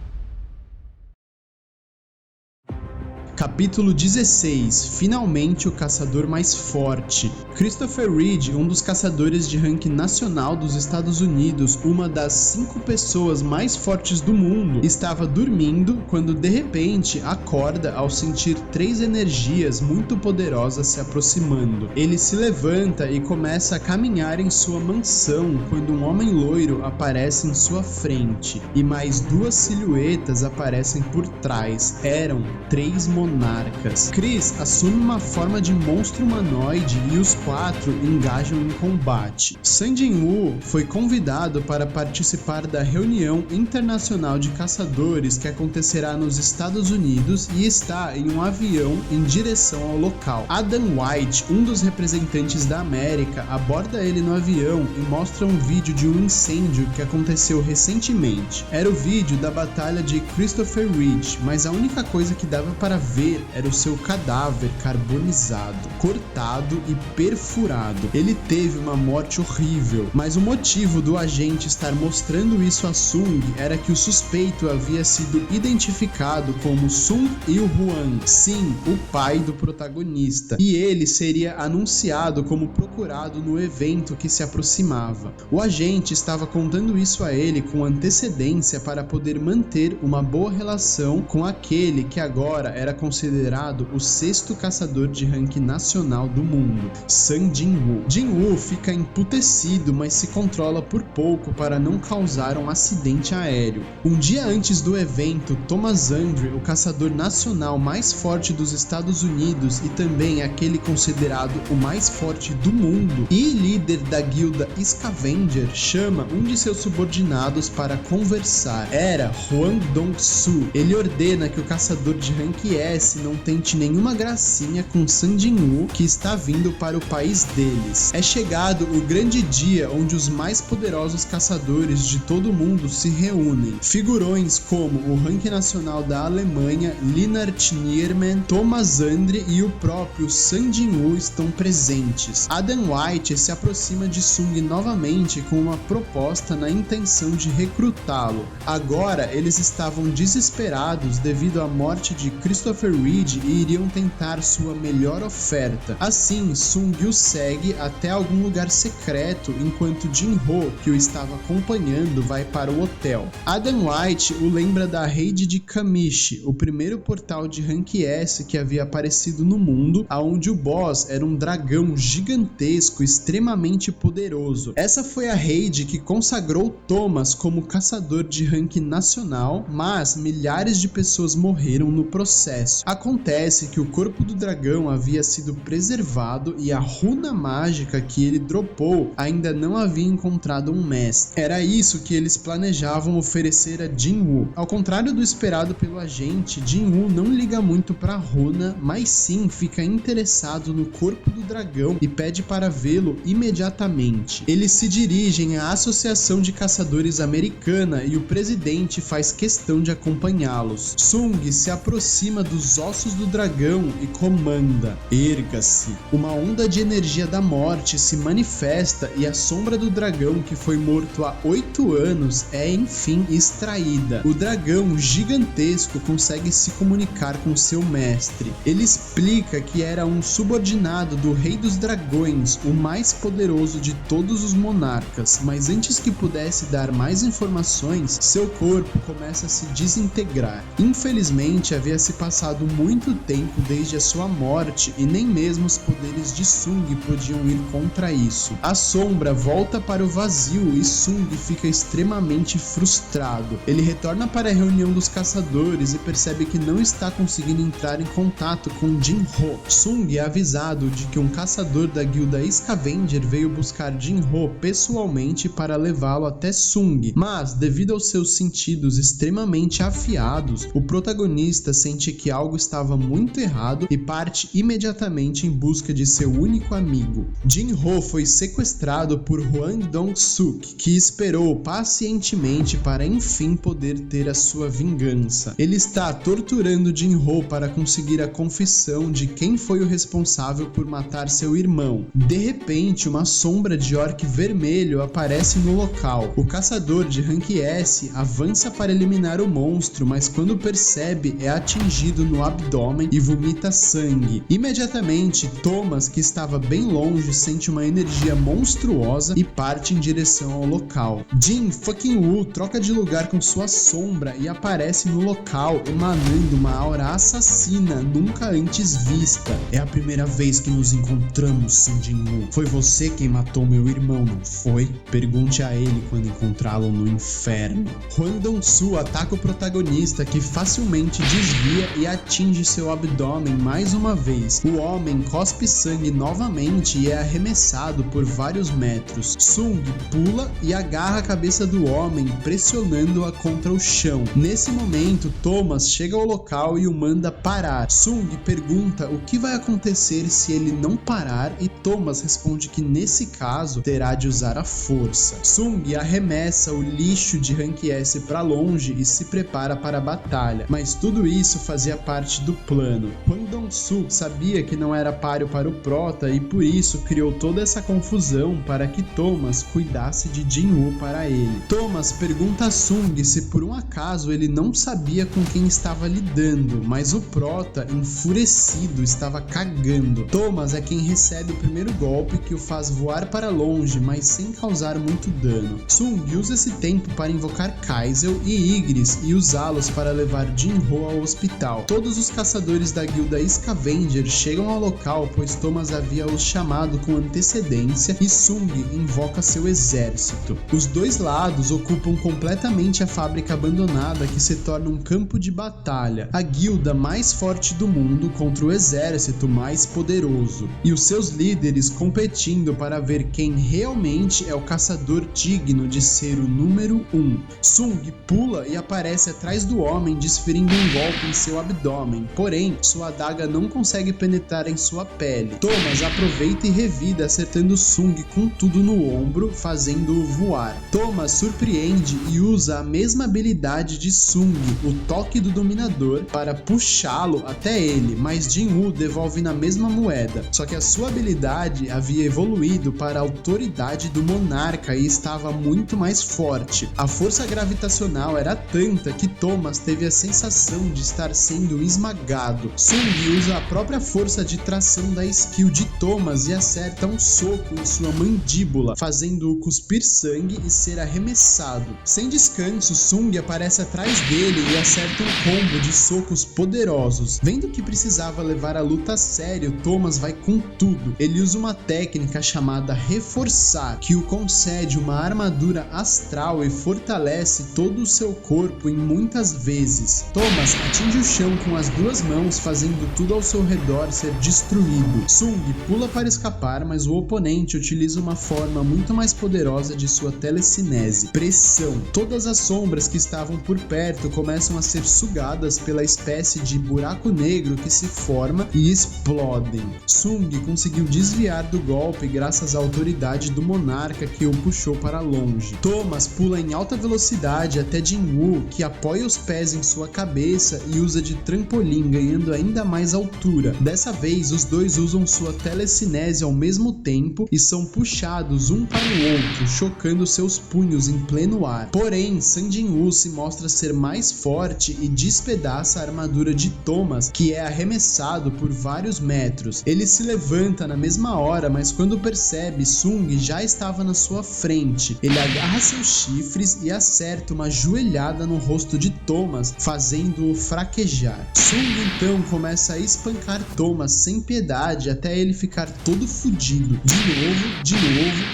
Capítulo 16. Finalmente o caçador mais forte. Christopher Reed, um dos caçadores de ranking nacional dos Estados Unidos, uma das 5 pessoas mais fortes do mundo, estava dormindo quando de repente acorda ao sentir 3 energias muito poderosas se aproximando. Ele se levanta e começa a caminhar em sua mansão quando um homem loiro aparece em sua frente e mais 2 silhuetas aparecem por trás. Eram 3 monarcas. Chris assume uma forma de monstro humanoide e os 4 engajam em combate. Sun Jin-Woo foi convidado para participar da reunião internacional de caçadores que acontecerá nos Estados Unidos e está em um avião em direção ao local. Adam White, um dos representantes da América, aborda ele no avião e mostra um vídeo de um incêndio que aconteceu recentemente. Era o vídeo da batalha de Christopher Reed, mas a única coisa que dava para ver ver era o seu cadáver carbonizado, cortado e perfurado. Ele teve uma morte horrível, mas o motivo do agente estar mostrando isso a Sung era que o suspeito havia sido identificado como Sung Il-hwan, sim, o pai do protagonista, e ele seria anunciado como procurado no evento que se aproximava. O agente estava contando isso a ele com antecedência para poder manter uma boa relação com aquele que agora era considerado o 6º caçador de rank nacional do mundo, Sun Jin-woo. Jin-woo fica emputecido, mas se controla por pouco para não causar um acidente aéreo. Um dia antes do evento, Thomas Andre, o caçador nacional mais forte dos Estados Unidos e também aquele considerado o mais forte do mundo e líder da guilda Scavenger, chama um de seus subordinados para conversar. Era Hwang Dong-soo. Ele ordena que o caçador de rank S não tente nenhuma gracinha com Sun Jin-woo, que está vindo para o país deles. É chegado o grande dia onde os mais poderosos caçadores de todo o mundo se reúnem. Figurões como o rank nacional da Alemanha, Lennart Nierman, Thomas Andre e o próprio Sun Jin-woo estão presentes. Adam White se aproxima de Sung novamente com uma proposta na intenção de recrutá-lo. Agora eles estavam desesperados devido à morte de Christopher Reed e iriam tentar sua melhor oferta. Assim, Sung o segue até algum lugar secreto enquanto Jin-ho, que o estava acompanhando, vai para o hotel. Adam White o lembra da raid de Kamishi, o primeiro portal de rank S que havia aparecido no mundo, aonde o boss era um dragão gigantesco extremamente poderoso. Essa foi a raid que consagrou Thomas como caçador de rank nacional, mas milhares de pessoas morreram no processo. Acontece que o corpo do dragão havia sido preservado e a runa mágica que ele dropou ainda não havia encontrado um mestre. Era isso que eles planejavam oferecer a Jin-woo. Ao contrário do esperado pelo agente, Jin-woo não liga muito para a runa, mas sim fica interessado no corpo do dragão e pede para vê-lo imediatamente. Eles se dirigem à Associação de Caçadores Americana e o presidente faz questão de acompanhá-los. Sung se aproxima dos ossos do dragão e comanda: erga-se. Uma onda de energia da morte se manifesta e a sombra do dragão, que foi morto há 8 anos, é enfim extraída. O dragão gigantesco consegue se comunicar com seu mestre. Ele explica que era um subordinado do Rei dos Dragões, o mais poderoso de todos os monarcas, mas antes que pudesse dar mais informações, seu corpo começa a se desintegrar. Infelizmente, havia se passado muito tempo desde a sua morte e nem mesmo os poderes de Sung podiam ir contra isso. A sombra volta para o vazio e Sung fica extremamente frustrado. Ele retorna para a reunião dos caçadores e percebe que não está conseguindo entrar em contato com Jin-ho. Sung é avisado de que um caçador da guilda Scavenger veio buscar Jin-ho pessoalmente para levá-lo até Sung, mas devido aos seus sentidos extremamente afiados, o protagonista sente que algo estava muito errado e parte imediatamente em busca de seu único amigo. Jin-ho foi sequestrado por Hwang Dong-suk, que esperou pacientemente para enfim poder ter a sua vingança. Ele está torturando Jin-ho para conseguir a confissão de quem foi o responsável por matar seu irmão. De repente, uma sombra de orc vermelho aparece no local. O caçador de rank S avança para eliminar o monstro, mas quando percebe, é atingido no abdômen e vomita sangue. Imediatamente, Thomas, que estava bem longe, sente uma energia monstruosa e parte em direção ao local. Jin-woo troca de lugar com sua sombra e aparece no local, emanando uma aura assassina nunca antes vista. É a primeira vez que nos encontramos, Sun Jin-woo. Foi você quem matou meu irmão, não foi? Pergunte a ele quando encontrá-lo no inferno. Hwang Dong-soo ataca o protagonista, que facilmente desvia e atinge seu abdômen mais uma vez. O homem cospe sangue novamente e é arremessado por vários metros. Sung pula e agarra a cabeça do homem, pressionando-a contra o chão. Nesse momento, Thomas chega ao local e o manda parar. Sung pergunta o que vai acontecer se ele não parar e Thomas responde que nesse caso terá de usar a força. Sung arremessa o lixo de rank S para longe e se prepara para a batalha, mas tudo isso fazia parte parte do plano. Hwang Dong-soo sabia que não era páreo para o prota e por isso criou toda essa confusão para que Thomas cuidasse de Jin-woo para ele. Thomas pergunta a Sung se por um acaso ele não sabia com quem estava lidando, mas o prota, enfurecido, estava cagando. Thomas é quem recebe o primeiro golpe que o faz voar para longe, mas sem causar muito dano. Sung usa esse tempo para invocar Kaizel e Igris e usá-los para levar Jin-ho ao hospital. Todos os caçadores da guilda Scavenger chegam ao local, pois Thomas havia os chamado com antecedência e Sung invoca seu exército. Os dois lados ocupam completamente a fábrica abandonada, que se torna um campo de batalha, a guilda mais forte do mundo contra o exército mais poderoso, e os seus líderes competindo para ver quem realmente é o caçador digno de ser o número 1. Sung pula e aparece atrás do homem, desferindo um golpe em seu abdômen, porém sua adaga não consegue penetrar em sua pele. Thomas aproveita e revida, acertando Sung com tudo no ombro, fazendo-o voar. Thomas surpreende e usa a mesma habilidade de Sung, o toque do dominador, para puxá-lo até ele, mas Jin-woo devolve na mesma moeda, só que a sua habilidade havia evoluído para a autoridade do monarca e estava muito mais forte. A força gravitacional era tanta que Thomas teve a sensação de estar sendo esmagado. Sung usa a própria força de tração da skill de Thomas e acerta um soco em sua mandíbula, fazendo-o cuspir sangue e ser arremessado. Sem descanso, Sung aparece atrás dele e acerta um combo de socos poderosos. Vendo que precisava levar a luta a sério, Thomas vai com tudo. Ele usa uma técnica chamada reforçar, que o concede uma armadura astral e fortalece todo o seu corpo em muitas vezes. Thomas atinge o chão com as duas mãos, fazendo tudo ao seu redor ser destruído. Sung pula para escapar, mas o oponente utiliza uma forma muito mais poderosa de sua telecinese: pressão. Todas as sombras que estavam por perto começam a ser sugadas pela espécie de buraco negro que se forma e explodem. Sung conseguiu desviar do golpe graças à autoridade do monarca que o puxou para longe. Thomas pula em alta velocidade até Jin-woo, que apoia os pés em sua cabeça e usa de trampolim, ganhando ainda mais altura. Dessa vez, os dois usam sua telecinese ao mesmo tempo e são puxados um para o outro, chocando seus punhos em pleno ar. Porém, San Jin-woo se mostra ser mais forte e despedaça a armadura de Thomas, que é arremessado por vários metros. Ele se levanta na mesma hora, mas quando percebe, Sung já estava na sua frente. Ele agarra seus chifres e acerta uma joelhada no rosto de Thomas, fazendo-o fraquejar. Sung então começa a espancar Thomas sem piedade até ele ficar todo fudido. De novo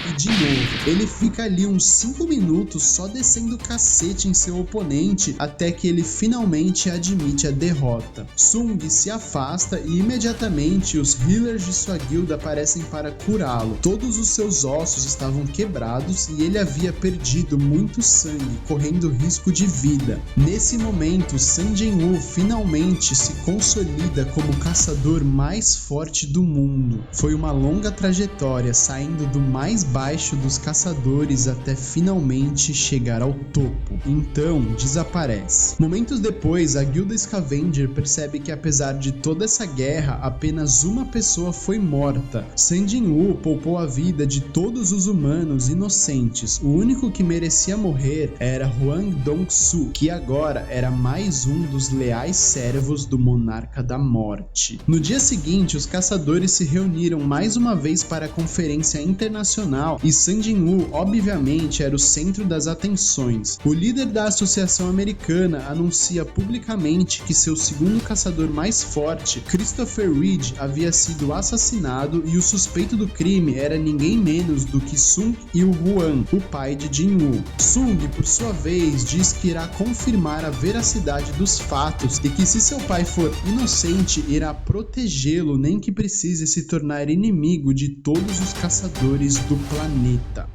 e de novo. Ele fica ali uns 5 minutos só descendo o cacete em seu oponente até que ele finalmente admite a derrota. Sung se afasta e imediatamente os healers de sua guilda aparecem para curá-lo. Todos os seus ossos estavam quebrados e ele havia perdido muito sangue, correndo risco de vida. Nesse momento, San Jin-woo finalmente se consolida como o caçador mais forte do mundo. Foi uma longa trajetória, saindo do mais baixo dos caçadores até finalmente chegar ao topo. Então, desaparece. Momentos depois, a guilda Scavenger percebe que apesar de toda essa guerra, apenas uma pessoa foi morta. San Jin-woo poupou a vida de todos os humanos inocentes. O único que merecia morrer era Hwang Dong-soo, que agora era mais um dos leais servos do Monarca da Morte. No dia seguinte, os caçadores se reuniram mais uma vez para a conferência internacional e San Jin-woo, obviamente, era o centro das atenções. O líder da Associação Americana anuncia publicamente que seu segundo caçador mais forte, Christopher Reed, havia sido assassinado e o suspeito do crime era ninguém menos do que Sung Il-hwan, o pai de Jin-woo. Sung, por sua vez, diz que irá confirmar a veracidade dos fatos e que se seu pai for inocente, irá protegê-lo, nem que precise se tornar inimigo de todos os caçadores do planeta.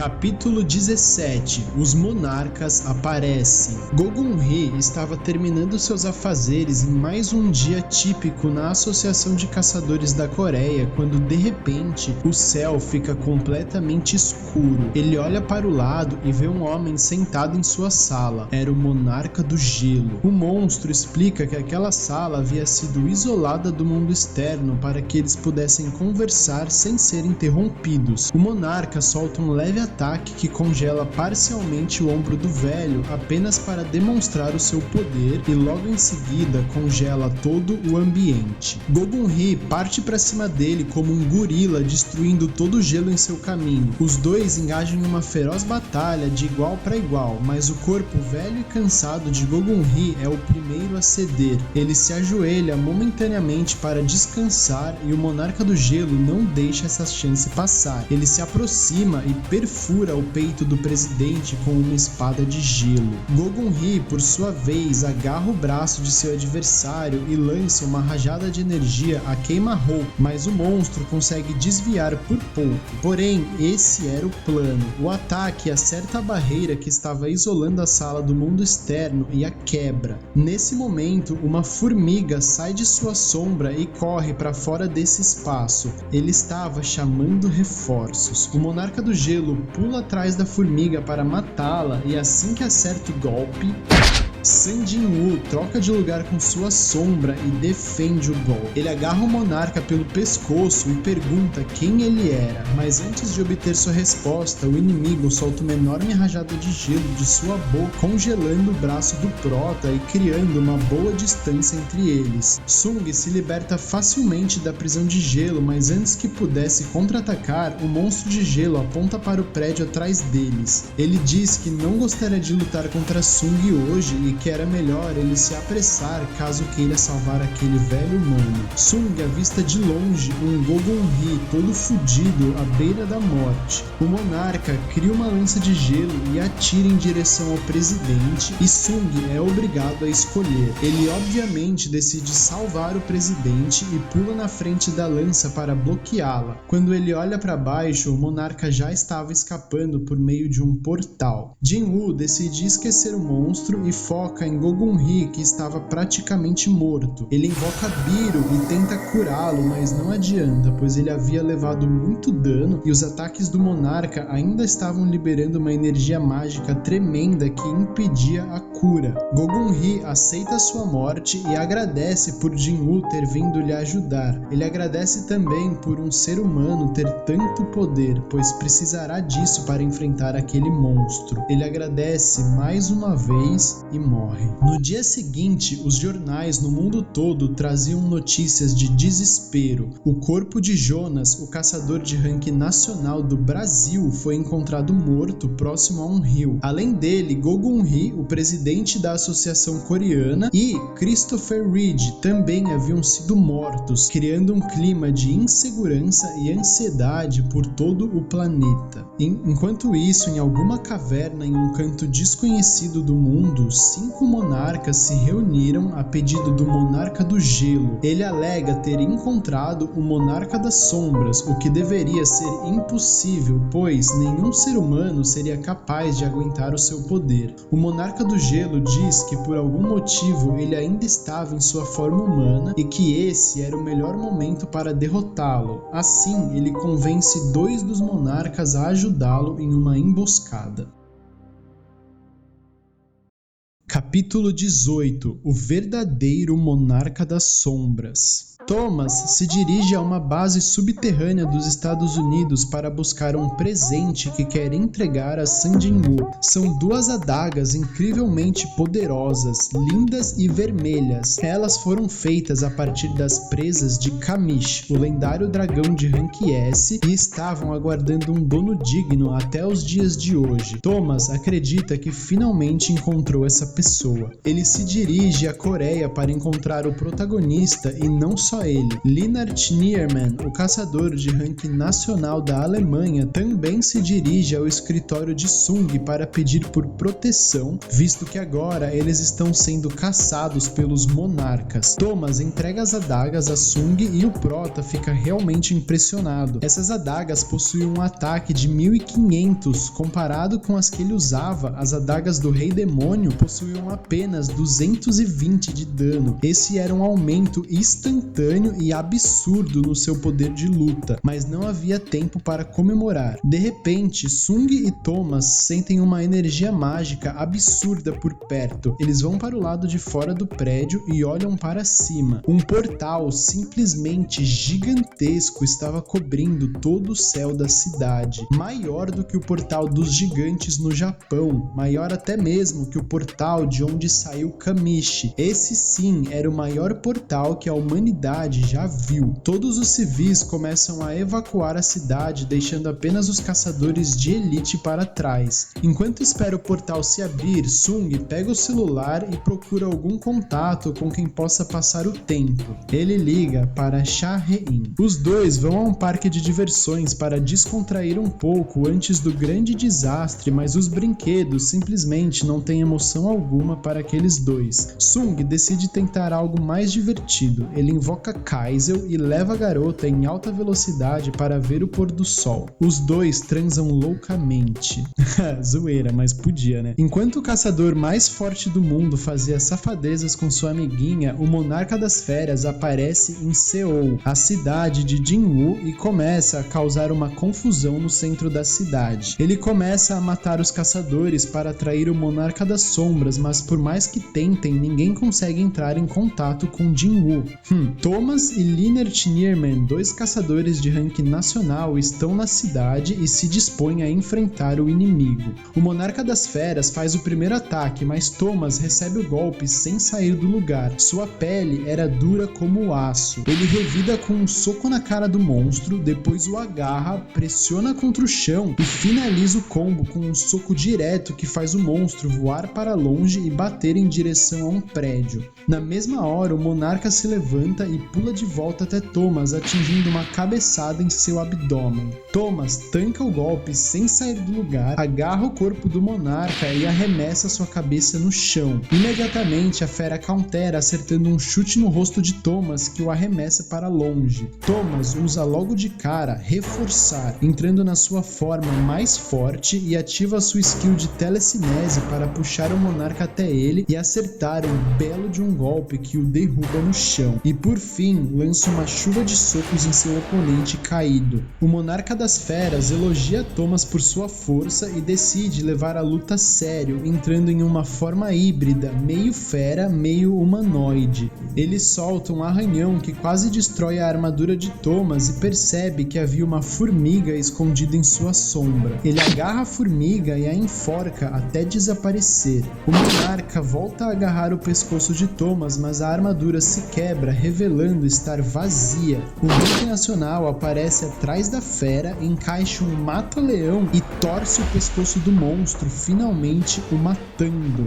Capítulo 17. Os monarcas aparecem. Gogun-Hee estava terminando seus afazeres em mais um dia típico na Associação de Caçadores da Coreia, quando de repente o céu fica completamente escuro. Ele olha para o lado e vê um homem sentado em sua sala. Era o monarca do gelo. O monstro explica que aquela sala havia sido isolada do mundo externo para que eles pudessem conversar sem ser interrompidos. O monarca solta um leve ataque que congela parcialmente o ombro do velho apenas para demonstrar o seu poder e logo em seguida congela todo o ambiente. Gogun-Hee parte para cima dele como um gorila, destruindo todo o gelo em seu caminho. Os dois engajam em uma feroz batalha de igual para igual, mas o corpo velho e cansado de Gogun-Hee é o primeiro a ceder. Ele se ajoelha momentaneamente para descansar e o monarca do gelo não deixa essa chance passar. Ele se aproxima e perfura o peito do presidente com uma espada de gelo. Gogun-Hee, por sua vez, agarra o braço de seu adversário e lança uma rajada de energia a queima-roupa, mas o monstro consegue desviar por pouco. Porém, esse era o plano. O ataque acerta a barreira que estava isolando a sala do mundo externo e a quebra. Nesse momento, uma formiga sai de sua sombra e corre para fora desse espaço. Ele estava chamando reforços. O monarca do gelo pula atrás da formiga para matá-la e assim que acerta o golpe, Sun Jin-woo troca de lugar com sua sombra e defende o golpe. Ele agarra o monarca pelo pescoço e pergunta quem ele era, mas antes de obter sua resposta, o inimigo solta uma enorme rajada de gelo de sua boca, congelando o braço do prota e criando uma boa distância entre eles. Sung se liberta facilmente da prisão de gelo, mas antes que pudesse contra-atacar, o monstro de gelo aponta para o prédio atrás deles. Ele diz que não gostaria de lutar contra Sung hoje e que era melhor ele se apressar caso queira salvar aquele velho humano. Sung avista de longe um Gogun-Hee todo fudido à beira da morte. O monarca cria uma lança de gelo e atira em direção ao presidente e Sung é obrigado a escolher. Ele obviamente decide salvar o presidente e pula na frente da lança para bloqueá-la. Quando ele olha para baixo, o monarca já estava escapando por meio de um portal. Jin-woo decide esquecer o monstro e foca em Gogun-Hee, que estava praticamente morto. Ele invoca Biro e tenta curá-lo, mas não adianta, pois ele havia levado muito dano e os ataques do monarca ainda estavam liberando uma energia mágica tremenda que impedia a cura. Gogun-Hee aceita sua morte e agradece por Jin-woo ter vindo lhe ajudar. Ele agradece também por um ser humano ter tanto poder, pois precisará disso para enfrentar aquele monstro. Ele agradece mais uma vez e morre. No dia seguinte, os jornais no mundo todo traziam notícias de desespero. O corpo de Jonas, o caçador de ranking nacional do Brasil, foi encontrado morto próximo a um rio. Além dele, Gogun-Hee, o presidente da Associação Coreana, e Christopher Reed também haviam sido mortos, criando um clima de insegurança e ansiedade por todo o planeta. Enquanto isso, em alguma caverna em um canto desconhecido do mundo, 5 monarcas se reuniram a pedido do monarca do gelo. Ele alega ter encontrado o monarca das sombras, o que deveria ser impossível, pois nenhum ser humano seria capaz de aguentar o seu poder. O monarca do gelo diz que por algum motivo ele ainda estava em sua forma humana e que esse era o melhor momento para derrotá-lo. Assim, ele convence 2 dos monarcas a ajudá-lo em uma emboscada. Capítulo 18. O verdadeiro monarca das sombras. Thomas se dirige a uma base subterrânea dos Estados Unidos para buscar um presente que quer entregar a Sun Jin-woo. São 2 adagas incrivelmente poderosas, lindas e vermelhas. Elas foram feitas a partir das presas de Kamish, o lendário dragão de rank S, e estavam aguardando um dono digno até os dias de hoje. Thomas acredita que finalmente encontrou essa pessoa. Ele se dirige à Coreia para encontrar o protagonista e não só só ele. Lennart Nierman, o caçador de ranking nacional da Alemanha, também se dirige ao escritório de Sung para pedir por proteção, visto que agora eles estão sendo caçados pelos monarcas. Thomas entrega as adagas a Sung e o prota fica realmente impressionado. Essas adagas possuem um ataque de 1500, comparado com as que ele usava, as adagas do Rei Demônio possuíam apenas 220 de dano. Esse era um aumento instantâneo e absurdo no seu poder de luta, mas não havia tempo para comemorar. De repente, Sung e Thomas sentem uma energia mágica absurda por perto. Eles vão para o lado de fora do prédio e olham para cima. Um portal simplesmente gigantesco estava cobrindo todo o céu da cidade, maior do que o portal dos gigantes no Japão, maior até mesmo que o portal de onde saiu Kamishi. Esse sim era o maior portal que a humanidade já viu. Todos os civis começam a evacuar a cidade, deixando apenas os caçadores de elite para trás. Enquanto espera o portal se abrir, Sung pega o celular e procura algum contato com quem possa passar o tempo. Ele liga para Cha Rein. Os dois vão a um parque de diversões para descontrair um pouco antes do grande desastre, mas os brinquedos simplesmente não têm emoção alguma para aqueles dois. Sung decide tentar algo mais divertido. Ele invoca Kaisel e leva a garota em alta velocidade para ver o pôr do sol. Os dois transam loucamente. Zoeira, mas podia, né? Enquanto o caçador mais forte do mundo fazia safadezas com sua amiguinha, o monarca das feras aparece em Seoul, a cidade de Jinwoo, e começa a causar uma confusão no centro da cidade. Ele começa a matar os caçadores para atrair o monarca das sombras, mas por mais que tentem, ninguém consegue entrar em contato com Jinwoo. Thomas e Lennart Nierman, dois caçadores de ranking nacional, estão na cidade e se dispõem a enfrentar o inimigo. O monarca das feras faz o primeiro ataque, mas Thomas recebe o golpe sem sair do lugar. Sua pele era dura como aço. Ele revida com um soco na cara do monstro, depois o agarra, pressiona contra o chão e finaliza o combo com um soco direto que faz o monstro voar para longe e bater em direção a um prédio. Na mesma hora, o monarca se levanta e pula de volta até Thomas, atingindo uma cabeçada em seu abdômen. Thomas tanca o golpe sem sair do lugar, agarra o corpo do monarca e arremessa sua cabeça no chão. Imediatamente, a fera countera, acertando um chute no rosto de Thomas que o arremessa para longe. Thomas usa logo de cara Reforçar, entrando na sua forma mais forte e ativa sua skill de telecinese para puxar o monarca até ele e acertar um belo de um golpe que o derruba no chão. E por fim, lança uma chuva de socos em seu oponente caído. O monarca das feras elogia Thomas por sua força e decide levar a luta a sério, entrando em uma forma híbrida, meio fera, meio humanoide. Ele solta um arranhão que quase destrói a armadura de Thomas e percebe que havia uma formiga escondida em sua sombra. Ele agarra a formiga e a enforca até desaparecer. O monarca volta a agarrar o pescoço de Thomas, mas a armadura se quebra, revelando estar vazia. O ranking nacional aparece atrás da fera, encaixa um mata-leão e torce o pescoço do monstro, finalmente o matando.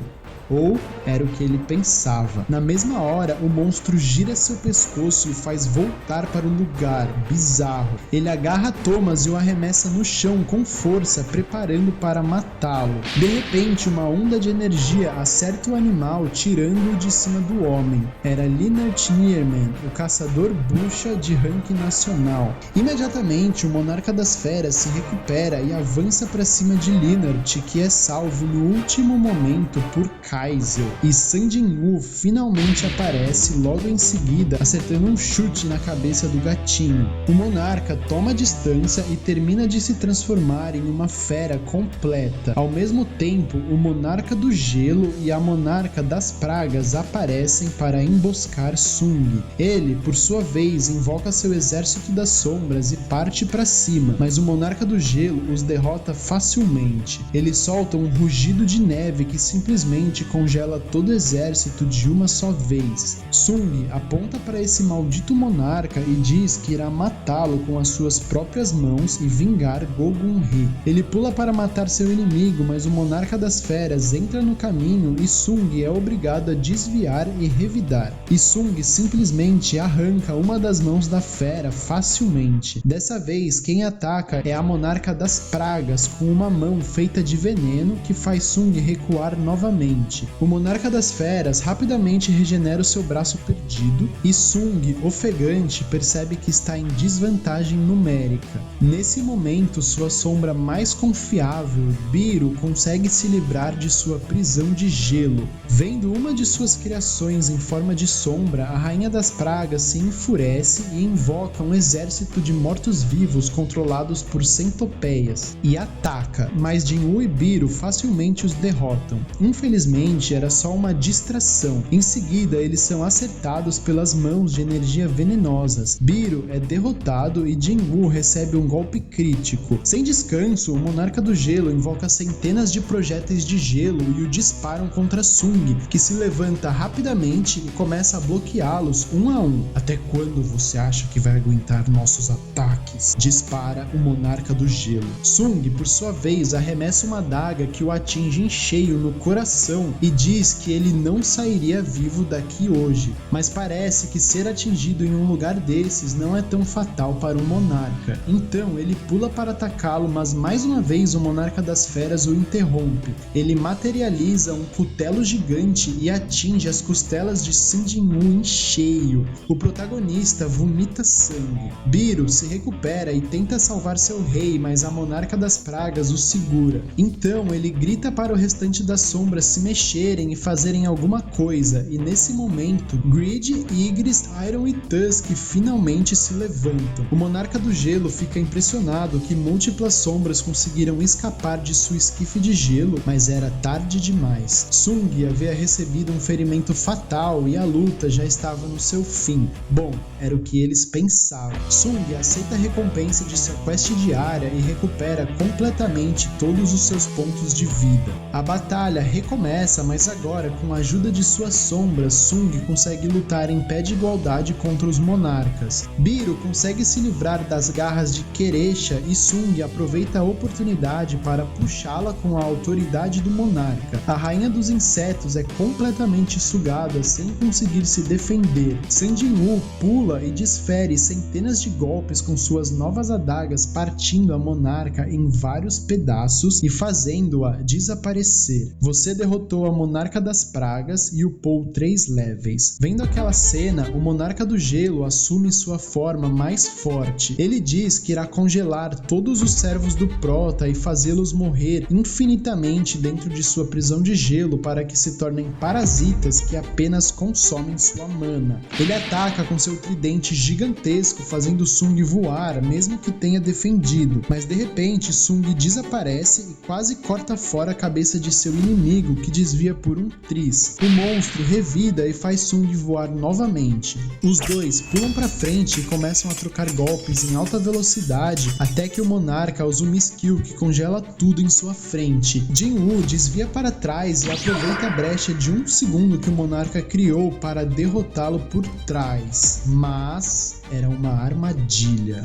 Ou era o que ele pensava. Na mesma hora, o monstro gira seu pescoço e faz voltar para o lugar. Bizarro. Ele agarra Thomas e o arremessa no chão com força, preparando para matá-lo. De repente, uma onda de energia acerta o animal, tirando-o de cima do homem. Era Lennart Nierman, o caçador bucha de ranking nacional. Imediatamente, o monarca das feras se recupera e avança para cima de Lennart, que é salvo no último momento por Kaisel, e San Jinwoo finalmente aparece logo em seguida, acertando um chute na cabeça do gatinho. O monarca toma distância e termina de se transformar em uma fera completa. Ao mesmo tempo, o monarca do gelo e a monarca das pragas aparecem para emboscar Sung. Ele, por sua vez, invoca seu exército das sombras e parte para cima, mas o monarca do gelo os derrota facilmente. Ele solta um rugido de neve que simplesmente simplesmente congela todo o exército de uma só vez. Sung aponta para esse maldito monarca e diz que irá matá-lo com as suas próprias mãos e vingar Go-Gun-Hee. Ele pula para matar seu inimigo, mas o monarca das feras entra no caminho e Sung é obrigado a desviar e revidar. E Sung simplesmente arranca uma das mãos da fera facilmente. Dessa vez, quem ataca é a monarca das pragas, com uma mão feita de veneno que faz Sung recuar novamente. O monarca das feras rapidamente regenera o seu braço perdido e Sung, ofegante, percebe que está em desvantagem numérica. Nesse momento, sua sombra mais confiável, Biro, consegue se livrar de sua prisão de gelo. Vendo uma de suas criações em forma de sombra, a rainha das pragas se enfurece e invoca um exército de mortos-vivos controlados por centopeias e ataca, mas Jin-Woo e Biro facilmente os derrotam. Infelizmente, era só uma distração. Em seguida, eles são acertados pelas mãos de energia venenosas. Biro é derrotado e Jin-Woo recebe um golpe crítico. Sem descanso, o monarca do gelo invoca centenas de projéteis de gelo e o disparam contra Sung, que se levanta rapidamente e começa a bloqueá-los um a um. Até quando você acha que vai aguentar nossos ataques? Dispara o monarca do gelo. Sung, por sua vez, arremessa uma adaga que o atinge em cheio no coração e diz que ele não sairia vivo daqui hoje. Mas parece que ser atingido em um lugar desses não é tão fatal para o monarca. Então ele pula para atacá-lo, mas mais uma vez o monarca das feras o interrompe. Ele materializa um cutelo gigante e atinge as costelas de Sun Jin-Woo em cheio. O protagonista vomita sangue. Biro se recupera e tenta salvar seu rei, mas a monarca das pragas o segura. Então ele grita para o restante das sombras se mexerem e fazerem alguma coisa, e nesse momento, Greed, Ygritte, Iron e Tusk finalmente se levantam. O monarca do gelo fica impressionado que múltiplas sombras conseguiram escapar de sua esquife de gelo, mas era tarde demais. Sung havia recebido um ferimento fatal e a luta já estava no seu fim. Bom, era o que eles pensavam. Sung aceita a recompensa de sua quest diária e recupera completamente todos os seus pontos de vida. A batalha recomeça, mas agora, com a ajuda de suas sombras, Sung consegue lutar em pé de igualdade contra os monarcas. Biro consegue se livrar das garras de Kerecha e Sung aproveita a oportunidade para puxá-la com a autoridade do monarca. A rainha dos insetos é completamente sugada sem conseguir se defender. Sun Jin-Woo pula e desfere centenas de golpes com suas novas adagas, partindo a monarca em vários pedaços e fazendo-a desaparecer. Você derrotou a monarca das pragas e upou 3 levels. Vendo aquela cena, o monarca do gelo assume sua forma mais forte. Ele diz que irá congelar todos os servos do Prota e fazê-los morrer infinitamente dentro de sua prisão de gelo para que se tornem parasitas que apenas consomem sua mana. Ele ataca com seu tridente gigantesco, fazendo Sung voar, mesmo que tenha defendido, mas de repente Sung desaparece e quase corta fora a cabeça de seu inimigo, que desvia por um tris. O monstro revida e faz Sung voar novamente. Os dois pulam para frente e começam a trocar golpes em alta velocidade até que o monarca usa uma skill que congela tudo em sua frente. Jin-Woo desvia para trás e aproveita a brecha de 1 segundo que o monarca criou para derrotá-lo por trás, mas era uma armadilha.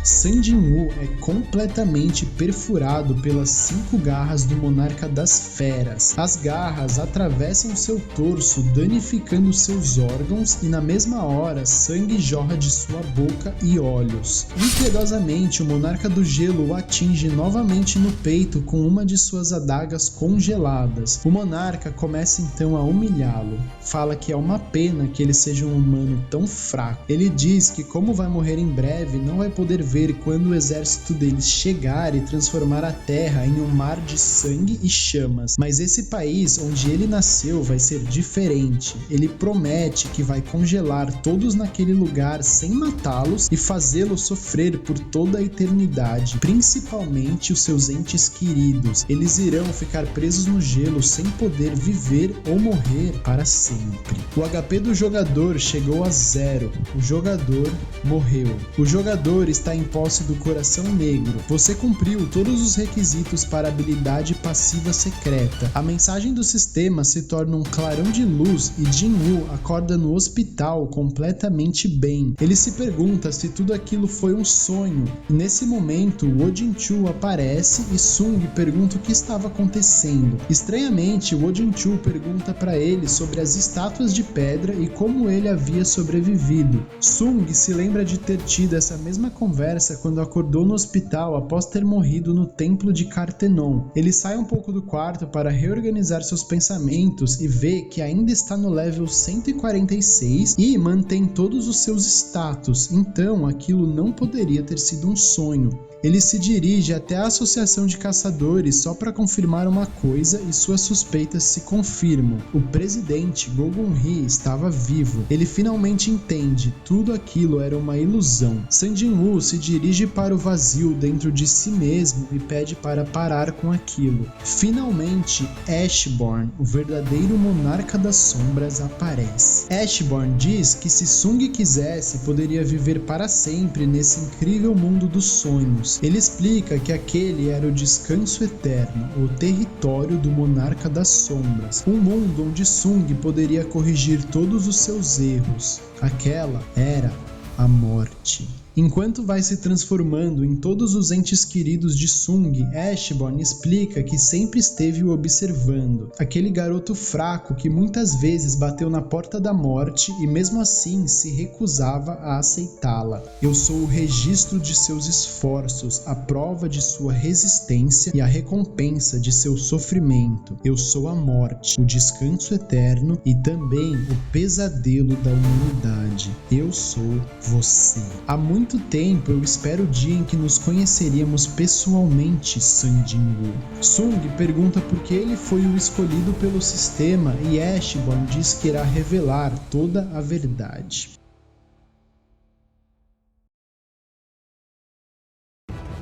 Sun Jin-Woo é completamente perfurado pelas 5 garras do monarca das feras. As garras atravessam seu torso, danificando seus órgãos, e na mesma hora sangue jorra de sua boca e olhos. Impiedosamente, o monarca do gelo o atinge novamente no peito com uma de suas adagas congeladas. O monarca começa então a humilhá-lo. Fala que é uma pena que ele seja um humano tão fraco. Ele diz que, como vai morrer em breve, não vai poder ver quando o exército deles chegar e transformar a terra em um mar de sangue e chamas. Mas esse país onde ele nasceu vai ser diferente. Ele promete que vai congelar todos naquele lugar sem matá-los e fazê-los sofrer por toda a eternidade, principalmente os seus entes queridos. Eles irão ficar presos no gelo sem poder viver ou morrer para sempre. O HP do jogador chegou a 0. O jogador morreu. O jogador está em em posse do Coração Negro. Você cumpriu todos os requisitos para a habilidade passiva secreta. A mensagem do sistema se torna um clarão de luz e Jin-Woo acorda no hospital completamente bem. Ele se pergunta se tudo aquilo foi um sonho. E nesse momento, Oh Jin-Choo aparece e Sung pergunta o que estava acontecendo. Estranhamente, Oh Jin-Choo pergunta para ele sobre as estátuas de pedra e como ele havia sobrevivido. Sung se lembra de ter tido essa mesma conversa quando acordou no hospital após ter morrido no templo de Kartenon. Ele sai um pouco do quarto para reorganizar seus pensamentos e vê que ainda está no level 146 e mantém todos os seus status, então aquilo não poderia ter sido um sonho. Ele se dirige até a Associação de Caçadores só para confirmar uma coisa e suas suspeitas se confirmam. O presidente Go Gun-hee estava vivo. Ele finalmente entende, tudo aquilo era uma ilusão. Sun Jin-woo se dirige para o vazio dentro de si mesmo e pede para parar com aquilo. Finalmente, Ashborn, o verdadeiro monarca das sombras, aparece. Ashborn diz que se Sung quisesse, poderia viver para sempre nesse incrível mundo dos sonhos. Ele explica que aquele era o descanso eterno, o território do monarca das sombras, um mundo onde Sung poderia corrigir todos os seus erros. Aquela era a morte. Enquanto vai se transformando em todos os entes queridos de Sung, Ashborn explica que sempre esteve o observando, aquele garoto fraco que muitas vezes bateu na porta da morte e mesmo assim se recusava a aceitá-la. Eu sou o registro de seus esforços, a prova de sua resistência e a recompensa de seu sofrimento. Eu sou a morte, o descanso eterno e também o pesadelo da humanidade. Eu sou você. Há muito tempo eu espero o dia em que nos conheceríamos pessoalmente, Sun Jin-woo. Sung pergunta por que ele foi o escolhido pelo sistema e Ashborn diz que irá revelar toda a verdade.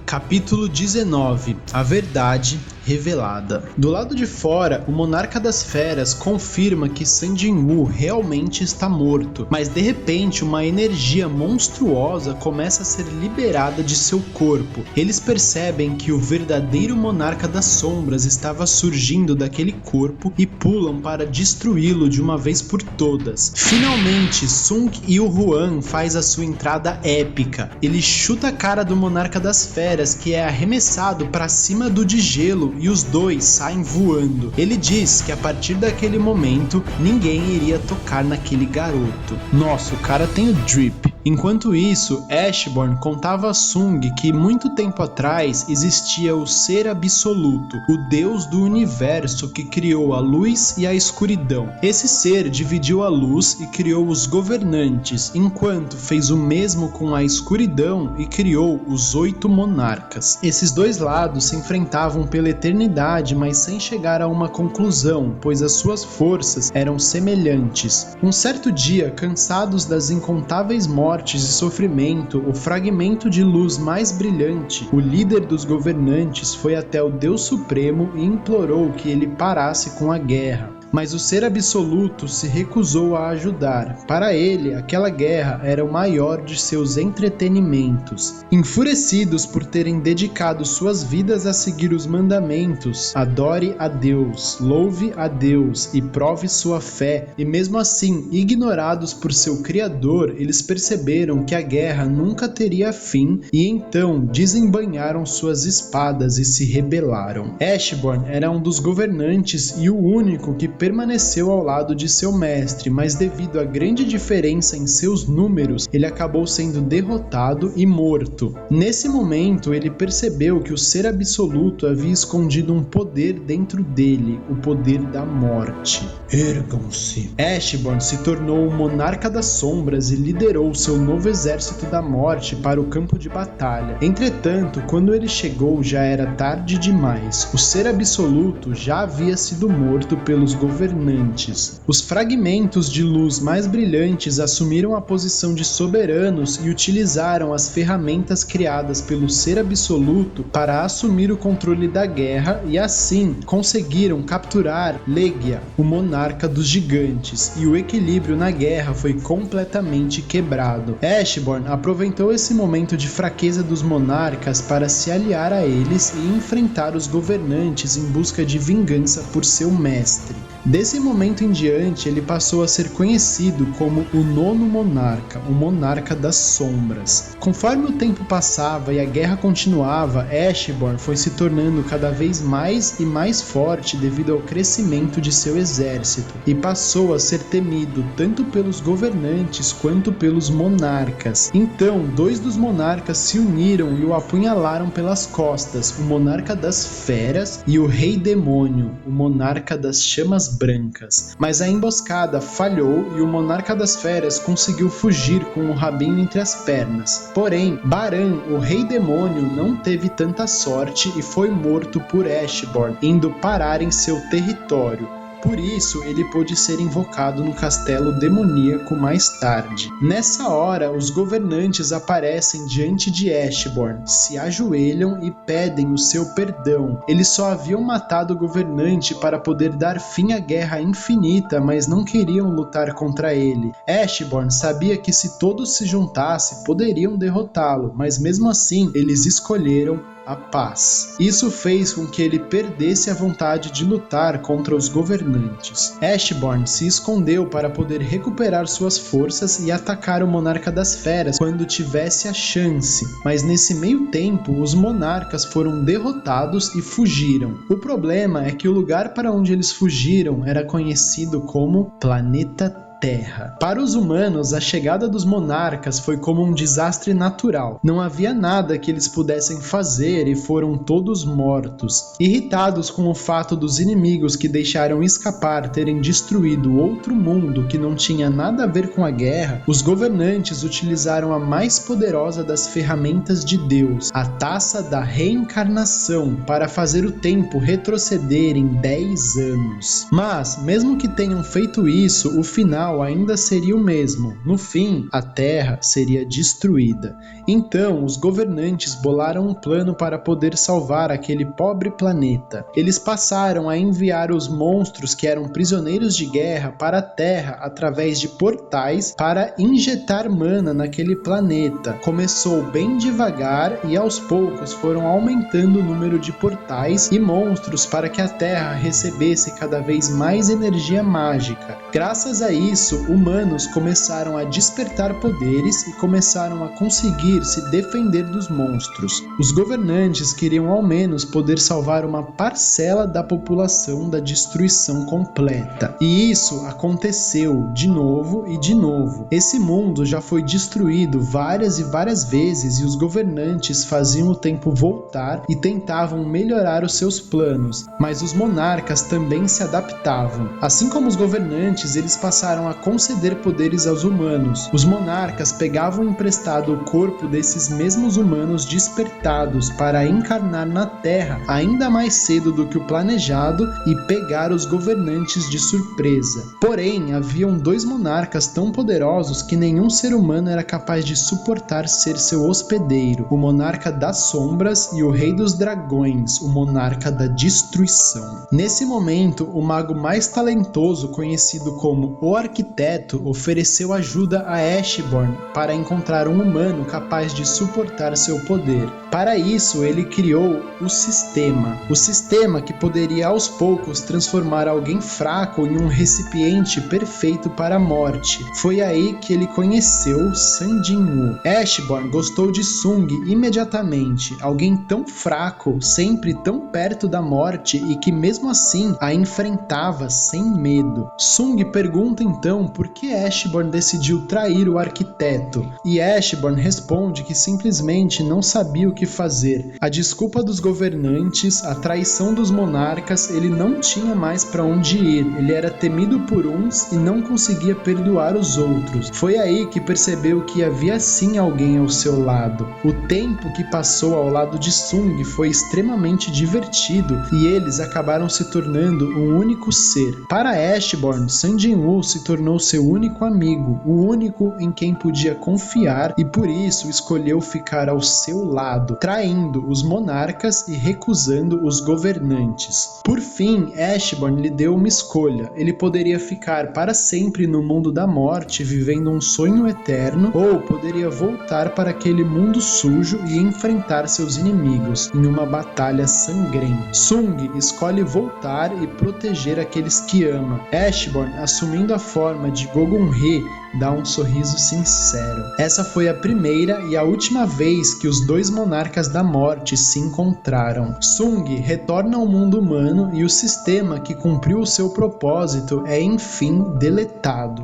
Capítulo 19 – A Verdade Revelada. Do lado de fora, o Monarca das Feras confirma que Sun Jin-woo realmente está morto, mas de repente uma energia monstruosa começa a ser liberada de seu corpo. Eles percebem que o verdadeiro Monarca das Sombras estava surgindo daquele corpo e pulam para destruí-lo de uma vez por todas. Finalmente, Sung Il-hwan faz a sua entrada épica. Ele chuta a cara do Monarca das Feras, que é arremessado para cima do de gelo e os dois saem voando. Ele diz que a partir daquele momento ninguém iria tocar naquele garoto. Nossa, o cara tem o drip. Enquanto isso, Ashborn contava a Sung que muito tempo atrás existia o Ser Absoluto, o Deus do universo que criou a luz e a escuridão. Esse ser dividiu a luz e criou os governantes, enquanto fez o mesmo com a escuridão e criou os 8 monarcas. Esses dois lados se enfrentavam pela eternidade, mas sem chegar a uma conclusão, pois as suas forças eram semelhantes. Um certo dia, cansados das incontáveis mortes e sofrimento, o fragmento de luz mais brilhante, o líder dos governantes foi até o Deus Supremo e implorou que ele parasse com a guerra. Mas o Ser Absoluto se recusou a ajudar. Para ele, aquela guerra era o maior de seus entretenimentos. Enfurecidos por terem dedicado suas vidas a seguir os mandamentos, adore a Deus, louve a Deus e prove sua fé, e mesmo assim, ignorados por seu Criador, eles perceberam que a guerra nunca teria fim e então desembainharam suas espadas e se rebelaram. Ashborn era um dos governantes e o único que permaneceu ao lado de seu mestre, mas devido à grande diferença em seus números, ele acabou sendo derrotado e morto. Nesse momento, ele percebeu que o Ser Absoluto havia escondido um poder dentro dele, o poder da morte. Ergam-se! Ashborn se tornou o Monarca das Sombras e liderou seu novo exército da morte para o campo de batalha. Entretanto, quando ele chegou, já era tarde demais. O Ser Absoluto já havia sido morto pelos governantes governantes. Os fragmentos de luz mais brilhantes assumiram a posição de soberanos e utilizaram as ferramentas criadas pelo Ser Absoluto para assumir o controle da guerra e assim conseguiram capturar Legia, o monarca dos gigantes, e o equilíbrio na guerra foi completamente quebrado. Ashborn aproveitou esse momento de fraqueza dos monarcas para se aliar a eles e enfrentar os governantes em busca de vingança por seu mestre. Desse momento em diante, ele passou a ser conhecido como o Nono Monarca, o Monarca das Sombras. Conforme o tempo passava e a guerra continuava, Ashborn foi se tornando cada vez mais e mais forte devido ao crescimento de seu exército, e passou a ser temido tanto pelos governantes quanto pelos monarcas. Então, 2 dos monarcas se uniram e o apunhalaram pelas costas, o Monarca das Feras e o Rei Demônio, o Monarca das Chamas Brancas. Mas a emboscada falhou e o Monarca das Feras conseguiu fugir com o rabinho entre as pernas. Porém, Baran, o Rei Demônio, não teve tanta sorte e foi morto por Ashborn, indo parar em seu território. Por isso, ele pôde ser invocado no castelo demoníaco mais tarde. Nessa hora, os governantes aparecem diante de Ashborn, se ajoelham e pedem o seu perdão. Eles só haviam matado o governante para poder dar fim à guerra infinita, mas não queriam lutar contra ele. Ashborn sabia que se todos se juntassem, poderiam derrotá-lo, mas mesmo assim, eles escolheram a paz. Isso fez com que ele perdesse a vontade de lutar contra os governantes. Ashborn se escondeu para poder recuperar suas forças e atacar o Monarca das Feras quando tivesse a chance, mas nesse meio tempo os monarcas foram derrotados e fugiram. O problema é que o lugar para onde eles fugiram era conhecido como Planeta Terra. Para os humanos, a chegada dos monarcas foi como um desastre natural. Não havia nada que eles pudessem fazer e foram todos mortos. Irritados com o fato dos inimigos que deixaram escapar terem destruído outro mundo que não tinha nada a ver com a guerra, os governantes utilizaram a mais poderosa das ferramentas de Deus, a Taça da Reencarnação, para fazer o tempo retroceder em 10 anos. Mas, mesmo que tenham feito isso, o final ainda seria o mesmo. No fim, a Terra seria destruída. Então, os governantes bolaram um plano para poder salvar aquele pobre planeta. Eles passaram a enviar os monstros que eram prisioneiros de guerra para a Terra através de portais para injetar mana naquele planeta. Começou bem devagar e aos poucos foram aumentando o número de portais e monstros para que a Terra recebesse cada vez mais energia mágica. Graças a isso, humanos começaram a despertar poderes e começaram a conseguir se defender dos monstros. Os governantes queriam ao menos poder salvar uma parcela da população da destruição completa. E isso aconteceu de novo e de novo. Esse mundo já foi destruído várias e várias vezes e os governantes faziam o tempo voltar e tentavam melhorar os seus planos, mas os monarcas também se adaptavam. Assim como os governantes, eles passaram a conceder poderes aos humanos. Os monarcas pegavam emprestado o corpo desses mesmos humanos despertados para encarnar na Terra ainda mais cedo do que o planejado e pegar os governantes de surpresa. Porém, haviam 2 monarcas tão poderosos que nenhum ser humano era capaz de suportar ser seu hospedeiro: o Monarca das Sombras e o Rei dos Dragões, o Monarca da Destruição. Nesse momento, o mago mais talentoso, conhecido como o Arquiteto, ofereceu ajuda a Ashborn para encontrar um humano capaz de suportar seu poder. Para isso, ele criou o sistema que poderia aos poucos transformar alguém fraco em um recipiente perfeito para a morte. Foi aí que ele conheceu San Jinwoo. Ashborn gostou de Sung imediatamente, alguém tão fraco, sempre tão perto da morte e que mesmo assim a enfrentava sem medo. Sung pergunta então então por que Ashborn decidiu trair o arquiteto, e Ashborn responde que simplesmente não sabia o que fazer. A desculpa dos governantes, a traição dos monarcas, ele não tinha mais para onde ir, ele era temido por uns e não conseguia perdoar os outros. Foi aí que percebeu que havia sim alguém ao seu lado. O tempo que passou ao lado de Sung foi extremamente divertido e eles acabaram se tornando um único ser. Para Ashborn, Sun Jin-woo se tornou seu único amigo, o único em quem podia confiar e por isso escolheu ficar ao seu lado, traindo os monarcas e recusando os governantes. Por fim, Ashborn lhe deu uma escolha. Ele poderia ficar para sempre no mundo da morte, vivendo um sonho eterno, ou poderia voltar para aquele mundo sujo e enfrentar seus inimigos em uma batalha sangrenta. Sung escolhe voltar e proteger aqueles que ama. Ashborn, assumindo a forma de Go-gun-hee, dá um sorriso sincero. Essa foi a primeira e a última vez que os dois monarcas da morte se encontraram. Sung retorna ao mundo humano e o sistema que cumpriu o seu propósito é enfim deletado.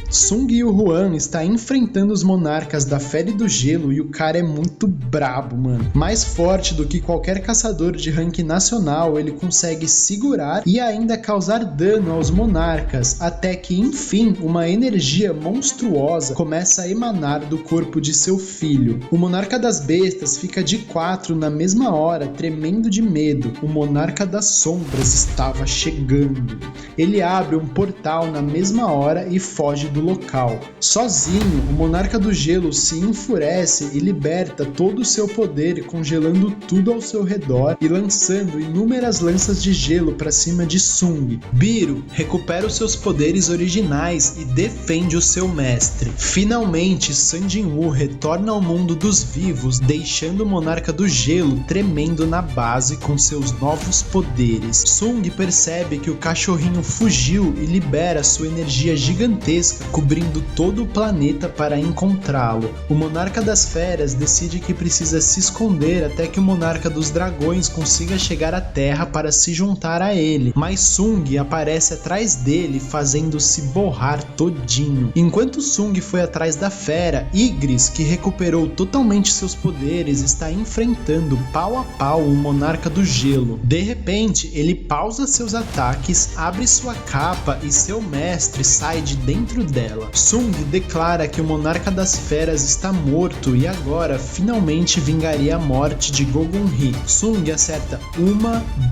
Sung Yu-hwan está enfrentando os monarcas da Fera e do Gelo e o cara é muito brabo, mano. Mais forte do que qualquer caçador de ranking nacional, ele consegue segurar e ainda causar dano aos monarcas, até que, enfim, uma energia monstruosa começa a emanar do corpo de seu filho. O monarca das bestas fica de 4 na mesma hora, tremendo de medo. O monarca das sombras estava chegando. Ele abre um portal na mesma hora e foge do local. Sozinho, o monarca do gelo se enfurece e liberta todo o seu poder, congelando tudo ao seu redor e lançando inúmeras lanças de gelo para cima de Sung. Biro recupera os seus poderes originais e defende o seu mestre. Finalmente, Sun Jin-woo retorna ao mundo dos vivos, deixando o monarca do gelo tremendo na base com seus novos poderes. Sung percebe que o cachorrinho fugiu e libera sua energia gigantesca, cobrindo todo o planeta para encontrá-lo. O monarca das feras decide que precisa se esconder até que o monarca dos dragões consiga chegar à Terra para se juntar a ele, mas Sung aparece atrás dele, fazendo-se borrar todinho. Enquanto Sung foi atrás da fera, Ygritte, que recuperou totalmente seus poderes, está enfrentando pau a pau o monarca do gelo. De repente, ele pausa seus ataques, abre sua capa e seu mestre sai de dentro dela. Sung declara que o monarca das feras está morto e agora finalmente vingaria a morte de Go-gun-hee. Sung acerta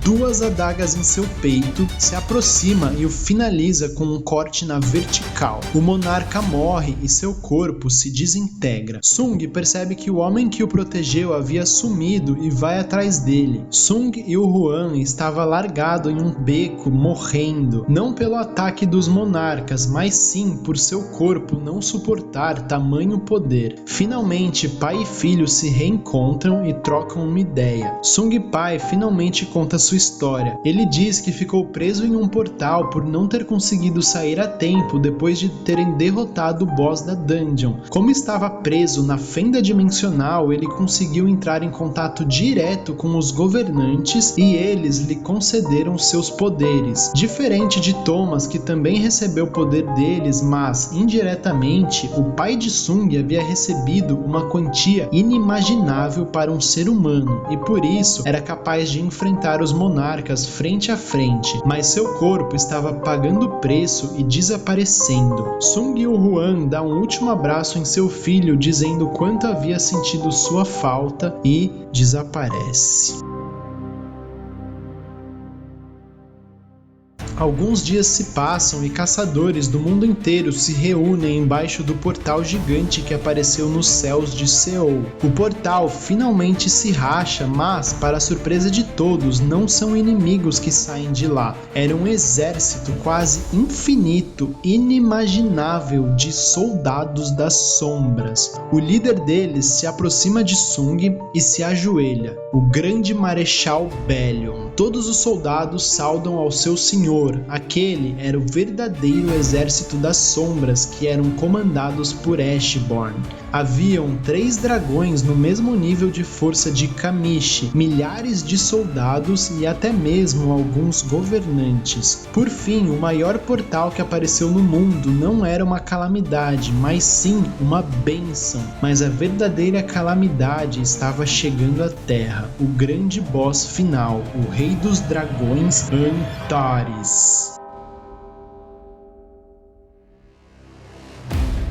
2 adagas em seu peito, se aproxima e o finaliza com um corte na vertical. O monarca morre e seu corpo se desintegra. Sung percebe que o homem que o protegeu havia sumido e vai atrás dele. Sung Yu-hwan estava largado em um beco, morrendo, não pelo ataque dos monarcas, mas sim por seu corpo não suportar tamanho poder. Finalmente, pai e filho se reencontram e trocam uma ideia. Sung pai finalmente conta sua história. Ele diz que ficou preso em um portal por não ter conseguido sair a tempo depois de terem derrotado o boss da dungeon. Como estava preso na fenda dimensional, ele conseguiu entrar em contato direto com os governantes e eles lhe concederam seus poderes. Diferente de Thomas, que também recebeu o poder deles, mas indiretamente o pai de Sung havia recebido uma quantia inimaginável para um ser humano e por isso era capaz de enfrentar os monarcas frente a frente, mas seu corpo estava pagando o preço e desaparecendo. Sung Yu-hwan dá um último abraço em seu filho, dizendo quanto havia sentido sua falta e desaparece. Alguns dias se passam e caçadores do mundo inteiro se reúnem embaixo do portal gigante que apareceu nos céus de Seoul. O portal finalmente se racha, mas, para a surpresa de todos, não são inimigos que saem de lá. Era um exército quase infinito, inimaginável de soldados das sombras. O líder deles se aproxima de Sung e se ajoelha, o grande Marechal Bellion. Todos os soldados saudam ao seu senhor. Aquele era o verdadeiro exército das sombras que eram comandados por Ashborn. Haviam 3 dragões no mesmo nível de força de Kamish, milhares de soldados e até mesmo alguns governantes. Por fim, o maior portal que apareceu no mundo não era uma calamidade, mas sim uma bênção. Mas a verdadeira calamidade estava chegando à Terra, o grande boss final, o Rei dos Dragões, Antares.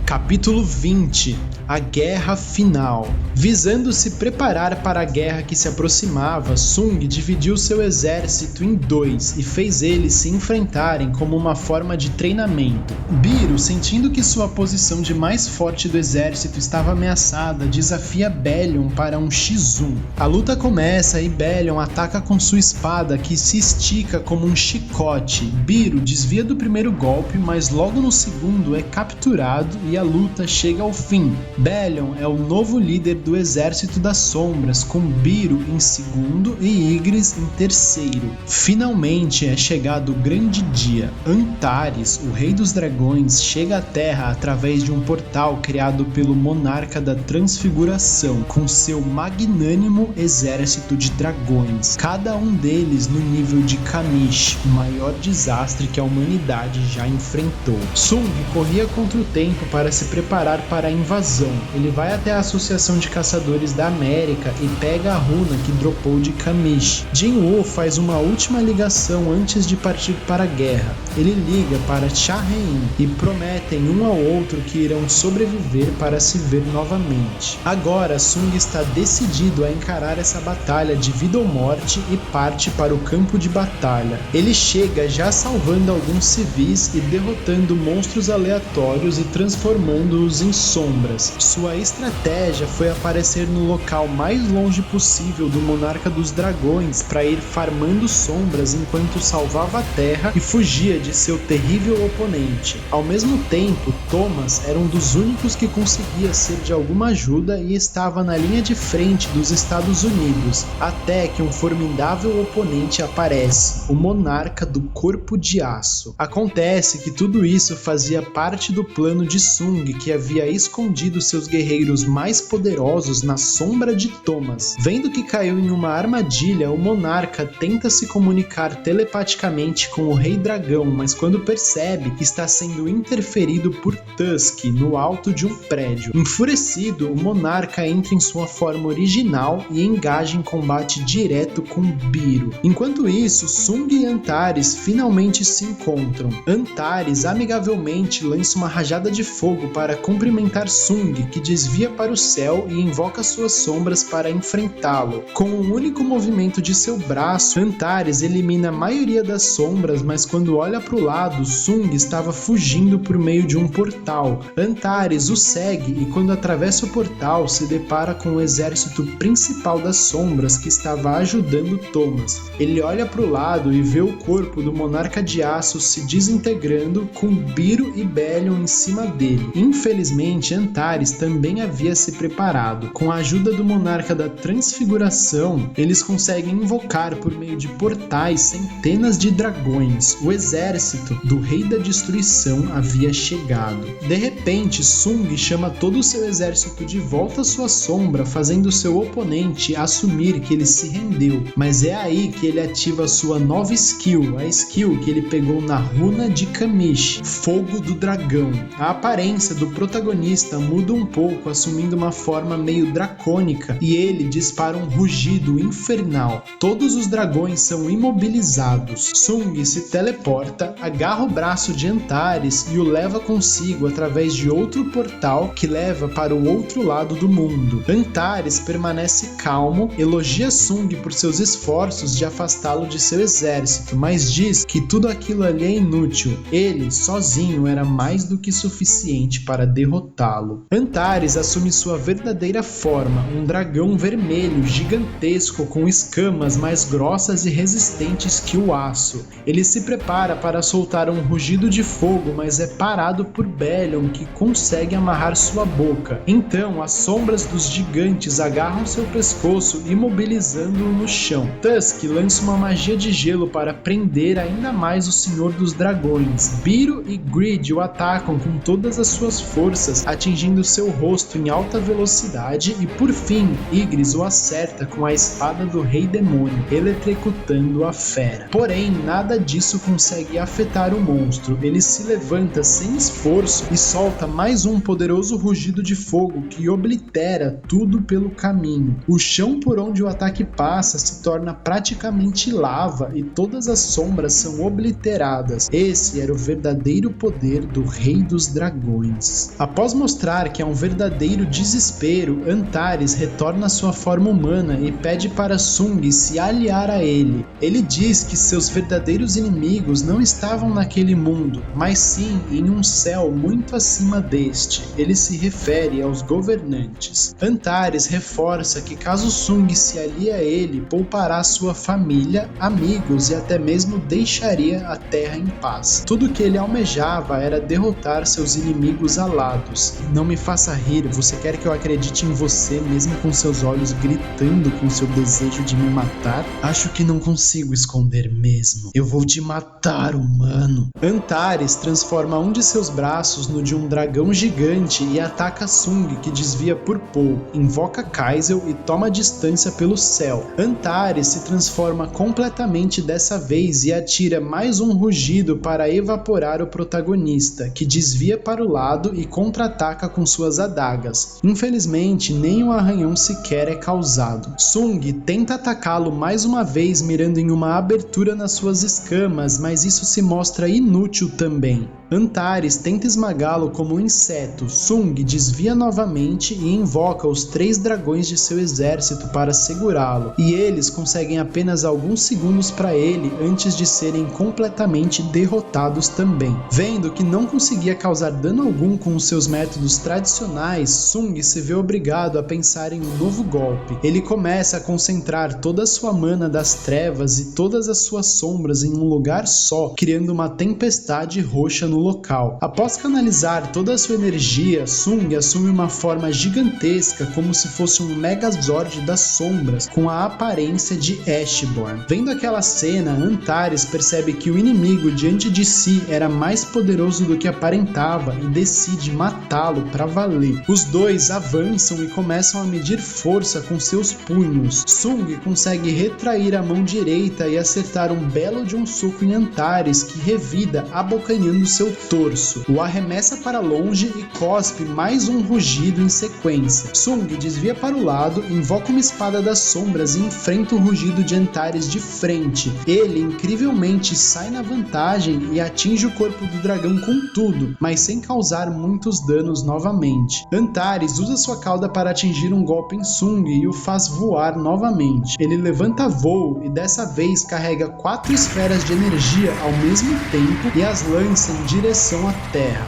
Capítulo 20 – A Guerra Final. Visando se preparar para a guerra que se aproximava, Sung dividiu seu exército em 2 e fez eles se enfrentarem como uma forma de treinamento. Biro, sentindo que sua posição de mais forte do exército estava ameaçada, desafia Belion para um X1. A luta começa e Belion ataca com sua espada que se estica como um chicote. Biro desvia do primeiro golpe, mas logo no segundo é capturado e a luta chega ao fim. Belion é o novo líder do Exército das Sombras, com Biro em segundo e Ygritte em terceiro. Finalmente é chegado o grande dia. Antares, o Rei dos Dragões, chega à Terra através de um portal criado pelo Monarca da Transfiguração, com seu magnânimo exército de dragões, cada um deles no nível de Kamish, o maior desastre que a humanidade já enfrentou. Sung corria contra o tempo para se preparar para a invasão. Ele vai até a Associação de Caçadores da América e pega a runa que dropou de Kamish. Jin-Woo faz uma última ligação antes de partir para a guerra. Ele liga para Cha-Rein e prometem um ao outro que irão sobreviver para se ver novamente. Agora, Sung está decidido a encarar essa batalha de vida ou morte e parte para o campo de batalha. Ele chega já salvando alguns civis e derrotando monstros aleatórios e transformando-os em sombras. Sua estratégia foi aparecer no local mais longe possível do Monarca dos Dragões para ir farmando sombras enquanto salvava a Terra e fugia de seu terrível oponente. Ao mesmo tempo, Thomas era um dos únicos que conseguia ser de alguma ajuda e estava na linha de frente dos Estados Unidos, até que um formidável oponente aparece, o Monarca do Corpo de Aço. Acontece que tudo isso fazia parte do plano de Sung, que havia escondido seus guerreiros mais poderosos na sombra de Thomas. Vendo que caiu em uma armadilha, o monarca tenta se comunicar telepaticamente com o Rei Dragão, mas quando percebe, está sendo interferido por Tusk no alto de um prédio. Enfurecido, o monarca entra em sua forma original e engaja em combate direto com Biro. Enquanto isso, Sung e Antares finalmente se encontram. Antares amigavelmente lança uma rajada de fogo para cumprimentar Sung, que desvia para o céu e invoca suas sombras para enfrentá-lo. Com um único movimento de seu braço, Antares elimina a maioria das sombras, mas quando olha para o lado, Sung estava fugindo por meio de um portal. Antares o segue e quando atravessa o portal, se depara com o exército principal das sombras que estava ajudando Thomas. Ele olha para o lado e vê o corpo do Monarca de Aço se desintegrando, com Biro e Belion em cima dele. Infelizmente, Antares também havia se preparado. Com a ajuda do Monarca da Transfiguração, eles conseguem invocar por meio de portais centenas de dragões. O exército do Rei da Destruição havia chegado. De repente, Sung chama todo o seu exército de volta à sua sombra, fazendo seu oponente assumir que ele se rendeu. Mas é aí que ele ativa sua nova skill, a skill que ele pegou na runa de Kamish, Fogo do Dragão. A aparência do protagonista muda um pouco, assumindo uma forma meio dracônica, e ele dispara um rugido infernal. Todos os dragões são imobilizados. Sung se teleporta, agarra o braço de Antares e o leva consigo através de outro portal que leva para o outro lado do mundo. Antares permanece calmo, elogia Sung por seus esforços de afastá-lo de seu exército, mas diz que tudo aquilo ali é inútil. Ele, sozinho, era mais do que suficiente para derrotá-lo. Antares assume sua verdadeira forma, um dragão vermelho gigantesco com escamas mais grossas e resistentes que o aço. Ele se prepara para soltar um rugido de fogo, mas é parado por Belion, que consegue amarrar sua boca. Então, as sombras dos gigantes agarram seu pescoço, imobilizando-o no chão. Tusk lança uma magia de gelo para prender ainda mais o Senhor dos Dragões. Biro e Greed o atacam com todas as suas forças, atingindo seu rosto em alta velocidade e por fim, Ygritte o acerta com a espada do Rei Demônio, eletrocutando a fera. Porém, nada disso consegue afetar o monstro. Ele se levanta sem esforço e solta mais um poderoso rugido de fogo que oblitera tudo pelo caminho. O chão por onde o ataque passa se torna praticamente lava e todas as sombras são obliteradas. Esse era o verdadeiro poder do Rei dos Dragões. Após mostrar que é um verdadeiro desespero, Antares retorna à sua forma humana e pede para Sung se aliar a ele. Ele diz que seus verdadeiros inimigos não estavam naquele mundo, mas sim em um céu muito acima deste. Ele se refere aos governantes. Antares reforça que caso Sung se alie a ele, poupará sua família, amigos e até mesmo deixaria a terra em paz. Tudo que ele almejava era derrotar seus inimigos alados. Não me faça rir, você quer que eu acredite em você mesmo com seus olhos gritando com seu desejo de me matar? Acho que não consigo esconder mesmo. Eu vou te matar, humano. Antares transforma um de seus braços no de um dragão gigante e ataca Sung, que desvia por pouco, invoca Kaisel e toma distância pelo céu. Antares se transforma completamente dessa vez e atira mais um rugido para evaporar o protagonista, que desvia para o lado e contra-ataca com suas adagas. Infelizmente, nem um arranhão sequer é causado. Sung tenta atacá-lo mais uma vez mirando em uma abertura nas suas escamas, mas isso se mostra inútil também. Antares tenta esmagá-lo como um inseto. Sung desvia novamente e invoca os 3 dragões de seu exército para segurá-lo, e eles conseguem apenas alguns segundos para ele antes de serem completamente derrotados também. Vendo que não conseguia causar dano algum com os seus métodos tradicionais, Sung se vê obrigado a pensar em um novo golpe. Ele começa a concentrar toda a sua mana das trevas e todas as suas sombras em um lugar só, criando uma tempestade roxa no local. Após canalizar toda a sua energia, Sung assume uma forma gigantesca como se fosse um Megazord das sombras, com a aparência de Ashborn. Vendo aquela cena, Antares percebe que o inimigo diante de si era mais poderoso do que aparentava e decide matá-lo para valer. Os dois avançam e começam a medir força com seus punhos. Sung consegue retrair a mão direita e acertar um belo de um soco em Antares, que revida abocanhando seu torso. O arremessa para longe e cospe mais um rugido em sequência. Sung desvia para o lado, invoca uma espada das sombras e enfrenta o rugido de Antares de frente. Ele incrivelmente sai na vantagem e atinge o corpo do dragão com tudo, mas sem causar muitos danos novamente. Antares usa sua cauda para atingir um golpe em Sung e o faz voar novamente. Ele levanta voo e dessa vez carrega 4 esferas de energia ao mesmo tempo e as lança em direção à terra.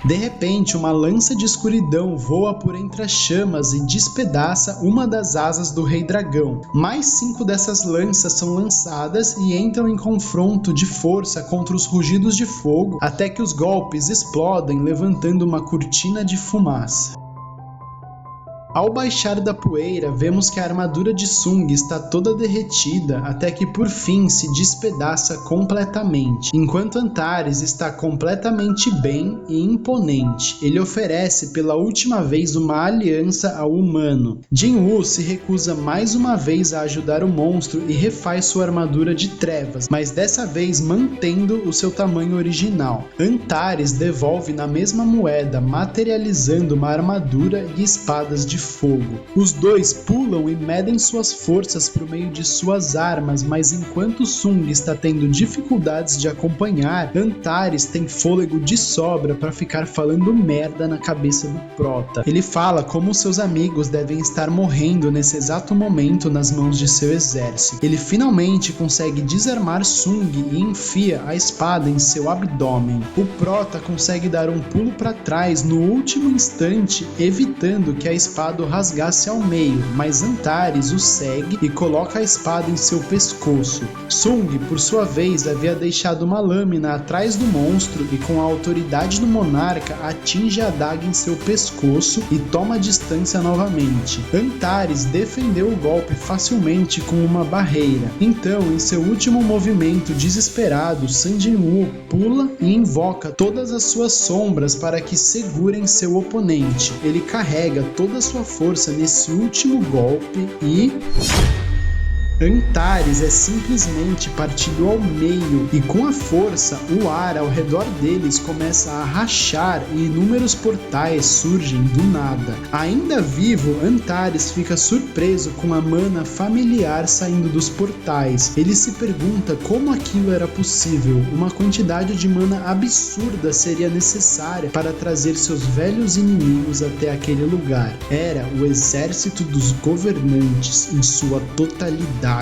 De repente, uma lança de escuridão voa por entre as chamas e despedaça uma das asas do Rei Dragão. Mais 5 dessas lanças são lançadas e entram em confronto de força contra os rugidos de fogo, até que os golpes explodem, levantando uma cortina de fumaça. Ao baixar da poeira, vemos que a armadura de Sung está toda derretida até que por fim se despedaça completamente, enquanto Antares está completamente bem e imponente. Ele oferece pela última vez uma aliança ao humano. Jin-Woo se recusa mais uma vez a ajudar o monstro e refaz sua armadura de trevas, mas dessa vez mantendo o seu tamanho original. Antares devolve na mesma moeda, materializando uma armadura e espadas de fogo. Os dois pulam e medem suas forças por meio de suas armas, mas enquanto Sung está tendo dificuldades de acompanhar, Antares tem fôlego de sobra para ficar falando merda na cabeça do prota. Ele fala como seus amigos devem estar morrendo nesse exato momento nas mãos de seu exército. Ele finalmente consegue desarmar Sung e enfia a espada em seu abdômen. O prota consegue dar um pulo para trás no último instante, evitando que a espada espada o rasgasse ao meio, mas Antares o segue e coloca a espada em seu pescoço. Sung, por sua vez, havia deixado uma lâmina atrás do monstro e com a autoridade do monarca atinge a adaga em seu pescoço e toma distância novamente. Antares defendeu o golpe facilmente com uma barreira. Então, em seu último movimento desesperado, San Jin-woo pula e invoca todas as suas sombras para que segurem seu oponente. Ele carrega toda a sua força nesse último golpe e... Antares é simplesmente partido ao meio e com a força, o ar ao redor deles começa a rachar e inúmeros portais surgem do nada. Ainda vivo, Antares fica surpreso com a mana familiar saindo dos portais. Ele se pergunta como aquilo era possível. Uma quantidade de mana absurda seria necessária para trazer seus velhos inimigos até aquele lugar. Era o exército dos governantes em sua totalidade.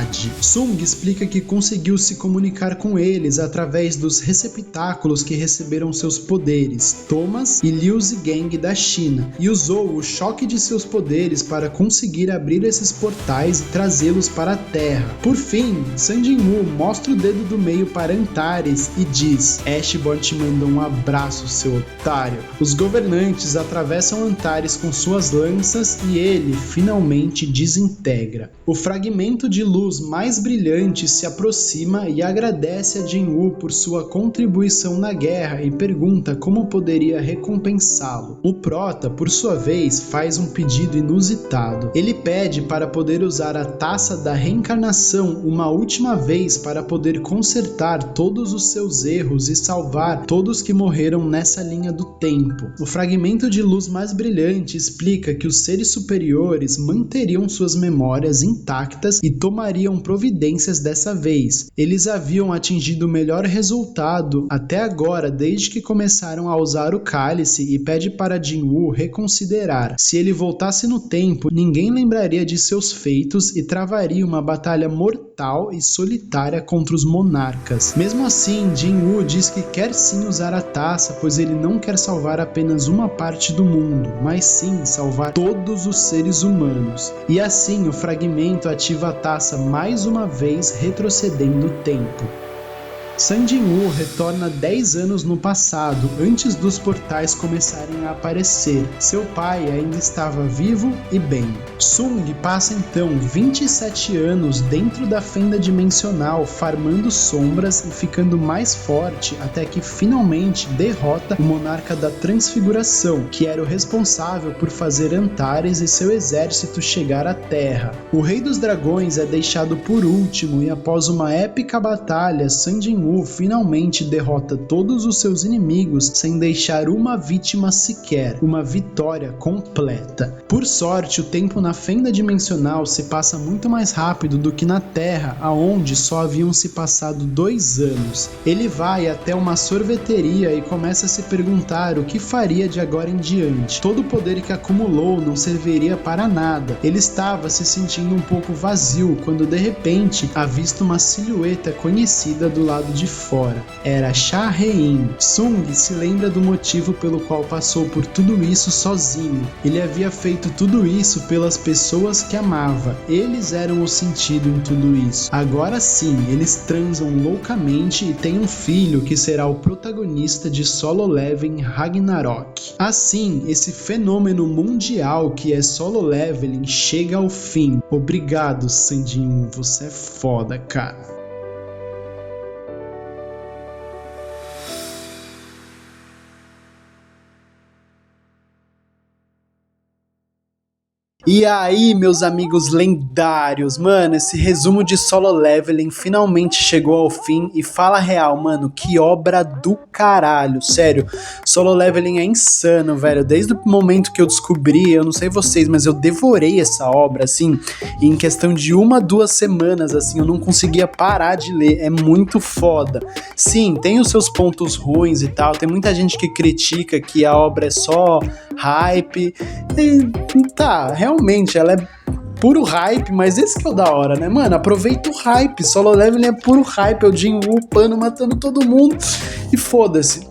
Sung explica que conseguiu se comunicar com eles através dos receptáculos que receberam seus poderes, Thomas e Liu Zhigang da China, e usou o choque de seus poderes para conseguir abrir esses portais e trazê-los para a Terra. Por fim, San Jin-woo mostra o dedo do meio para Antares e diz: Ashborn te mandou um abraço, seu otário. Os governantes atravessam Antares com suas lanças e ele finalmente desintegra. O fragmento de luz mais brilhante se aproxima e agradece a Jin-woo por sua contribuição na guerra e pergunta como poderia recompensá-lo. O Prota, por sua vez, faz um pedido inusitado. Ele pede para poder usar a taça da reencarnação uma última vez para poder consertar todos os seus erros e salvar todos que morreram nessa linha do tempo. O fragmento de luz mais brilhante explica que os seres superiores manteriam suas memórias intactas e tomariam providências dessa vez. Eles haviam atingido o melhor resultado até agora desde que começaram a usar o cálice e pede para Jin-woo reconsiderar. Se ele voltasse no tempo, ninguém lembraria de seus feitos e travaria uma batalha mortal e solitária contra os monarcas. Mesmo assim, Jin-woo diz que quer sim usar a taça, pois ele não quer salvar apenas uma parte do mundo, mas sim salvar todos os seres humanos. E assim, o fragmento ativa a taça mais uma vez, retrocedendo o tempo. San Jin-woo retorna 10 anos no passado, antes dos portais começarem a aparecer. Seu pai ainda estava vivo e bem. Sung passa então 27 anos dentro da fenda dimensional, farmando sombras e ficando mais forte até que finalmente derrota o monarca da transfiguração, que era o responsável por fazer Antares e seu exército chegar à Terra. O Rei dos Dragões é deixado por último e após uma épica batalha, San Jin-woo finalmente derrota todos os seus inimigos sem deixar uma vítima sequer, uma vitória completa. Por sorte, o tempo na fenda dimensional se passa muito mais rápido do que na Terra, aonde só haviam se passado 2 anos. Ele vai até uma sorveteria e começa a se perguntar o que faria de agora em diante. Todo o poder que acumulou não serviria para nada. Ele estava se sentindo um pouco vazio quando de repente avista uma silhueta conhecida do lado de fora. Era Cha Rein. Sung se lembra do motivo pelo qual passou por tudo isso sozinho. Ele havia feito tudo isso pelas pessoas que amava. Eles eram o sentido em tudo isso. Agora sim, eles transam loucamente e têm um filho que será o protagonista de Solo Leveling Ragnarok. Assim, esse fenômeno mundial que é Solo Leveling chega ao fim. Obrigado, San Jin-woo, você é foda, cara. E aí, meus amigos lendários, mano, esse resumo de Solo Leveling finalmente chegou ao fim e fala real, mano, que obra do caralho, sério, Solo Leveling é insano, velho, desde o momento que eu descobri, eu não sei vocês, mas eu devorei essa obra, assim, e em questão de 1-2 semanas, assim, eu não conseguia parar de ler, é muito foda. Sim, tem os seus pontos ruins e tal, tem muita gente que critica que a obra é só hype, e tá, realmente, ela é puro hype, mas esse que é o da hora, né, mano? Aproveita o hype, Solo Leveling é puro hype, é o Jin-woo upando, matando todo mundo, e foda-se.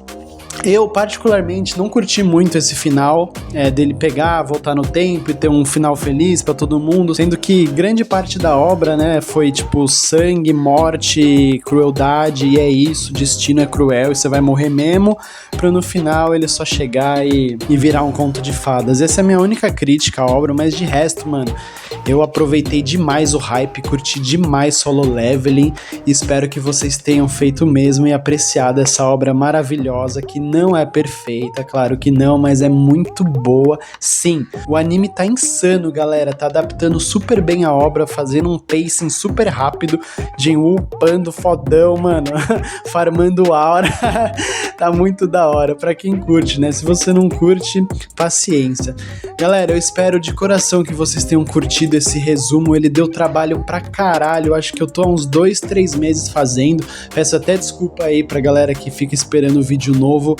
Eu, particularmente, não curti muito esse final, dele pegar, voltar no tempo e ter um final feliz pra todo mundo, sendo que grande parte da obra, né, foi tipo sangue, morte, crueldade, e é isso, destino é cruel e você vai morrer mesmo, pra no final ele só chegar e virar um conto de fadas. Essa é a minha única crítica à obra, mas de resto, mano, eu aproveitei demais o hype, curti demais Solo Leveling, e espero que vocês tenham feito o mesmo e apreciado essa obra maravilhosa, que não é perfeita, claro que não, mas é muito boa. Sim, o anime tá insano, galera, tá adaptando super bem a obra, fazendo um pacing super rápido, Jinwoo upando fodão, mano, farmando aura, tá muito da hora, pra quem curte, né? Se você não curte, paciência. Galera, eu espero de coração que vocês tenham curtido esse resumo, ele deu trabalho pra caralho, eu acho que eu tô há uns 2, 3 meses fazendo, peço até desculpa aí pra galera que fica esperando o vídeo novo.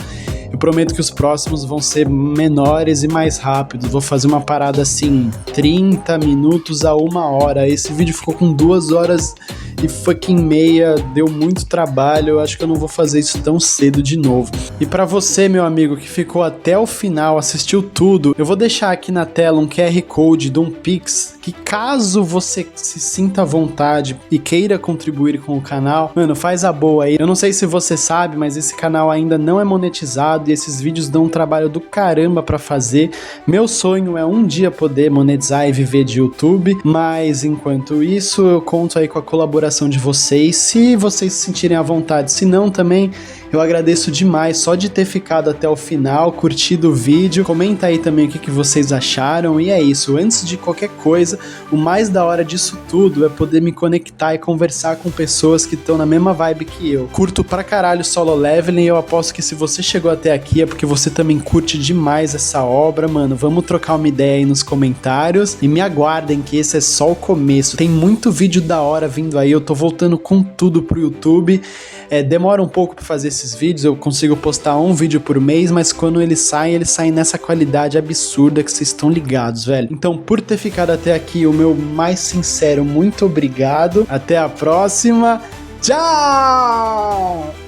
Eu prometo que os próximos vão ser menores e mais rápidos. Vou fazer uma parada assim, 30 minutos a 1 hora. Esse vídeo ficou com 2 horas e fucking meia, deu muito trabalho. Eu acho que eu não vou fazer isso tão cedo de novo. E pra você, meu amigo, que ficou até o final, assistiu tudo, eu vou deixar aqui na tela um QR Code de um Pix, que caso você se sinta à vontade e queira contribuir com o canal, mano, faz a boa aí. Eu não sei se você sabe, mas esse canal ainda não é monetizado e esses vídeos dão um trabalho do caramba pra fazer. Meu sonho é um dia poder monetizar e viver de YouTube, mas enquanto isso eu conto aí com a colaboração de vocês, se vocês se sentirem à vontade. Se não, também eu agradeço demais só de ter ficado até o final, curtido o vídeo. Comenta aí também o que vocês acharam. E é isso, antes de qualquer coisa, o mais da hora disso tudo é poder me conectar e conversar com pessoas que estão na mesma vibe que eu. Curto pra caralho Solo Leveling e eu aposto que se você chegou até aqui é porque você também curte demais essa obra, mano. Vamos trocar uma ideia aí nos comentários e me aguardem que esse é só o começo. Tem muito vídeo da hora vindo aí, eu tô voltando com tudo pro YouTube. Demora um pouco pra fazer esses vídeos, eu consigo postar um vídeo por mês, mas quando eles saem nessa qualidade absurda que vocês estão ligados, velho. Então, por ter ficado até aqui, o meu mais sincero muito obrigado. Até a próxima. Tchau!